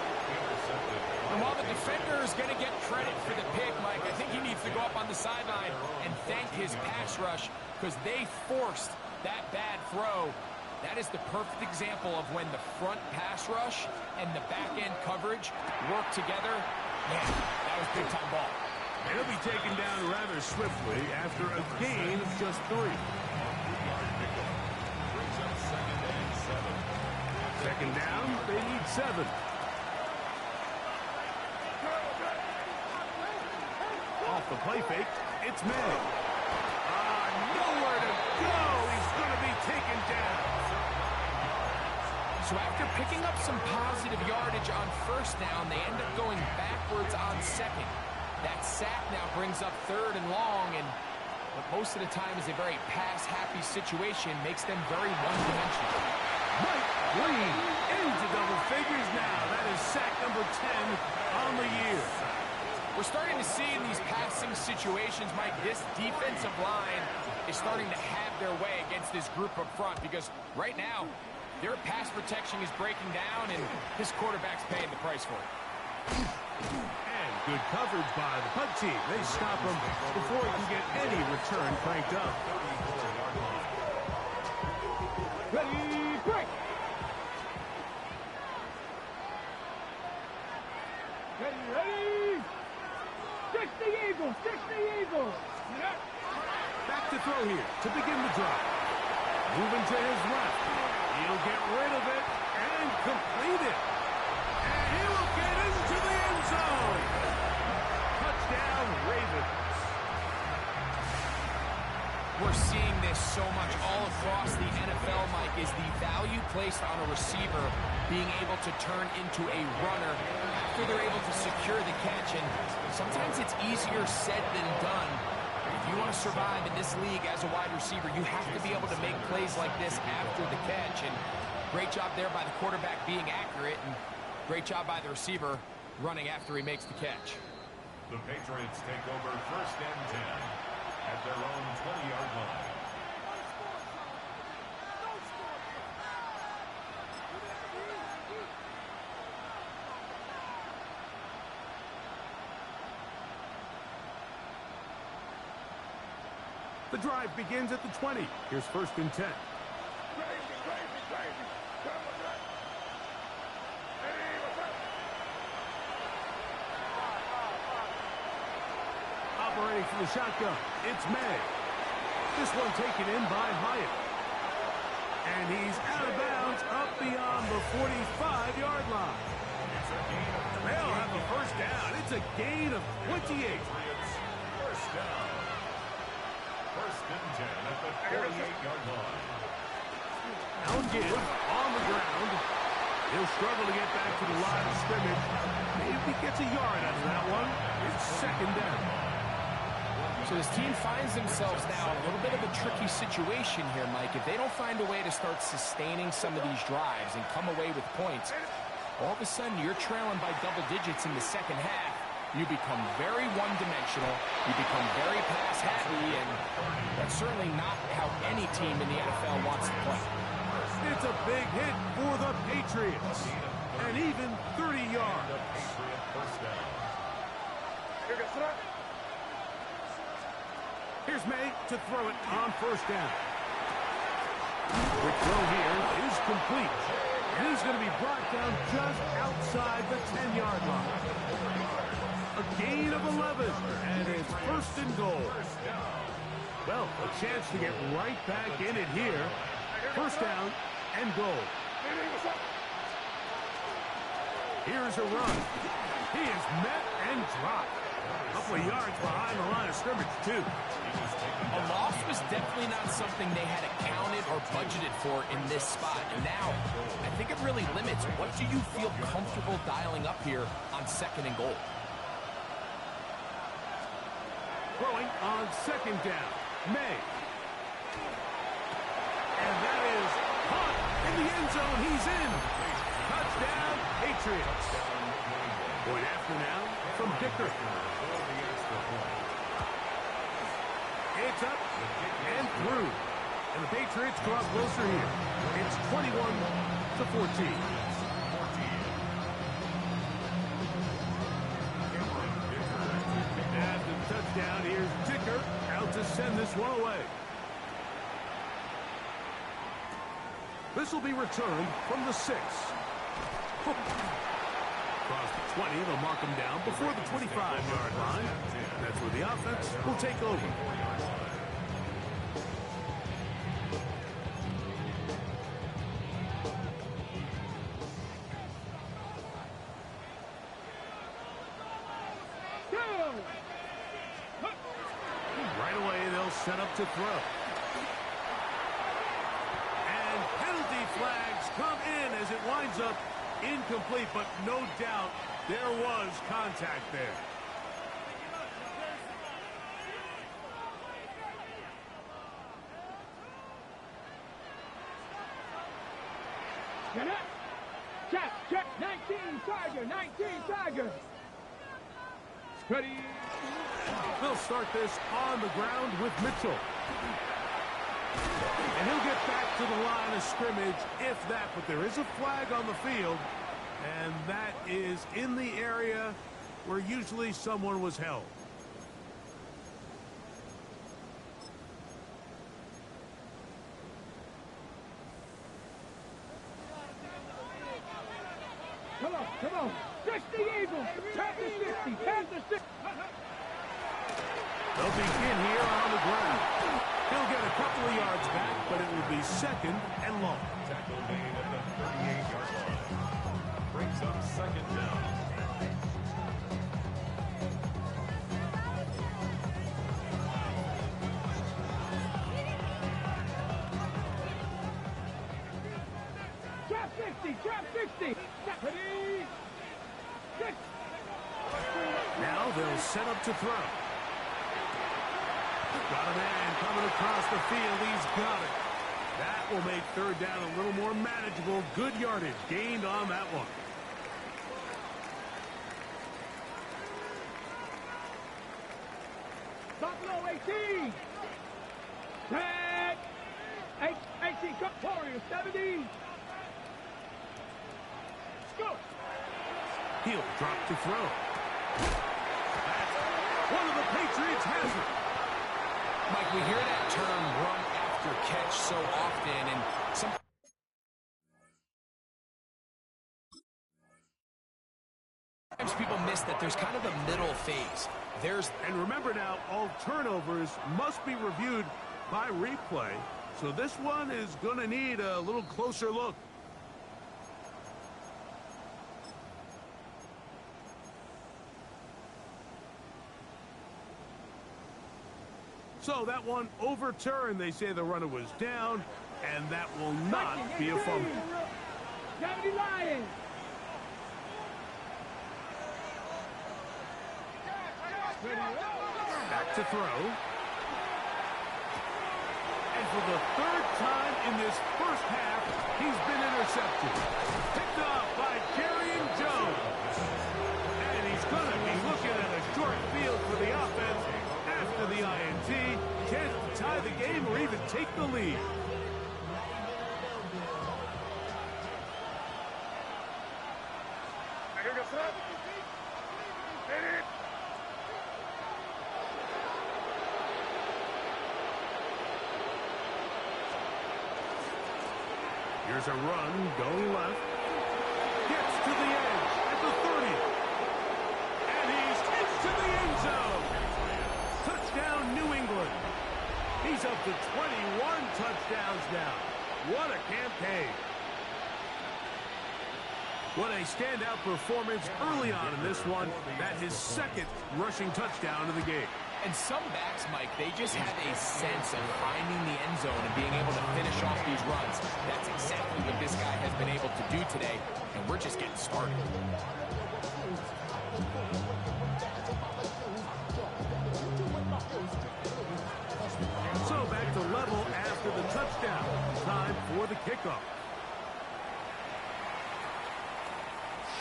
And while the defender is going to get credit for the pick, Mike, I think he needs to go up on the sideline and thank his pass rush because they forced that bad throw. That is the perfect example of when the front pass rush and the back-end coverage work together. Man, that was big-time ball. And he'll be taken down rather swiftly after a gain of just 3. Second down, they need 7. Off the play fake, it's May. Nowhere to go. He's going to be taken down. So after picking up some positive yardage on first down, they end up going backwards on second. That sack now brings up 3rd and long, and what most of the time is a very pass-happy situation makes them very one-dimensional. Mike Green into double figures now. That is sack number 10 on the year. We're starting to see in these passing situations, Mike, this defensive line is starting to have their way against this group up front because right now, their pass protection is breaking down, and this quarterback's paying the price for it. And good coverage by the punt team. They stop him before he can get any return cranked up. Ready, break. Ready. 60 Eagles, 60 Eagles. Back to throw here to begin the drive. Moving to his left. He'll get rid of it and complete it. And he will get into the end zone. Touchdown, Ravens. We're seeing this so much all across the NFL, Mike, is the value placed on a receiver being able to turn into a runner after they're able to secure the catch. And sometimes it's easier said than done. If you want to survive in this league as a wide receiver, you have to be able to make plays like this after the catch. And great job there by the quarterback being accurate, and great job by the receiver running after he makes the catch. The Patriots take over 1st and 10 at their own 20-yard line. The drive begins at the 20. Here's 1st and 10. Operating from the shotgun, it's May. This one taken in by Hyatt. And he's out of bounds up beyond the 45-yard line. They'll have the 1st down. It's a gain of 28. 1st down. 1st and 10 at the 48-yard line. Now give on the ground. He'll struggle to get back to the line of scrimmage. Maybe he gets a yard out of that one. It's 2nd down. So this team finds themselves now in a little bit of a tricky situation here, Mike. If they don't find a way to start sustaining some of these drives and come away with points, all of a sudden you're trailing by double digits in the second half. You become very one-dimensional. You become very pass-happy, and that's certainly not how any team in the NFL wants to play. It's a big hit for the Patriots. And even 30 yards. Here's May to throw it on first down. The throw here is complete. And he's going to be brought down just outside the 10-yard line. A gain of 11, and it's first and goal. Well, a chance to get right back in it here. First down and goal. Here's a run. He is met and dropped. A couple of yards behind the line of scrimmage, too. A loss was definitely not something they had accounted or budgeted for in this spot. And now, I think it really limits. What do you feel comfortable dialing up here on second and goal? Throwing on second down. May. And that is caught in the end zone. He's in. Touchdown, Patriots. Point after now from Dicker. It's up and through. And the Patriots draw closer here. It's 21-14. And the touchdown, here's Dicker out to send this one away. This will be returned from the 6. Across the 20, they'll mark him down before the 25-yard line. And that's where the offense will take over. Right away, they'll set up to throw. And penalty flags come in as it winds up incomplete, but no doubt there was contact there. Check, 19 Tiger, 19 Tiger. Ready. They'll start this on the ground with Mitchell. And he'll get back to the line of scrimmage, if that. But there is a flag on the field, and that is in the area where usually someone was held. Come on. 60 Eagles. Past the 60. Past the 60. They'll begin here on the ground. He'll get a couple of yards back, but it will be second and long. Tackle made at the 38-yard line. Brings up second down. Drop 60. Drop 60. Ready. Now they'll set up to throw. Got a man coming across the field. He's got it. That will make third down a little more manageable. Good yardage gained on that one. Buffalo 18. 10. 18. Come Warriors 70. Go. He'll drop to throw. One of the Patriots has it. Mike, we hear that term run after catch so often, and sometimes people miss that there's kind of a middle phase. And remember now, all turnovers must be reviewed by replay, so this one is going to need a little closer look. So that one overturned. They say the runner was down, and that will not be a fumble. Gravity Lions. Back to throw. And for the third time in this first half, he's been intercepted. Picked off by Jerry Jones. And he's going to be looking at a short field for the offense after the INT. Chance to tie the game or even take the lead. Here's a run going left. Gets to the edge at the 30. And he's into the end zone. Touchdown, New England. He's up to 21 touchdowns now. What a campaign. What a standout performance early on in this one. That his second rushing touchdown of the game. And some backs, Mike, they just have a sense of finding the end zone and being able to finish off these runs. That's exactly what this guy has been able to do today, and we're just getting started. So back to level after the touchdown. Time for the kickoff.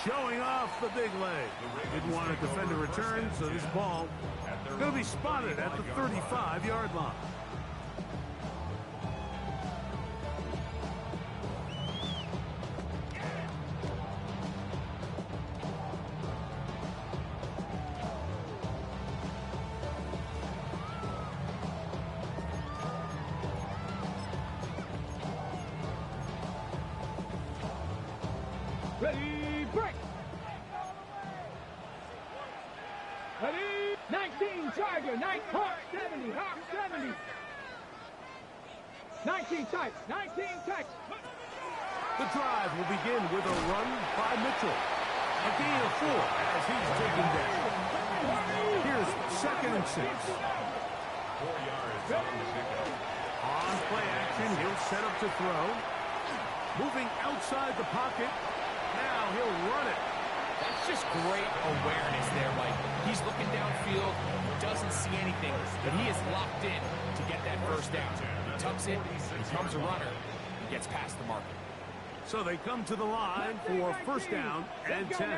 Showing off the big leg. Didn't want to defend a return, so this ball going to be spotted at the 35-yard line. Ready, break. Ready, 19 Tiger, 9 Hawk 70, Hawk 70. 19 type, 19 type. The drive will begin with a run by Mitchell. A gain of 4 as he's taken down. Here's 2nd and 6. 4 yards on the pickup. On play action, he'll set up to throw. Moving outside the pocket. Now he'll run it. That's just great awareness there, Mike. He's looking downfield, doesn't see anything, but he is locked in to get that first down. He tucks it, becomes a runner, and gets past the marker. So they come to the line for first down and 10.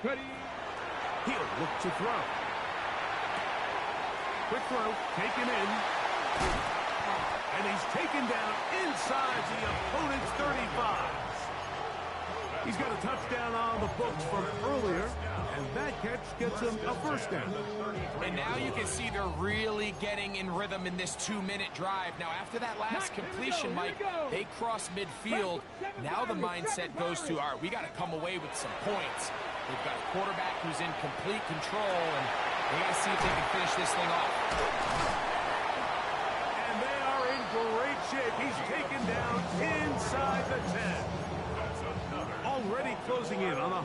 He'll look to throw. Quick throw, taken in. And he's taken down inside the opponent's 35. He's got a touchdown on the books from earlier, and that catch gets him a first down. And now you can see they're really getting in rhythm in this 2-minute drive. Now, after that last completion, Mike, they cross midfield. Now the mindset goes to, all right, we got to come away with some points. They've got a quarterback who's in complete control, and they got to see if they can finish this thing off. And they are in great shape. He's taken down inside the 10. Already closing in on a